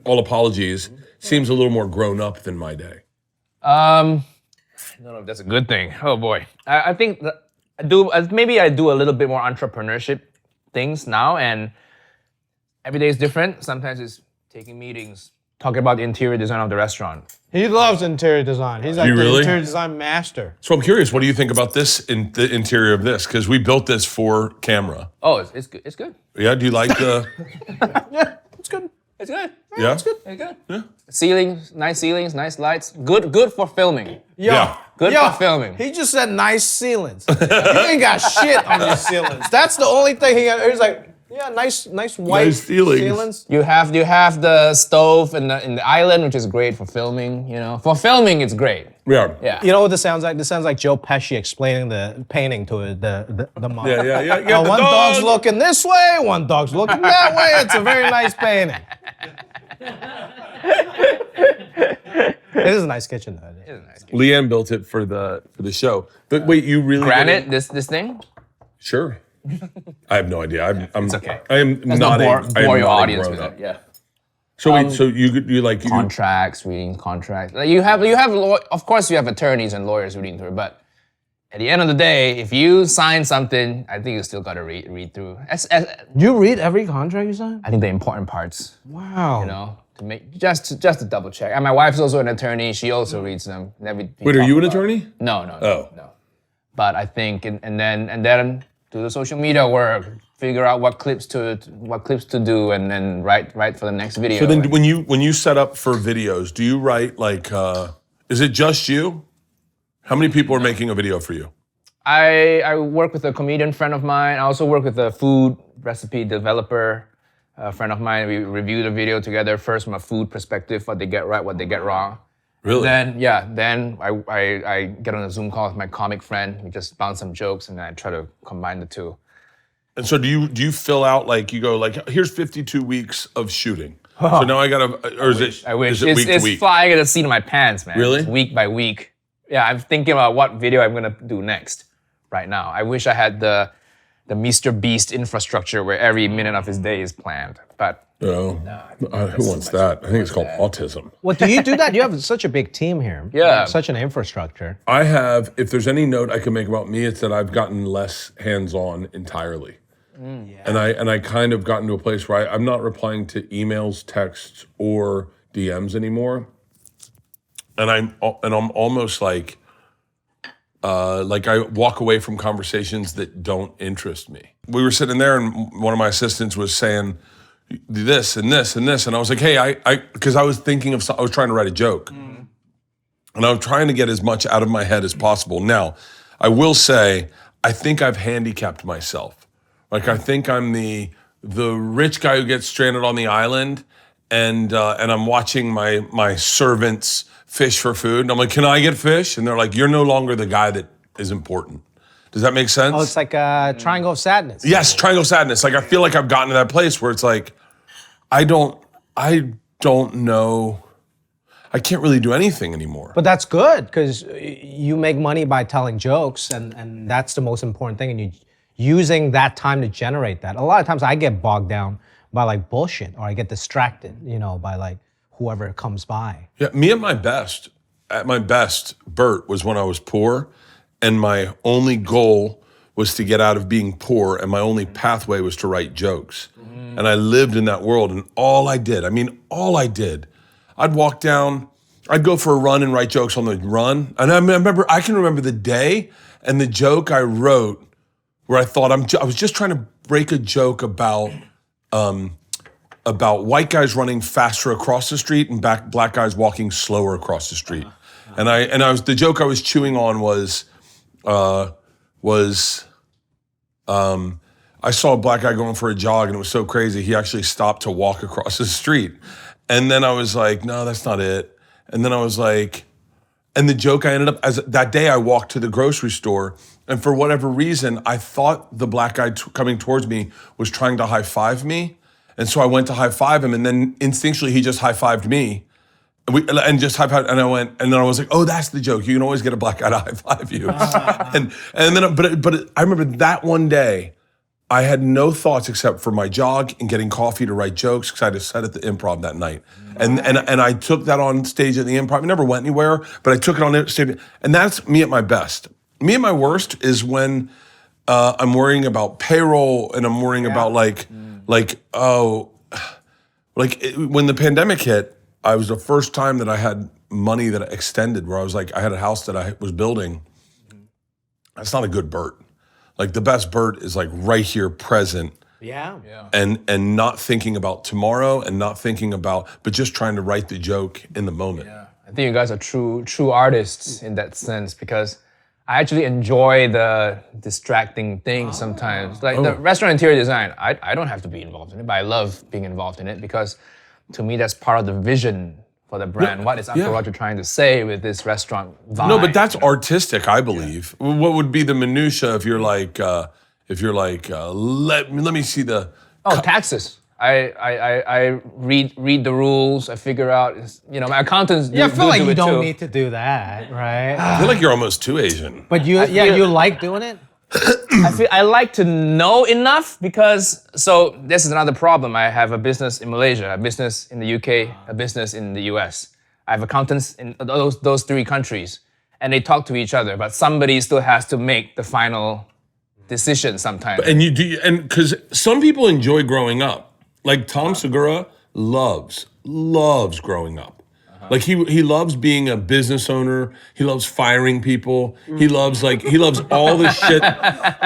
all apologies seems a little more grown up than my day. I don't know if that's a good thing. Oh boy, I think that maybe I do a little bit more entrepreneurship things now, and every day is different. Sometimes it's taking meetings, talking about the interior design of the restaurant. He loves interior design. He's like You the really? interior design master. So I'm curious, what do you think about this in the interior of this? Because we built this for camera. Oh, it's good. It's good. Yeah, do you like the? Yeah, it's good. It's good. Yeah, It's good. It's good. Yeah. Ceilings, nice lights. Good for filming. Yo, Yeah. Good for filming. He just said nice ceilings. You ain't got shit on your ceilings. That's the only thing he got. He's like, yeah, nice white Nice ceilings. ceilings. You have the stove in the island, which is great for filming. You know, for filming, it's great. Yeah. Yeah. You know what this sounds like? This sounds like Joe Pesci explaining the painting to the mom. Yeah. Oh, one dog's looking this way, one dog's looking that way. It's a very nice painting. It is a nice kitchen, though. It's nice. Leanne built it for the show. But wait, you really Granite, this thing. Sure. I have no idea. I'm It's okay. I am Let's not not I am bore your not a audience with grown-up. it. Yeah. So wait, so you like you, Contracts, reading contracts. Like of course you have attorneys and lawyers reading through it, but at the end of the day, if you sign something, I think you still got to read through. You read every contract you sign? I think the important parts, Wow. you know, to make just to double check. And my wife's also an attorney; she also reads them. wait, are you an attorney? No. Oh. No. But I think, and then do the social media work, figure out what clips to do, and then write for the next video. So then when you set up for videos, do you write like is it just you? How many people are making a video for you? I work with a comedian friend of mine. I also work with a food recipe developer, a friend of mine. We review the video together first from a food perspective, what they get right, what they get wrong. Really? Then I get on a Zoom call with my comic friend. We just bounce some jokes, and then I try to combine the two. And so do you fill out like you go like here's 52 weeks of shooting. So now I gotta or is it I wish. is it week It's to week? flying at the seat of my pants, man. Really? It's week by week. Yeah, I'm thinking about what video I'm gonna do next right now. I wish I had the Mr. Beast infrastructure where every minute of his day is planned. But No. Who wants that? I think it's called autism. Well, do you do that? You have such a big team here. Yeah. You have such an infrastructure. I have, if there's any note I can make about me, it's that I've gotten less hands-on entirely. And I kind of gotten to a place where I'm not replying to emails, texts, or DMs anymore. And I'm almost like I walk away from conversations that don't interest me. We were sitting there and one of my assistants was saying this and this and this. And I was like, hey, because I was thinking of, I was trying to write a joke. And I was trying to get as much out of my head as possible. Now, I will say, I think I've handicapped myself. Like I think I'm the rich guy who gets stranded on the island, and I'm watching my servants fish for food, and I'm like, can I get fish? And they're like, you're no longer the guy that is important. Does that make sense? Oh, it's like a triangle of sadness. Yes, triangle sadness. Like I feel like I've gotten to that place where it's like, I don't know. I can't really do anything anymore. But that's good because you make money by telling jokes, and that's the most important thing. And you using that time to generate that. A lot of times I get bogged down by like bullshit, or I get distracted, by like whoever comes by. Yeah, me at my best, Bert, was when I was poor, and my only goal was to get out of being poor, and my only pathway was to write jokes. And I lived in that world, and all I did, I'd walk down, I'd go for a run and write jokes on the run. And I can remember the day and the joke I wrote where I thought I was just trying to break a joke about white guys running faster across the street and black guys walking slower across the street. And the joke I was chewing on was I saw a black guy going for a jog and it was so crazy he actually stopped to walk across the street. And then I was like, no, that's not it. And then I was like, And the joke I ended up, as that day I walked to the grocery store, and for whatever reason, I thought the black guy coming towards me was trying to high five me. And so I went to high five him, and then instinctually he just high fived me. And just high five, and I went, and then I was like, oh, that's the joke. You can always get a black guy to high five you. and then, but I remember that one day, I had no thoughts except for my jog and getting coffee to write jokes because I had a set at the Improv that night. And I took that on stage at the Improv. I never went anywhere, but I took it on stage. And that's me at my best. Me at my worst is when I'm worrying about payroll and I'm worrying about when the pandemic hit, I was the first time that I had money that I extended where I was like, I had a house that I was building. That's not a good Bert. Like the best Bert is like right here, present, and not thinking about tomorrow and not thinking about, but just trying to write the joke in the moment. Yeah. I think you guys are true artists in that sense because I actually enjoy the distracting things sometimes. Like the restaurant interior design, I don't have to be involved in it, but I love being involved in it because to me that's part of the vision for the brand. What is Uncle Roger trying to say with this restaurant vibe? No, but that's artistic, I believe. What would be the minutia if you're like, let me see the. Taxes. I read the rules. I figure out. My accountants. I feel like you don't too. need to do that, right? I feel like you're almost too Asian. But you like doing it. I like to know enough because this is another problem. I have a business in Malaysia, a business in the UK, a business in the US. I have accountants in those three countries, and they talk to each other. But somebody still has to make the final decision sometimes. And because some people enjoy growing up, like Tom Segura loves growing up. Like he loves being a business owner. He loves firing people. He loves all the shit.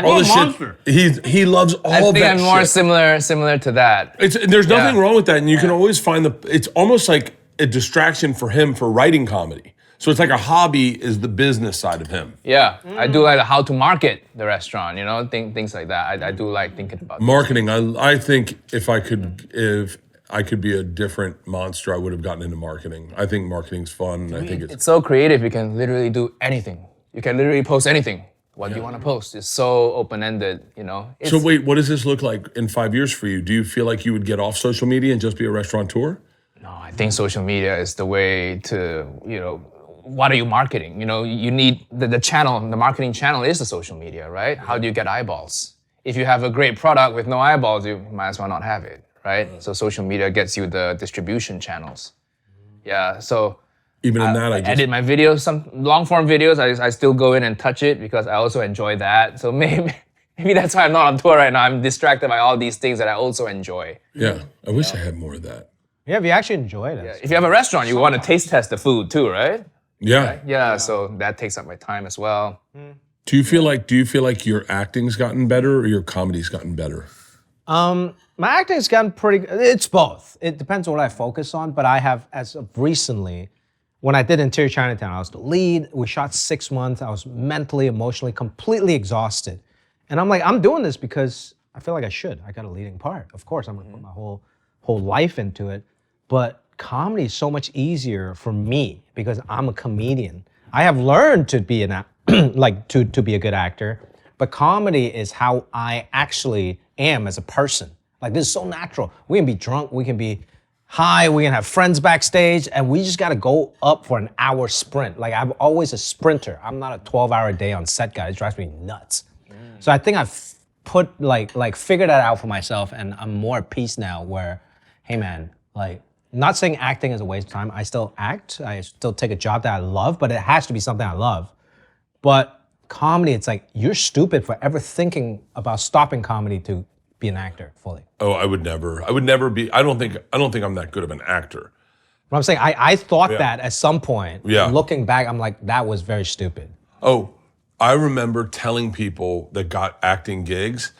All the shit. He loves all that shit. I think I'm more similar to that. There's nothing wrong with that, and you can always find it's almost like a distraction for him for writing comedy. So it's like a hobby is the business side of him. Yeah, I do like how to market the restaurant. Things like that. I do like thinking about marketing. I think if I could be a different monster, I would have gotten into marketing. I think marketing's fun. I think it's so creative. You can literally do anything. You can literally post anything. What do you want to post? It's so open-ended, So wait, what does this look like in 5 years for you? Do you feel like you would get off social media and just be a restaurateur? No, I think social media is the way to, what are you marketing? You need the channel, the marketing channel is the social media, right? How do you get eyeballs? If you have a great product with no eyeballs, you might as well not have it. Right? So social media gets you the distribution channels. Yeah, so even in that, I edit my videos, some long form videos, I still go in and touch it because I also enjoy that. So maybe that's why I'm not on tour right now. I'm distracted by all these things that I also enjoy. Yeah, I wish I had more of that. Yeah, if you actually enjoy it. Yeah. If you have a restaurant, you want to taste test the food too, right? Yeah. Yeah, so that takes up my time as well. Do you feel like your acting's gotten better or your comedy's gotten better? My acting's gotten pretty good. It's both. It depends on what I focus on, but I have, as of recently, when I did Interior Chinatown, I was the lead. We shot 6 months. I was mentally, emotionally, completely exhausted. And I'm like, I'm doing this because I feel like I should. I got a leading part. Of course, I'm gonna put my whole life into it. But comedy is so much easier for me because I'm a comedian. I have learned to be to be a good actor, but comedy is how I actually am as a person. Like, this is so natural. We can be drunk, we can be high, we can have friends backstage, and we just gotta go up for an hour sprint. Like, I'm always a sprinter. I'm not a 12-hour day on set guy. It drives me nuts. So I think I've figured that out for myself, and I'm more at peace now where, hey man, not saying acting is a waste of time. I still act. I still take a job that I love, but it has to be something I love. But comedy, it's like, you're stupid for ever thinking about stopping comedy to be an actor fully. Oh, I would never be. I don't think I'm that good of an actor. But I'm saying I thought that at some point. Yeah. Looking back, I'm like, that was very stupid. Oh, I remember telling people that got acting gigs,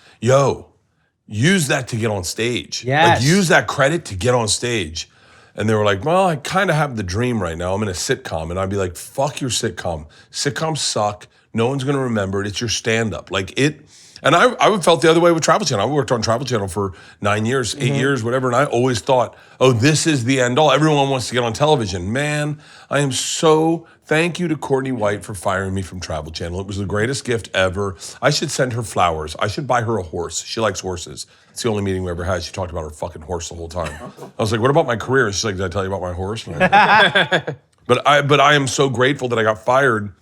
use that to get on stage. Yes. Like, use that credit to get on stage. And they were like, well, I kind of have the dream right now. I'm in a sitcom. And I'd be like, fuck your sitcom. Sitcoms suck. No one's going to remember it. It's your stand-up. And I felt the other way with Travel Channel. I worked on Travel Channel for 9 years, 8 years, whatever, and I always thought, oh, this is the end all. Everyone wants to get on television. Man, I am so thank you to Courtney White for firing me from Travel Channel. It was the greatest gift ever. I should send her flowers. I should buy her a horse. She likes horses. It's the only meeting we ever had. She talked about her fucking horse the whole time. I was like, what about my career? She's like, did I tell you about my horse? But I am so grateful that I got fired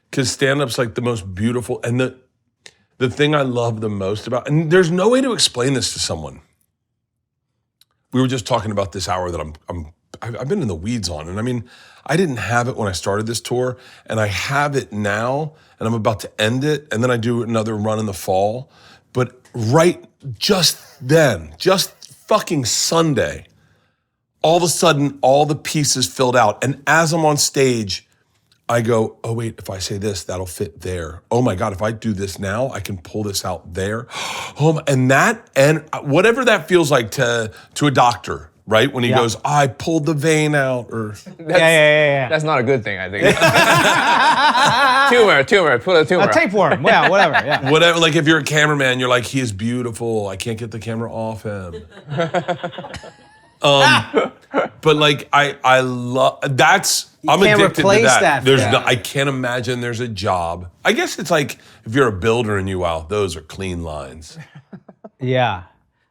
because stand-up's like the most beautiful, and the thing I love the most about, and there's no way to explain this to someone. We were just talking about this hour that I've been in the weeds on, and I mean, I didn't have it when I started this tour, and I have it now, and I'm about to end it, and then I do another run in the fall. But just fucking Sunday, all of a sudden, all the pieces filled out, and as I'm on stage, I go, oh wait, if I say this, that'll fit there. Oh my God, if I do this now, I can pull this out there. And whatever that feels like to a doctor, right? When he goes, I pulled the vein out, or Yeah. That's not a good thing, I think. tumor, put a tumor. A tapeworm, yeah, whatever, yeah. whatever. Like if you're a cameraman, you're like, he is beautiful. I can't get the camera off him. But like I love I'm can't addicted to replace that. that. I can't imagine there's a job. I guess it's like if you're a builder and those are clean lines. Yeah.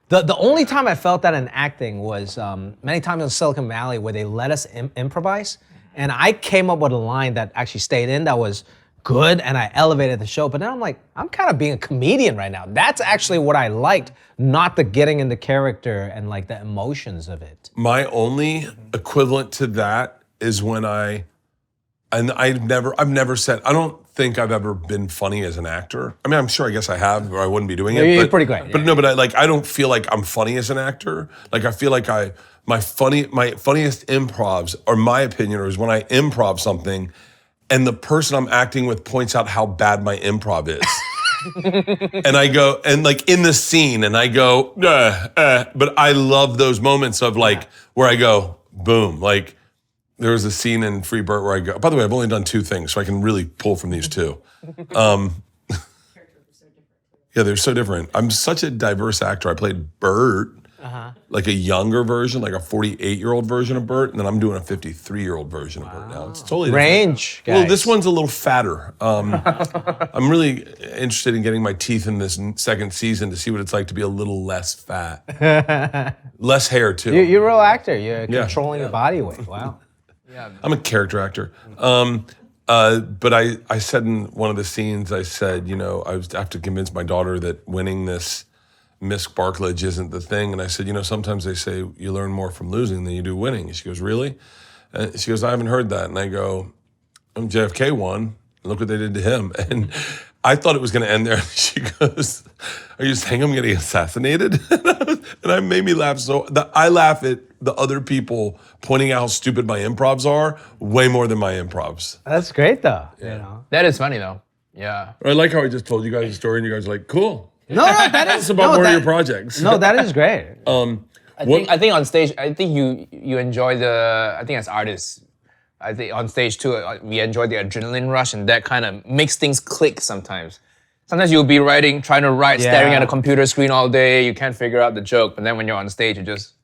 The only time I felt that in acting was many times in Silicon Valley where they let us improvise, and I came up with a line that actually stayed in that was good, and I elevated the show. But then I'm like, I'm kind of being a comedian right now. That's actually what I liked, not the getting into character and like the emotions of it. My only equivalent to that is when I've never said, I don't think I've ever been funny as an actor. I mean, I'm sure, I guess I have, or I wouldn't be doing it. You're but, pretty great. But no, but I don't feel like I'm funny as an actor. Like I feel like my funniest improvs, or my opinion, is when I improv something and the person I'm acting with points out how bad my improv is. And I go, and like in the scene, and I go, but I love those moments of like, where I go, boom. Like there was a scene in Free Bert where I go, by the way, I've only done 2 things, so I can really pull from these 2. Yeah, they're so different. I'm such a diverse actor. I played Bert, like a younger version, like a 48-year-old version of Bert, and then I'm doing a 53-year-old version of Bert now. It's totally different. Range, guys. Well, this one's a little fatter. I'm really interested in getting my teeth in this second season to see what it's like to be a little less fat. Less hair, too. You're a real actor. You're controlling your body weight. Wow. I'm a character actor. But I said in one of the scenes, I said, I have to convince my daughter that winning this Miss Barklage isn't the thing. And I said, sometimes they say you learn more from losing than you do winning. And she goes, really? And she goes, I haven't heard that. And I go, JFK won. Look what they did to him. And I thought it was going to end there. She goes, are you saying I'm getting assassinated? And I made me laugh. So I laugh at the other people pointing out how stupid my improvs are way more than my improvs. That's great, though. That is funny though. Yeah. I like how I just told you guys a story and you guys are like, cool. No, that is It's about more of your projects. No, that is great. I think on stage, I think you enjoy I think as artists, I think on stage too, we enjoy the adrenaline rush, and that kind of makes things click sometimes. Sometimes you'll be trying to write, staring at a computer screen all day, you can't figure out the joke, but then when you're on stage, you just...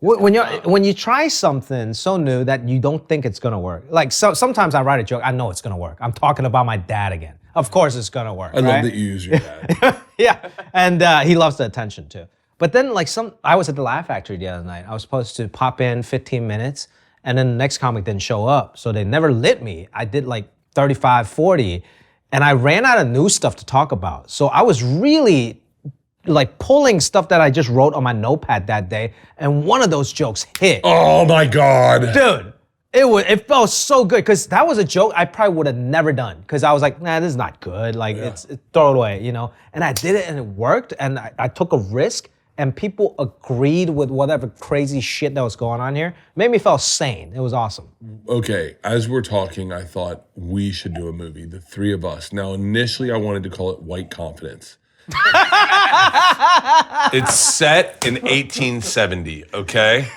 When you try something so new that you don't think it's gonna work, like sometimes I write a joke, I know it's gonna work. I'm talking about my dad again. Of course it's gonna work. I love that you use your dad. Yeah, and he loves the attention too. But then I was at the Laugh Factory the other night. I was supposed to pop in 15 minutes, and then the next comic didn't show up, so they never lit me. I did like 35, 40, and I ran out of new stuff to talk about. So I was really like pulling stuff that I just wrote on my notepad that day, and one of those jokes hit. Oh my God. Dude, it felt so good, because that was a joke I probably would have never done, because I was like, nah, this is not good. Like, it's throw it away, And I did it, and it worked, and I took a risk, and people agreed with whatever crazy shit that was going on here. It made me feel sane. It was awesome. Okay, as we're talking, I thought we should do a movie, the 3 of us. Now, initially, I wanted to call it White Confidence. It's set in 1870, okay?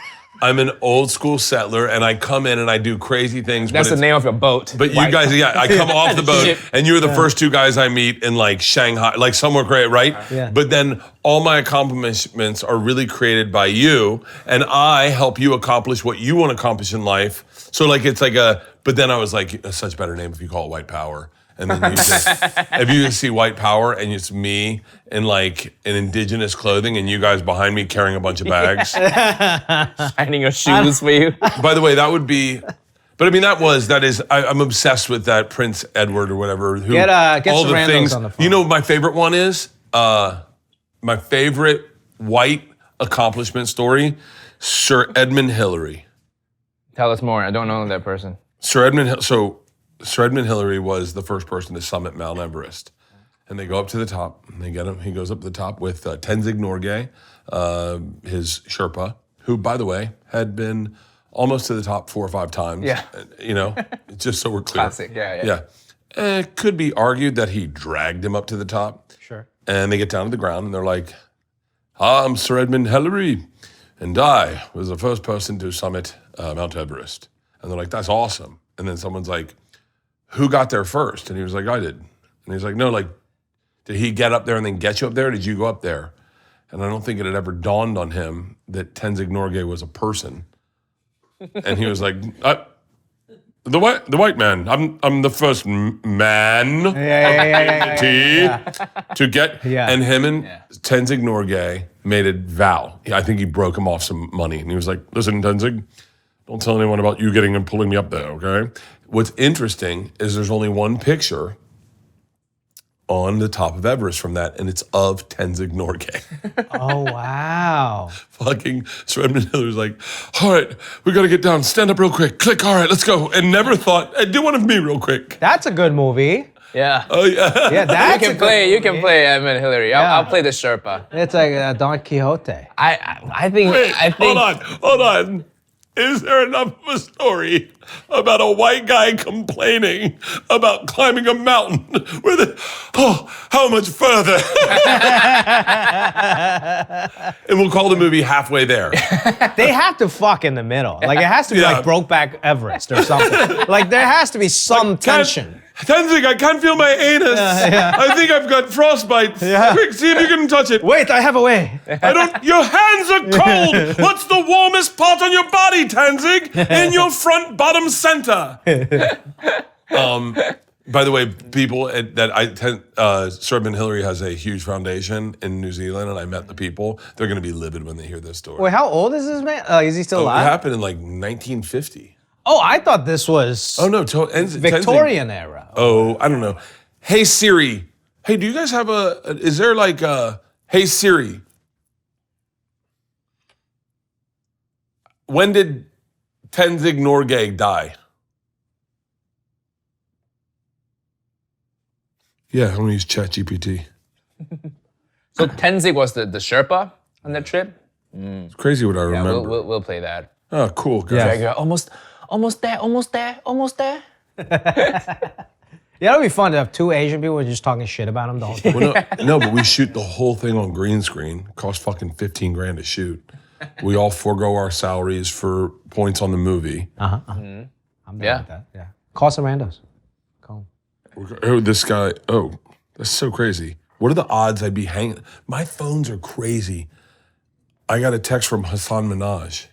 I'm an old school settler, and I come in and I do crazy things. That's the it's- name of your boat. But you White. guys, yeah, I come off the boat, Ship. and you're the first two guys I meet in like Shanghai, like somewhere great, right? Yeah. But then all my accomplishments are really created by you, and I help you accomplish what you want to accomplish in life. So like it's like a. But then I was like, it's such a better name if you call it White Power. And then you just, if you see White Power and it's me in like an indigenous clothing and you guys behind me carrying a bunch of bags. Shining your shoes for you. By the way, that would be, but I mean, I'm obsessed with that Prince Edward or whatever. Who, Get all the Sarandos things. on the phone. You know what my favorite one is? My favorite white accomplishment story, Sir Edmund Hillary. Tell us more. I don't know that person. Sir Edmund Hillary was the first person to summit Mount Everest. And they go up to the top, and they get him. He goes up to the top with Tenzing Norgay, his Sherpa, who, by the way, had been almost to the top 4 or 5 times. Yeah. You know, just so we're clear. Classic, yeah. It could be argued that he dragged him up to the top. Sure. And they get down to the ground, and they're like, I'm Sir Edmund Hillary, and I was the first person to summit Mount Everest. And they're like, that's awesome. And then someone's like, who got there first? And he was like, I did. And he's like, no, like, did he get up there and then get you up there? Or did you go up there? And I don't think it had ever dawned on him that Tenzing Norgay was a person. And he was like, the white man. I'm the first man to get. Yeah. And him and Tenzing Norgay made a vow. I think he broke him off some money. And he was like, listen, Tenzing, don't tell anyone about you getting and pulling me up there, okay? What's interesting is there's only one picture on the top of Everest from that, and it's of Tenzing Norgay. Oh, wow. Fucking Sir Edmund Hillary's like, all right, we gotta get down, stand up real quick, click, all right, let's go. And never thought, hey, do one of me real quick. That's a good movie. Yeah. Oh yeah. Yeah, that's You can play Edmund Hillary. Yeah. I'll play the Sherpa. It's like Don Quixote. I think Wait, hold on. Is there enough of a story about a white guy complaining about climbing a mountain how much further? And we'll call the movie Halfway There. They have to fuck in the middle. Like it has to be like Brokeback Everest or something. Like there has to be some tension. Tenzing, I can't feel my anus. I think I've got frostbite. Yeah. Quick, see if you can touch it. Wait, I have a way. Your hands are cold. What's the warmest part on your body, Tenzing? In your front bottom center. By the way, people Sir Edmund Hillary has a huge foundation in New Zealand, and I met the people. They're going to be livid when they hear this story. Wait, how old is this man? Is he still It alive? happened in like 1950. Oh, I thought this was Victorian era. Oh, I don't know. Hey Siri. Hey, do you guys have is there like hey Siri. When did Tenzing Norgay die? Yeah, I'm gonna use ChatGPT. So Tenzing was the Sherpa on that trip. It's crazy what I Yeah, remember. we'll play that. Oh, cool, guys. Yeah. Like, almost there. Yeah, it would be fun to have 2 Asian people just talking shit about him the whole time. Well, no, but we shoot the whole thing on green screen. Cost fucking $15,000 to shoot. We all forego our salaries for points on the movie. I'm down with that. Yeah. Call Sarandos. Call him. Oh, this guy. Oh, that's so crazy. What are the odds I'd be hanging? My phones are crazy. I got a text from Hassan Minaj.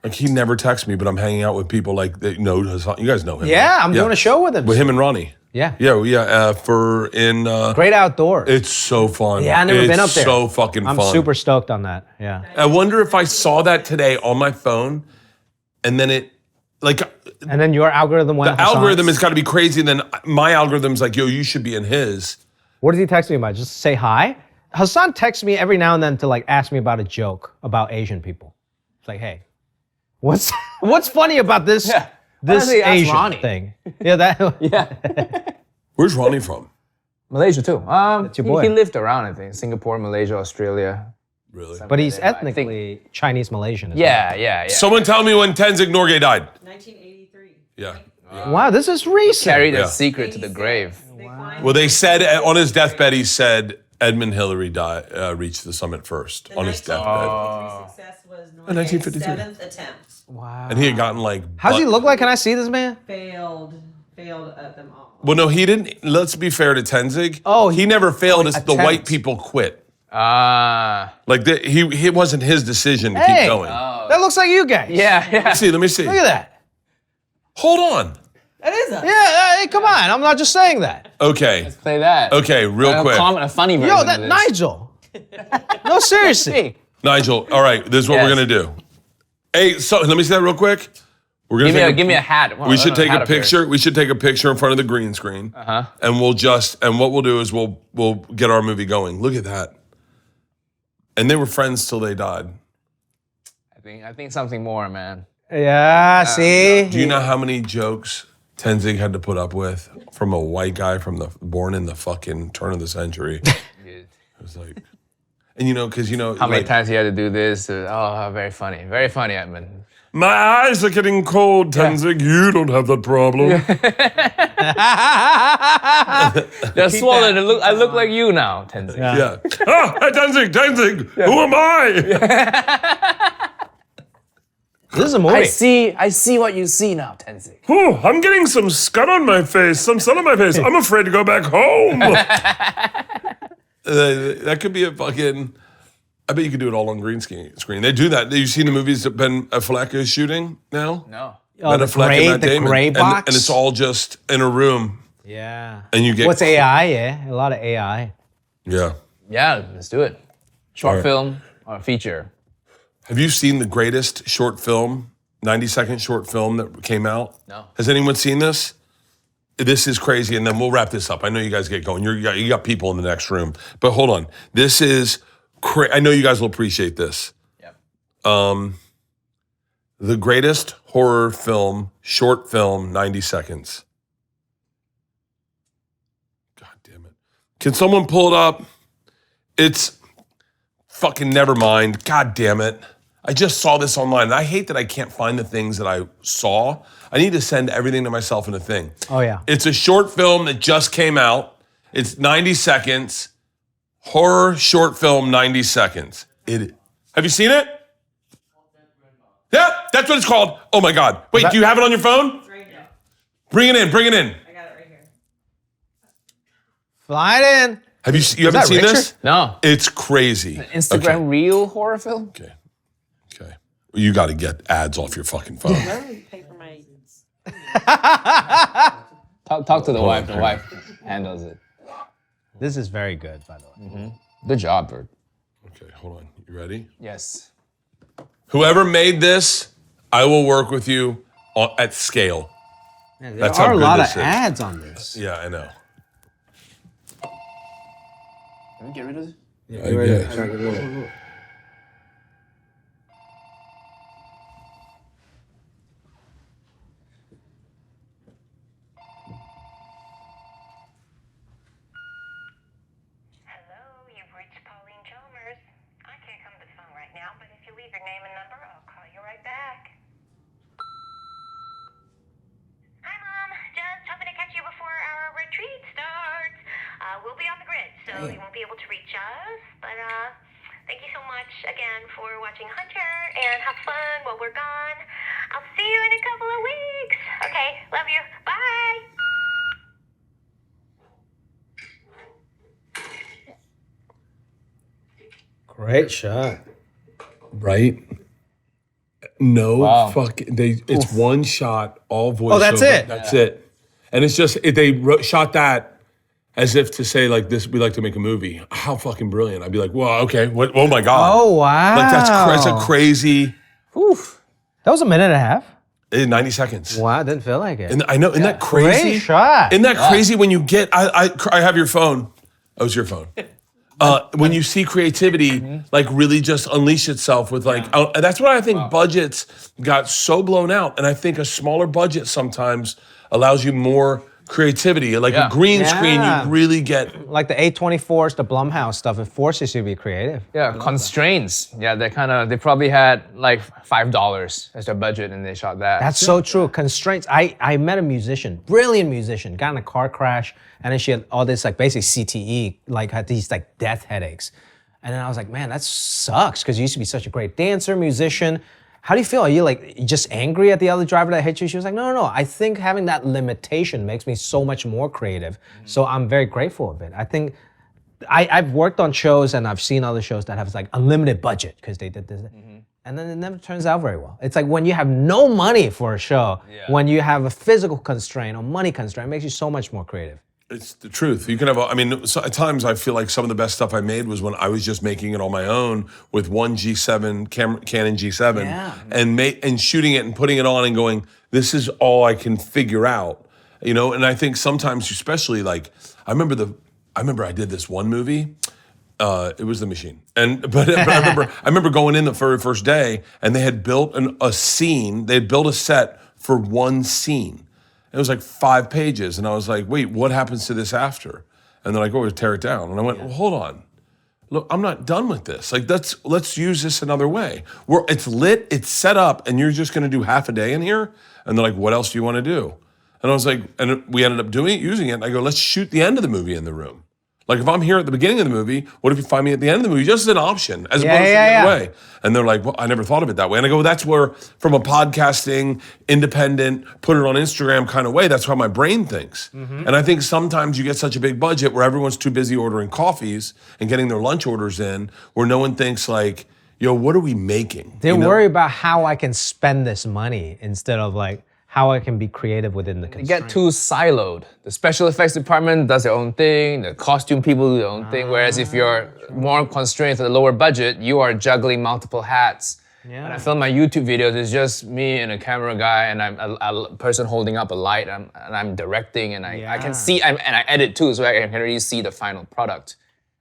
Like he never texts me, but I'm hanging out with people like that know Hassan. You guys know him. Yeah, right? I'm doing a show with him. With him and Ronnie. Yeah. Yeah. Great outdoors. It's so fun. Yeah, I've never been up there. It's so fucking fun. I'm super stoked on that. Yeah. I wonder if I saw that today on my phone, and then it, like, And then your algorithm went. the algorithm has got to be crazy. And then my algorithm's like, yo, you should be in his. What does he text me about? Just say hi? Hassan texts me every now and then to like ask me about a joke about Asian people. It's like, hey, what's funny about this Yeah. this Honestly, ask Asian Ronnie. thing? Yeah, that. Yeah. Where's Ronnie from? Malaysia too. your boy. He lived around, I think. Singapore, Malaysia, Australia. Really? But he's I think- ethnically Chinese Malaysian. as Yeah. Someone tell me when Tenzing Norgay died. 1983. Yeah. well. Wow, this is recent. Carried Yeah. a secret to the grave. They find Well, they said on his deathbed, he said, Edmund Hillary reached the summit first on his deathbed. Success was 1953. 7th attempt. Wow. And he had gotten like... How's he look like? Can I see this man? Failed at them all. Well, no, he didn't. Let's be fair to Tenzing. Oh, he never failed. It's the attempt. white people quit. Ah. Like it wasn't his decision to Hey, keep going. that looks like you guys. Yeah, yeah. Let me see. Look at that. Hold on. That is us. Yeah, hey, come on. I'm not just saying that. Okay. Play that. Okay, real quick. A funny version Yo, of that this. Nigel. No, seriously. Hey, Nigel, all right, this is what Yes. we're going to do. Hey, so let me see that real quick. We're gonna give me a hat. We should take hat a up here. picture. We should take a picture in front of the green screen. And what we'll do is we'll get our movie going. Look at that. And they were friends till they died. I think something more, man. Yeah, see? Do you know how many jokes Tenzing had to put up with from a white guy born in the fucking turn of the century? It was like, and because How many times he had to do this? Very funny. Very funny, Edmund. my eyes are getting cold, Tenzing. You don't have that problem. They're swollen. I look like you now, Tenzing. Yeah. Hey, Tenzing, who am I? This is a movie. I see what you see now, Tenzing. Oh, I'm getting some scud on my face, some sun on my face. I'm afraid to go back home. That could be a fucking... I bet you could do it all on green screen. They do that. You've seen the movies that Ben Affleck is shooting now? No. Oh, Ben Affleck and Matt the Damon. gray box? And it's all just in a room. Yeah. And you get... What's AI? Yeah, a lot of AI. Yeah. Yeah, let's do it. Short All right. film or feature. Have you seen the greatest short film, 90-second short film that came out? No. Has anyone seen this? This is crazy, and then we'll wrap this up. I know you guys get going. You got people in the next room. But hold on. This is... I know you guys will appreciate this. Yep. The greatest horror film, short film, 90 seconds. God damn it. Can someone pull it up? It's fucking never mind. God damn it. I just saw this online, and I hate that I can't find the things that I saw. I need to send everything to myself in a thing. Oh, yeah. It's a short film that just came out. It's 90 seconds. Horror short film, 90 seconds. Have you seen it? Yeah, that's what it's called. Oh my God. Wait, do you have it on your phone? It's right here. Bring it in. I got it right here. Fly it in. You haven't that seen Richard? this? No. It's crazy. Instagram reel horror film? Okay. You got to get ads off your fucking phone. Pay for my... Talk to the wife. The wife handles it. This is very good, by the way. Good job, Bert. Okay, hold on. You ready? Yes. Whoever made this, I will work with you at scale. Man, there That's how are a good lot this of is. ads on this. Yeah, I know. Can we get rid of it? I guess. Hello, you've reached Pauline Chalmers. I can't come to the phone right now, but if you leave your name and number, I'll call you right back. Hi, Mom. Just hoping to catch you before our retreat starts. We'll be on the grid, so you won't be able to reach us. But thank you so much again for watching Hunter, and have fun while we're gone. I'll see you in a couple of weeks. Okay, love you. Bye. Great shot. Right? No Wow. fucking. It's one shot, all voiceover. Oh, that's it? That's it. And it's just shot that as if to say like this. We like to make a movie. How fucking brilliant! I'd be like, well, okay. What? Oh my God. Oh, wow. Like that's a crazy. Oof. That was a minute and a half. 90 seconds. Wow, didn't feel like it. And I know. Isn't that crazy? Great shot. Isn't that crazy when you get? I have your phone. Oh, it's your phone. When you see creativity like really just unleash itself with like, that's why I think budgets got so blown out. And I think a smaller budget sometimes allows you more creativity. Like Yeah. a green screen, Yeah. you really get. Like the A24s, the Blumhouse stuff, it forces you to be creative. Yeah, constraints. Yeah, they probably had like $5 as their budget and they shot that. That's so true. Constraints. I met a musician, brilliant musician, got in a car crash, and then she had all this like basically CTE, like had these like death headaches. And then I was like, man, that sucks because you used to be such a great dancer, musician. How do you feel? Are you like just angry at the other driver that hit you? She was like, no. I think having that limitation makes me so much more creative. So I'm very grateful of it. I think I've worked on shows and I've seen other shows that have like unlimited budget because they did this. And then it never turns out very well. It's like when you have no money for a show, when you have a physical constraint or money constraint, it makes you so much more creative. It's the truth. You can have. I mean, so at times I feel like some of the best stuff I made was when I was just making it on my own with one G7 Canon G7 and shooting it and putting it on and going, this is all I can figure out, you know. And I think sometimes, especially like, I remember I did this one movie. It was The Machine, but I remember going in the very first day and they had built a scene. They had built a set for one scene. It was like 5 pages, and I was like, wait, what happens to this after? And they're like, oh, we tear it down. And I went, well, hold on. Look, I'm not done with this. Like, let's use this another way. It's lit, it's set up, and you're just gonna do half a day in here? And they're like, what else do you wanna do? And I was like, and we ended up using it, and I go, let's shoot the end of the movie in the room. Like, if I'm here at the beginning of the movie, what if you find me at the end of the movie? Just as an option, as opposed to the other way. And they're like, well, I never thought of it that way. And I go, that's where, from a podcasting, independent, put it on Instagram kind of way, that's how my brain thinks. And I think sometimes you get such a big budget where everyone's too busy ordering coffees and getting their lunch orders in, where no one thinks like, yo, what are we making? They worry about how I can spend this money instead of like, how I can be creative within the constraint. They get too siloed. The special effects department does their own thing, the costume people do their own thing, whereas if you're more constrained to the lower budget, you are juggling multiple hats. When I film my YouTube videos, it's just me and a camera guy and I'm a person holding up a light and I'm directing and I can see, and I edit too, so I can really see the final product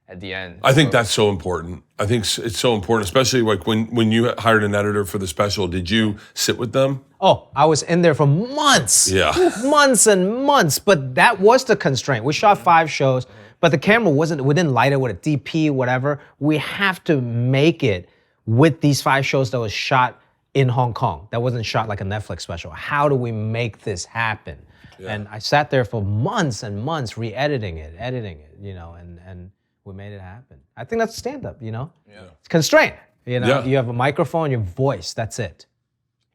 at the end. I think that's so important. I think it's so important, especially like when you hired an editor for the special, did you sit with them? Oh, I was in there for months. Yeah. Months and months, but that was the constraint. We shot 5 shows, but the camera we didn't light it with a DP, whatever. We have to make it with these 5 shows that was shot in Hong Kong. That wasn't shot like a Netflix special. How do we make this happen? And I sat there for months and months editing it, you know, and we made it happen. I think that's stand-up, you know? It's constraint. You know, you have a microphone, your voice, that's it.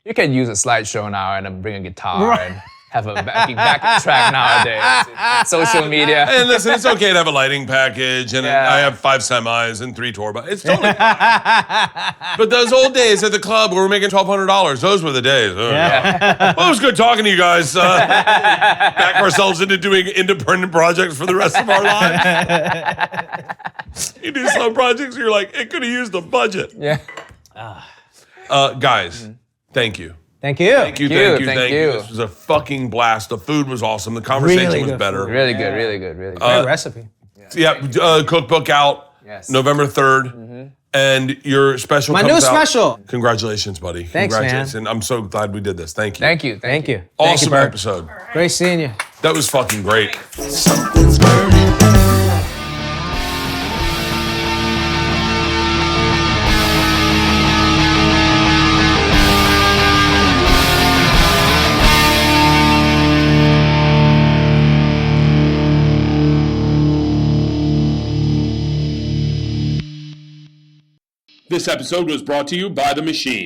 You can use a slideshow now and then bring a guitar and have a back track nowadays. It's social media. And listen, it's okay to have a lighting package, and I have 5 semis and 3 tour buses. It's totally fine. But those old days at the club where we're making $1,200, those were the days. Well, it was good talking to you guys. Back ourselves into doing independent projects for the rest of our lives. You do some projects, you're like, it could have used the budget. Yeah. Guys, thank you. Thank you. Thank you. This was a fucking blast. The food was awesome. The conversation Really was good better. food. Really good, really good, really good. Great recipe. Cookbook out November 3rd. And your special My comes new out. special. Congratulations, buddy. Thanks, man. Congratulations. And I'm so glad we did this. Thank you. Thank you. Thank you. Awesome Bert. episode. Great seeing you. That was fucking great. Something's burning. This episode was brought to you by The Machine.